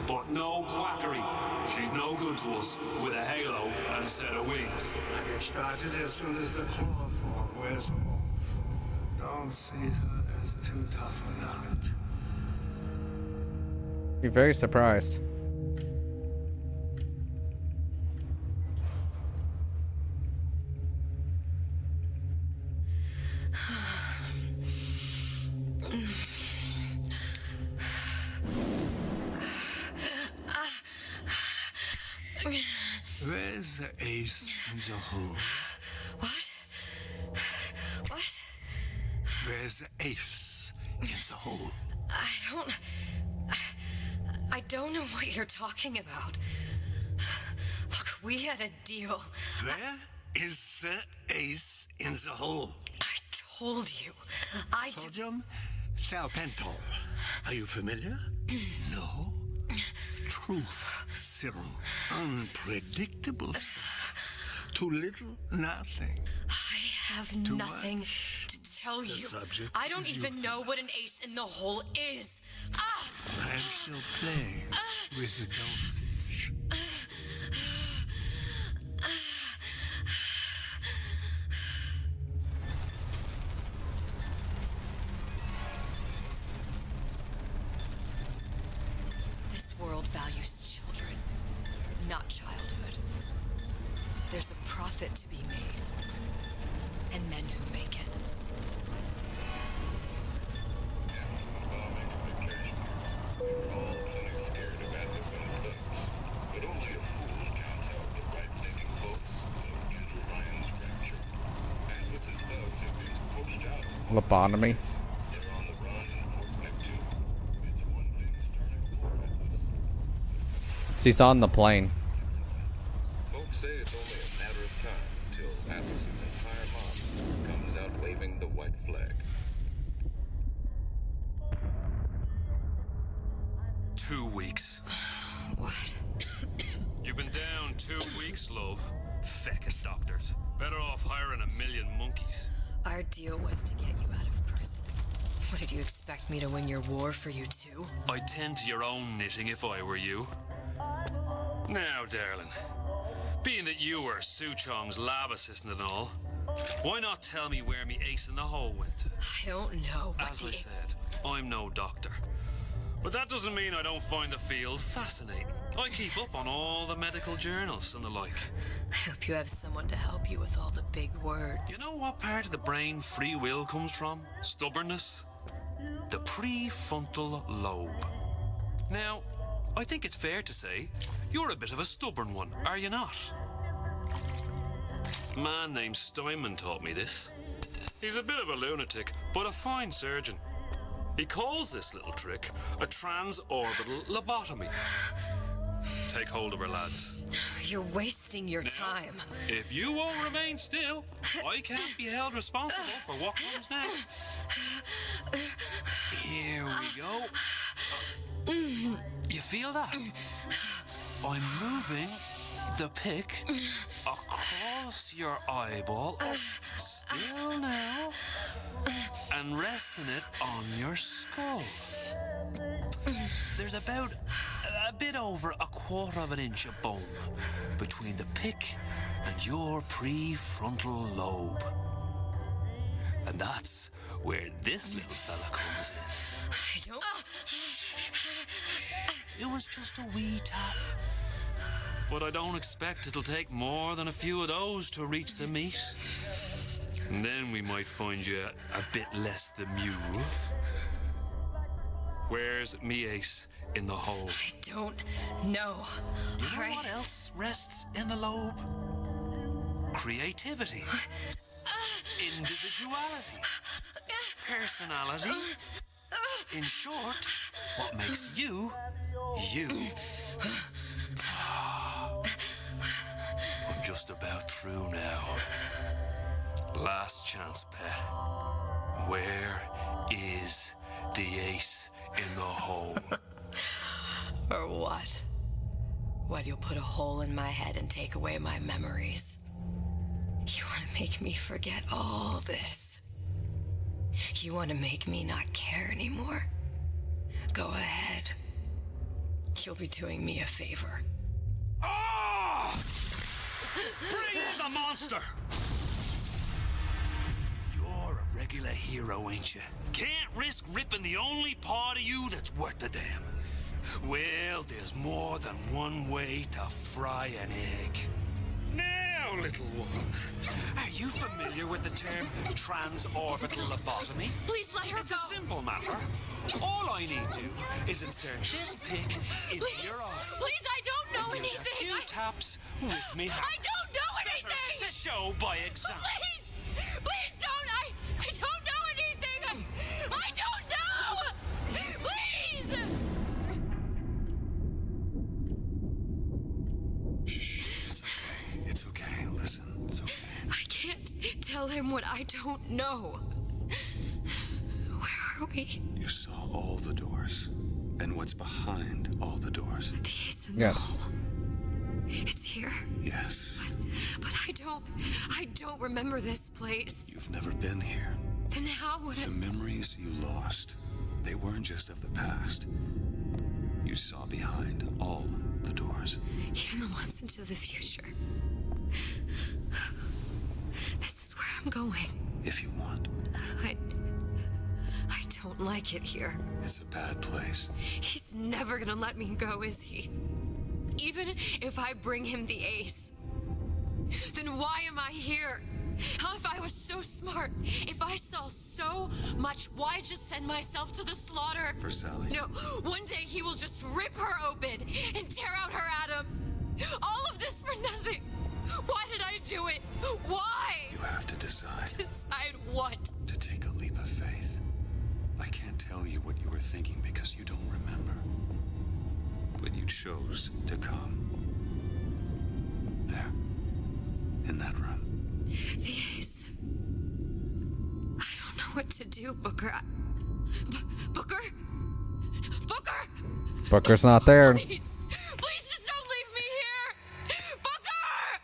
But no quackery. She's no good to us with a halo and a set of wings. I get started as soon as the chloroform wears off. Don't see her as too tough a nut. Be very surprised. Where's the ace in the hole? What? What? Where's the ace in the hole? I don't know what you're talking about. Look, we had a deal. Where is the ace in the hole? I told you. Sodium salpental. Are you familiar? No. Truth serum. Unpredictable stuff. Too little, nothing. I have Too nothing much. to tell The you. subject I don't is even know what an ace in the hole is. Ah! I am still playing with the dosage. This world values children, not childhood. There's a profit to be made, and men who make it. Lobotomy. She's on the plane. Folks say it's only a matter of time until Atlas's entire mob comes out waving the white flag. 2 weeks. What? You've been down 2 weeks, love. Feckin' doctors. Better off hiring 1,000,000 monkeys. Our deal was to get you out of prison. What, did you expect me to win your war for you too? I'd tend to your own knitting if I were you. Now, darling, being that you were Su Chong's lab assistant and all, why not tell me where me ace in the hole went to? I don't know. As I said, I'm no doctor. But that doesn't mean I don't find the field fascinating. I keep up on all the medical journals and the like. I hope you have someone to help you with all the big words. You know what part of the brain free will comes from? Stubbornness? The prefrontal lobe. Now, I think it's fair to say you're a bit of a stubborn one, are you not? A man named Steinman taught me this. He's a bit of a lunatic, but a fine surgeon. He calls this little trick a transorbital lobotomy. Take hold of her, lads. You're wasting your time. If you won't remain still, I can't be held responsible for what comes next. Here we go. You feel that? I'm moving the pick across your eyeball, still now, and resting it on your skull. There's about a bit over 1/4 inch of bone between the pick and your prefrontal lobe. And that's where this little fella comes in. I don't... It was just a wee tap. But I don't expect it'll take more than a few of those to reach the meat. And then we might find you a bit less the mule. Where's me ace in the hole? I don't know. You know what else rests in the lobe? Creativity. Individuality. Personality. In short, what makes you, you. I'm just about through now. Last chance, pet. Where is the ace in the hole? Or what? What, you'll put a hole in my head and take away my memories? You want to make me forget all this? You want to make me not care anymore? Go ahead. You'll be doing me a favor. Ah! Bring in the monster! You're a regular hero, ain't you? Can't risk ripping the only part of you that's worth a damn. Well, there's more than one way to fry an egg. Now, little one, are you familiar with the term transorbital lobotomy? Please let her It's go. a simple matter. All I need to is insert this pick into your arm. Please, I don't know There's anything. a few taps with me. I don't know anything. To show by example. Please, please don't. I don't know anything. I don't know. Please. It's okay. Listen, it's okay. I can't tell him what I don't know. Where are we? You saw all the doors. And what's behind all the doors. The ace in the Yes. hole. It's here. Yes. But I don't remember this place. You've never been here. Then how would The memories you lost, they weren't just of the past. You saw behind all the doors. Even the ones into the future. This is where I'm going. If you want. I don't like it here. It's a bad place. He's never gonna let me go, is he? Even if I bring him the ace. Then why am I here? How if I was so smart? If I saw so much, why just send myself to the slaughter? For Sally. No, one day he will just rip her open and tear out her atom. All of this for nothing. Why did I do it? Why? You have to decide. Decide what? To take a leap of faith. I can't tell you what you were thinking because you don't remember. But you chose to come. There. In that room. The ace. I don't know what to do, Booker. Booker? Booker? Booker's not there. Please. Please just don't leave me here. Booker!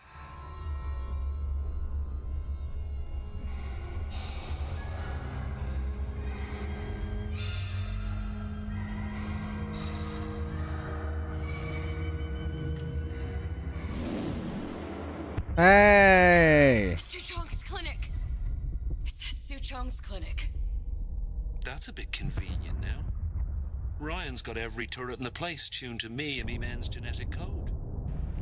Hey! Suchong's clinic. It's at Suchong's clinic. That's a bit convenient now. Ryan's got every turret in the place tuned to me and me men's genetic code.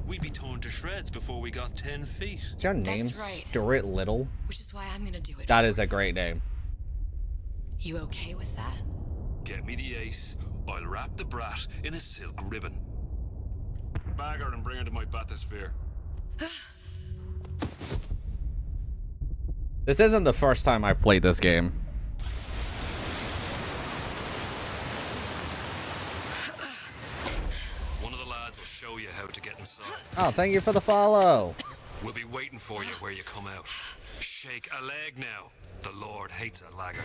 We'd be torn to shreds before we got 10 feet. Is your name Stuart Little? Which is why I'm gonna do it. That is a great name. You okay with that? Get me the ace. I'll wrap the brat in a silk ribbon. Bag her and bring her to my bathysphere. This isn't the first time I played this game. One of the lads will show you how to get inside. Oh, thank you for the follow. We'll be waiting for you where you come out. Shake a leg now. The Lord hates a laggard.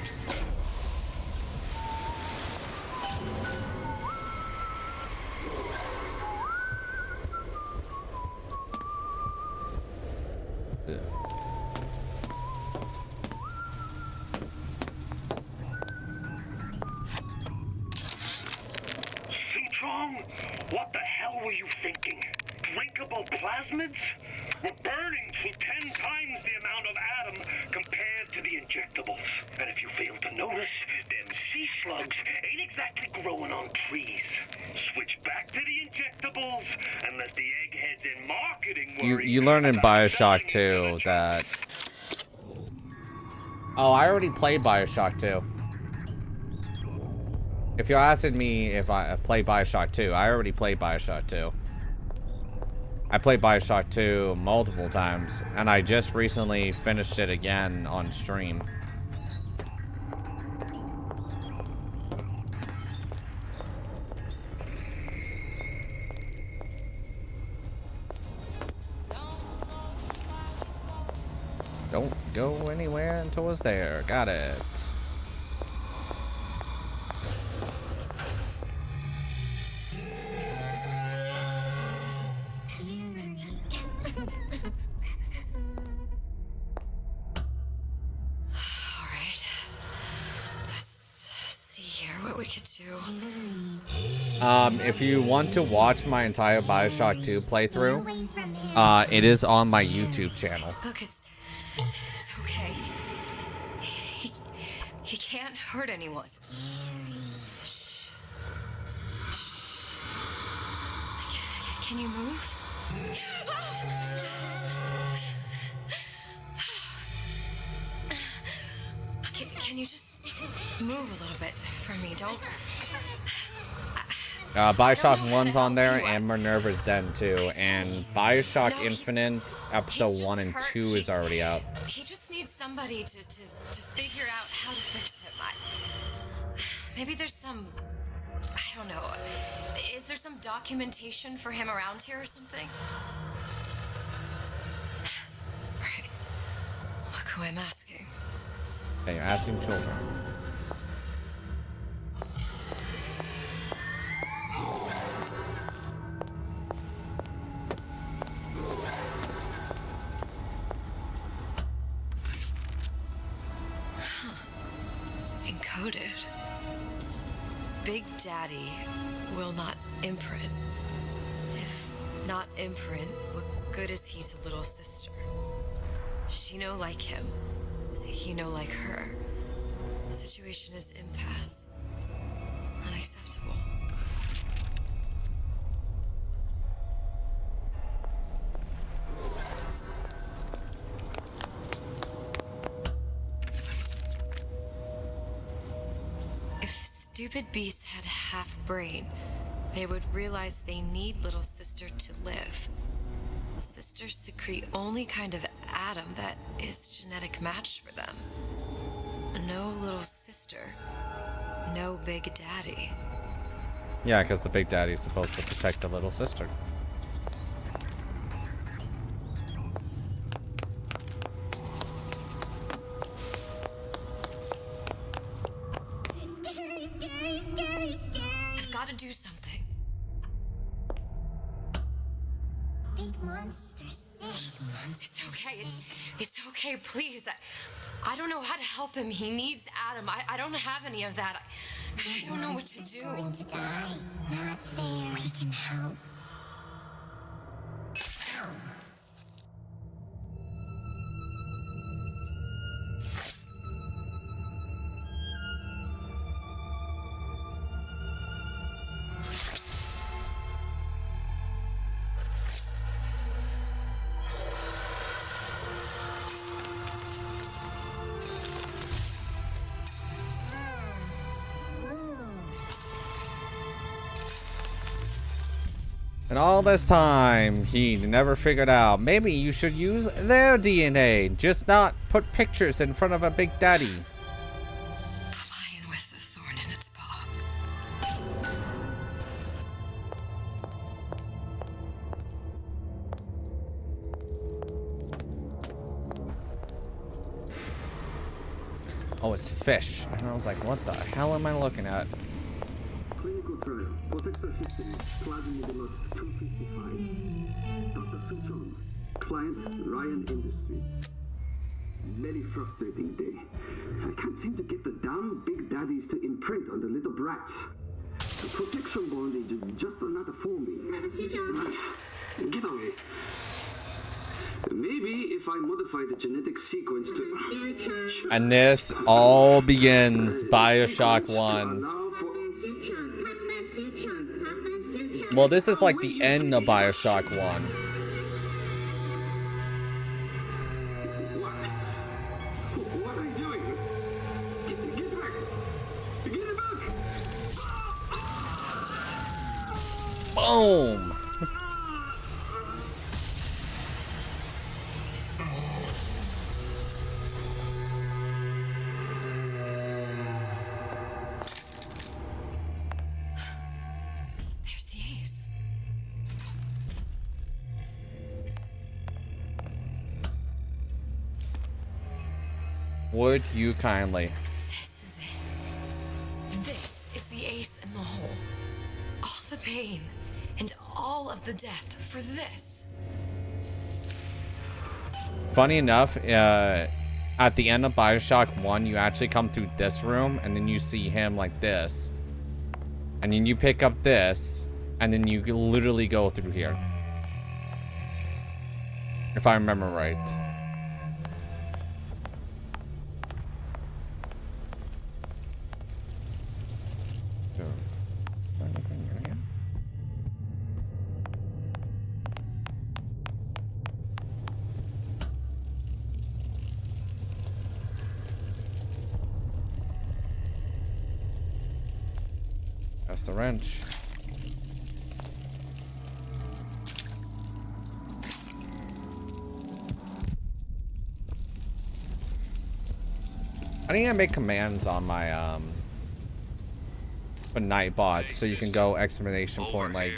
Suchong, what the hell were you thinking? Drinkable plasmids? We're burning through 10 times the amount of atom compared to the injectables. And if you fail to notice, them sea slugs ain't exactly growing on trees. Switch back to the injectables and let the eggheads in marketing worry. You learn in BioShock 2 that... Oh, I already played BioShock 2. If you're asking me if I play BioShock 2, I already played BioShock 2. I played BioShock 2 multiple times, and I just recently finished it again on stream. Don't go anywhere until it's there. Got it. here what we could do. If you want to watch my entire BioShock 2 playthrough, it is on my YouTube channel. Look, it's okay. He can't hurt anyone. Shh. Shh. Can you move? Can you just move a little bit for me? Don't. BioShock 1's on there, and Minerva's dead too. And BioShock Infinite Episode 1 and 2 is already out. He just needs somebody to figure out how to fix him. Maybe there's some. I don't know. Is there some documentation for him around here or something? Right. Look who I'm asking. Okay, you're asking children. Encoded. Big Daddy will not imprint. If not imprint, what good is he to little sister? She no like him. He no like her. The situation is impasse. Unacceptable. If stupid beasts had half brain, they would realize they need little sister to live. Sisters secrete only kind of atom that is genetic match for them. No little sister, no Big Daddy. Yeah, because the Big Daddy's supposed to protect the little sister. I've got to do something. Big monster, sick monster. It's okay. It's okay. Please. I don't know how to help him. He needs Adam. I don't have any of that. I don't know what to do. Going to die. Not fair. We can help. Help. And all this time, he never figured out, maybe you should use their DNA, just not put pictures in front of a Big Daddy. Lion with the thorn in its paw. Oh, it's fish. And I was like, what the hell am I looking at? Clinical trial. Protector system. Plasma Middle 255. Dr. Sutron. Client Ryan Industries. Very frustrating day. I can't seem to get the damn Big Daddies to imprint on the little brats. The protection bondage is just another forming. Get away. Maybe if I modify the genetic sequence to... And this all begins BioShock 1. Well, this is like the end of BioShock 1. What are you doing? Get back! Get back! Boom! There's the ace. Would you kindly? This is it. This is the ace in the hole. All the pain and all of the death for this. Funny enough, at the end of BioShock 1, you actually come through this room, and then you see him like this. And then you pick up this, and then you literally go through here. If I remember right. That's the wrench. I need to make commands on my for Nightbot so you can go exclamation point like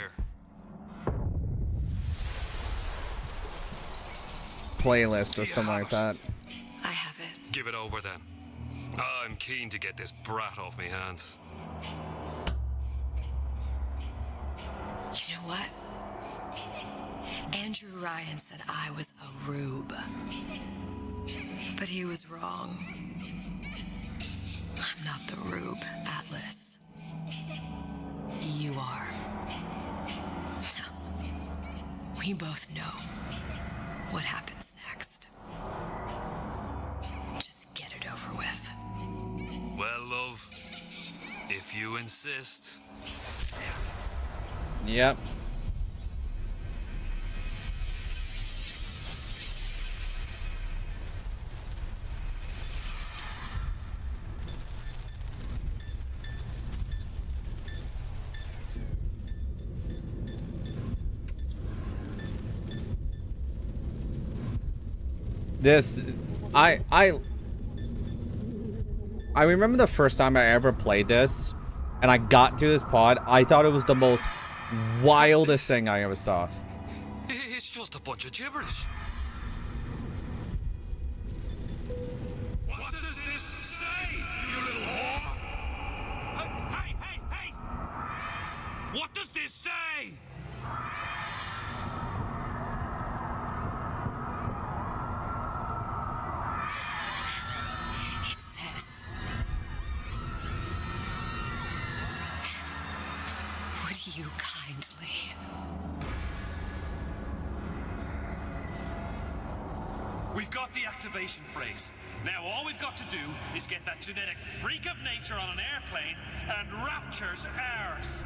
playlist or something like that. I have it. Give it over then. I'm keen to get this brat off me hands. You know what? Andrew Ryan said I was a rube. But he was wrong. I'm not the rube, Atlas. You are. We both know what happens next. Just get it over with. Well, love, if you insist. Yep. This, I remember the first time I ever played this, and I got to this pod, I thought it was the most wildest thing I ever saw. It's just a bunch of gibberish. What does this say, you little whore? Hey! What does this say? It says, would you kindly? We've got the activation phrase. Now all we've got to do is get that genetic freak of nature on an airplane and Rapture's ours.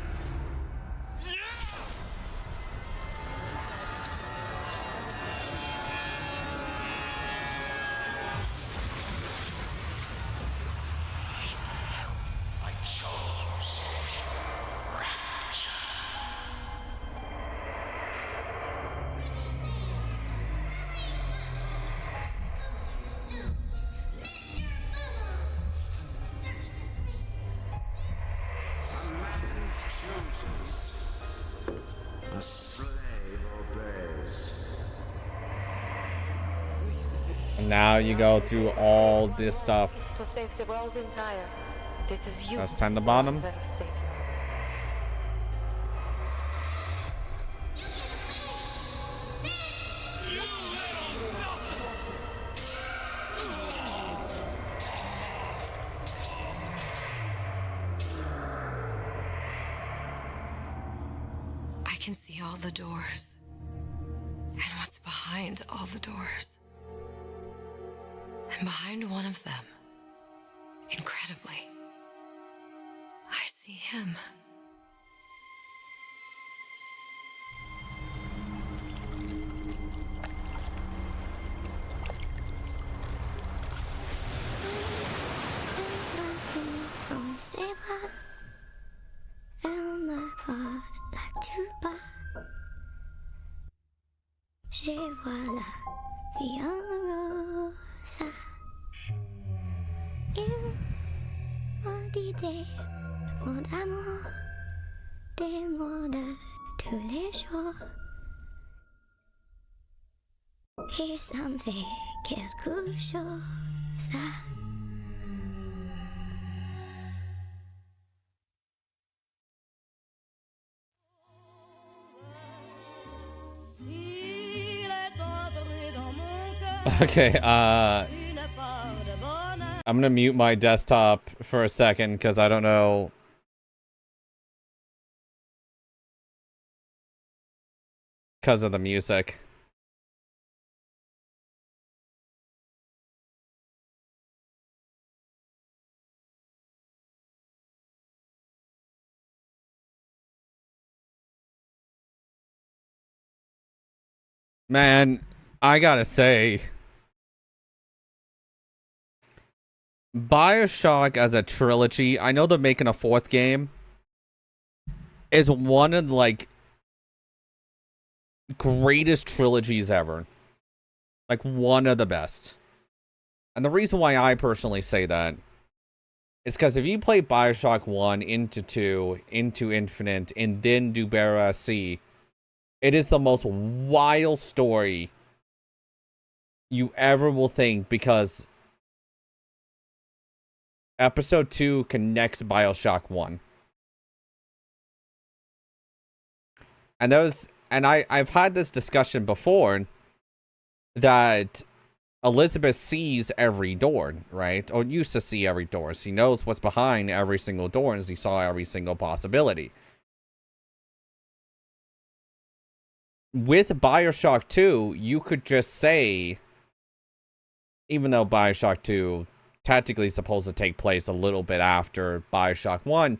And now you go through all this stuff. To save the world entire, it is you. That's 10 to bottom. Their savior. I can see all the doors. And what's behind all the doors. And behind one of them, incredibly, I see him. Dans ses bras, elle me parle la tuba. Je vois la vie en rose. Il m'a dit des mots d'amour, des mots de tous les jours. Et ça me fait quelque chose. Okay, I'm gonna mute my desktop for a second because I don't know. Because of the music. Man, I gotta say, BioShock as a trilogy, I know they're making a 4th game, is one of the, like, greatest trilogies ever. Like, one of the best. And the reason why I personally say that is because if you play BioShock 1 into 2, into Infinite, and then do Barra C, it is the most wild story you ever will think, because Episode 2 connects BioShock 1. And I've had this discussion before that Elizabeth sees every door, right? Or used to see every door. She knows what's behind every single door, and she saw every single possibility. With BioShock 2, you could just say, even though BioShock 2 tactically is supposed to take place a little bit after BioShock 1,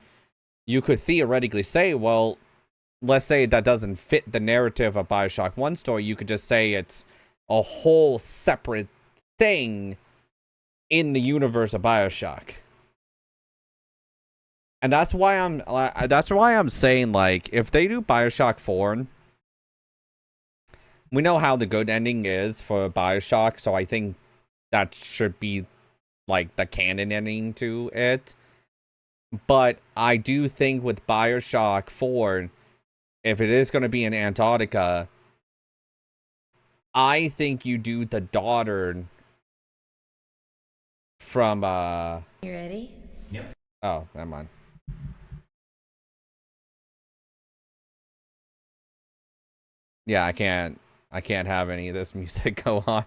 you could theoretically say, well, let's say that doesn't fit the narrative of BioShock 1 story. You could just say it's a whole separate thing in the universe of BioShock. And that's why I'm saying, like, if they do BioShock 4, we know how the good ending is for BioShock, so I think that should be, like, the canon ending to it. But I do think with BioShock 4, if it is going to be in Antarctica, I think you do the daughter from, You ready? Yep. Oh, never mind. Yeah, I can't have any of this music go on.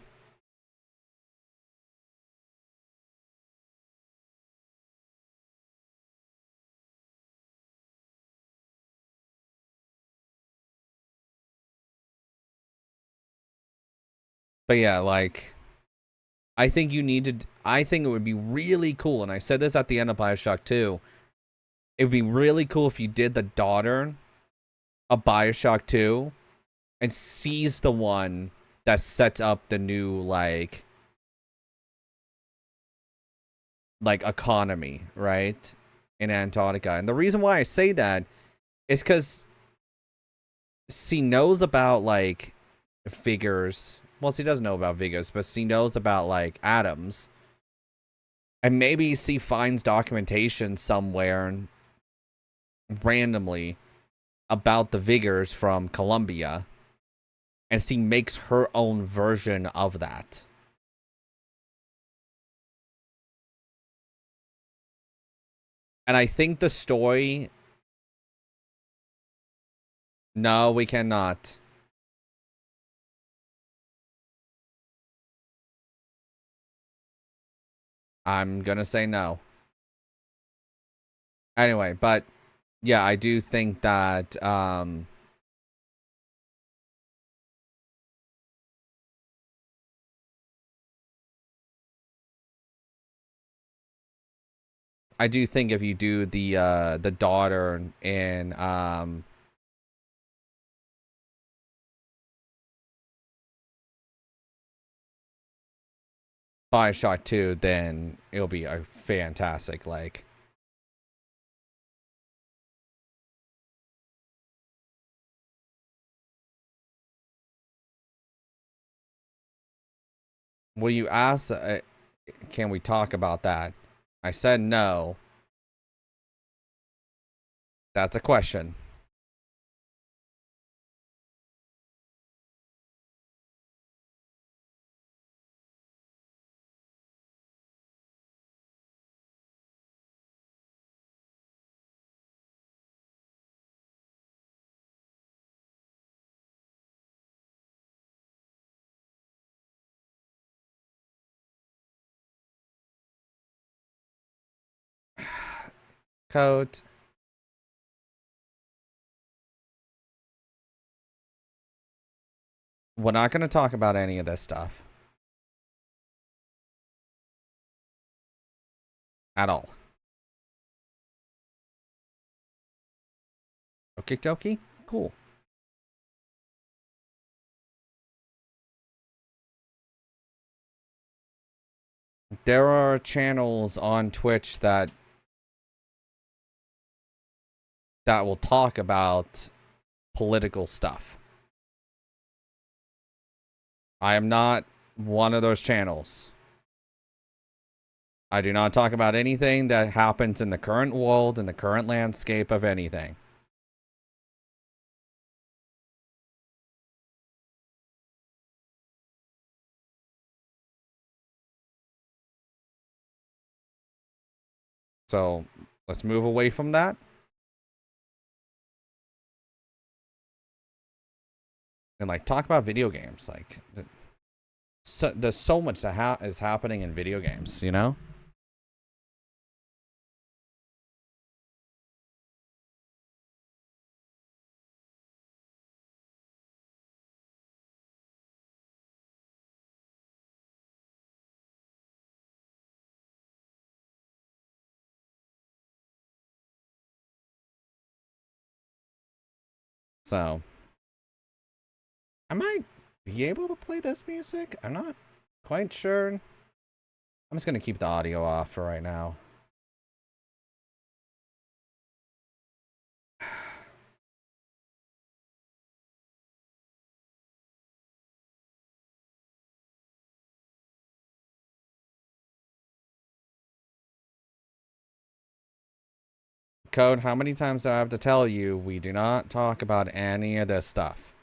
But yeah, like, I think you need to, I think it would be really cool, and I said this at the end of BioShock 2, it would be really cool if you did the daughter of BioShock 2 and she's the one that sets up the new, like economy, right, in Antarctica. And the reason why I say that is because she knows about, like, figures. Well, she doesn't know about figures, but she knows about, like, atoms. And maybe she finds documentation somewhere randomly about the Vigors from Colombia, and she makes her own version of that. And I think the story... No, we cannot. I'm gonna say no. Anyway, but yeah, I do think that I do think if you do the daughter in BioShock 2, then it'll be a fantastic, like... Well, you asked, can we talk about that? I said no. That's a question. Code. We're not going to talk about any of this stuff. At all. Okie dokie? Cool. There are channels on Twitch that will talk about political stuff. I am not one of those channels. I do not talk about anything that happens in the current world, in the current landscape of anything. So let's move away from that. And like talk about video games. Like there's so much that is happening in video games, you know? So I might be able to play this music. I'm not quite sure. I'm just gonna keep the audio off for right now. Code, how many times do I have to tell you we do not talk about any of this stuff?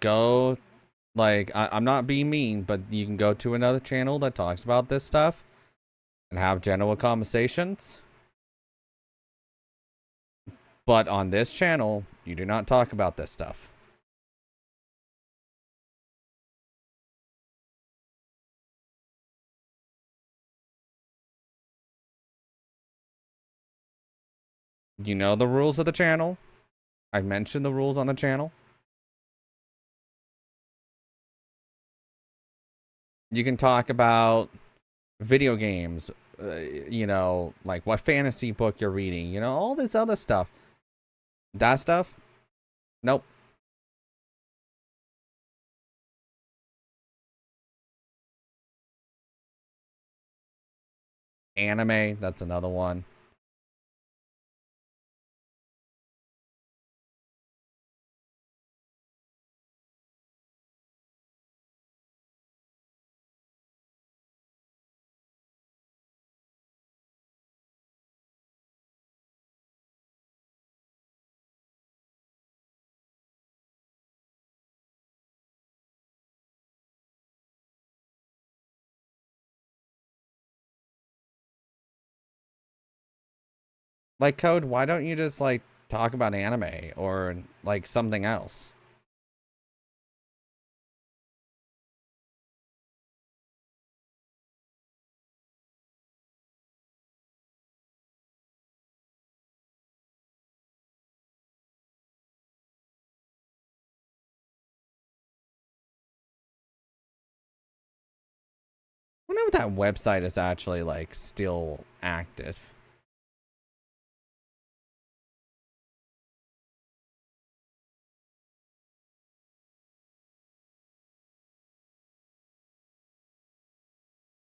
Go, like, I'm not being mean, but you can go to another channel that talks about this stuff and have general conversations. But on this channel, you do not talk about this stuff. You know the rules of the channel. I mentioned the rules on the channel. You can talk about video games, you know, like what fantasy book you're reading, you know, all this other stuff. That stuff? Nope. Anime, that's another one. Like, Code, why don't you just, like, talk about anime or, like, something else? I wonder if that website is actually, like, still active.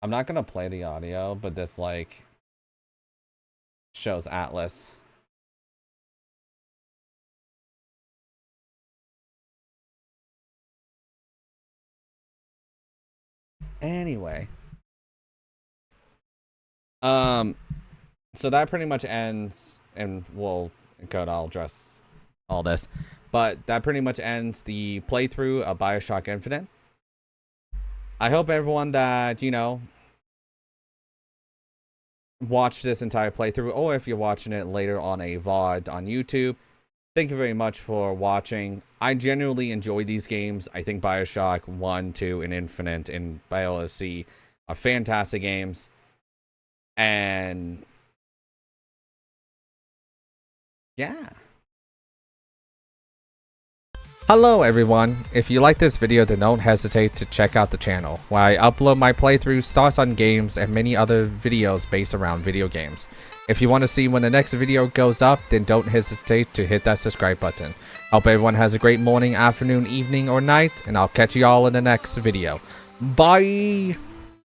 I'm not gonna play the audio, but this, like, shows Atlas. Anyway. So that pretty much ends, and we'll go to, I'll address all this, but that pretty much ends the playthrough of BioShock Infinite. I hope everyone that, you know, watch this entire playthrough, or if you're watching it later on a VOD on YouTube, thank you very much for watching. I genuinely enjoy these games. I think BioShock 1, 2, and Infinite and BioShock are fantastic games. And yeah. Hello everyone, if you like this video then don't hesitate to check out the channel, where I upload my playthroughs, thoughts on games, and many other videos based around video games. If you want to see when the next video goes up, then don't hesitate to hit that subscribe button. Hope everyone has a great morning, afternoon, evening, or night, and I'll catch you all in the next video. Bye!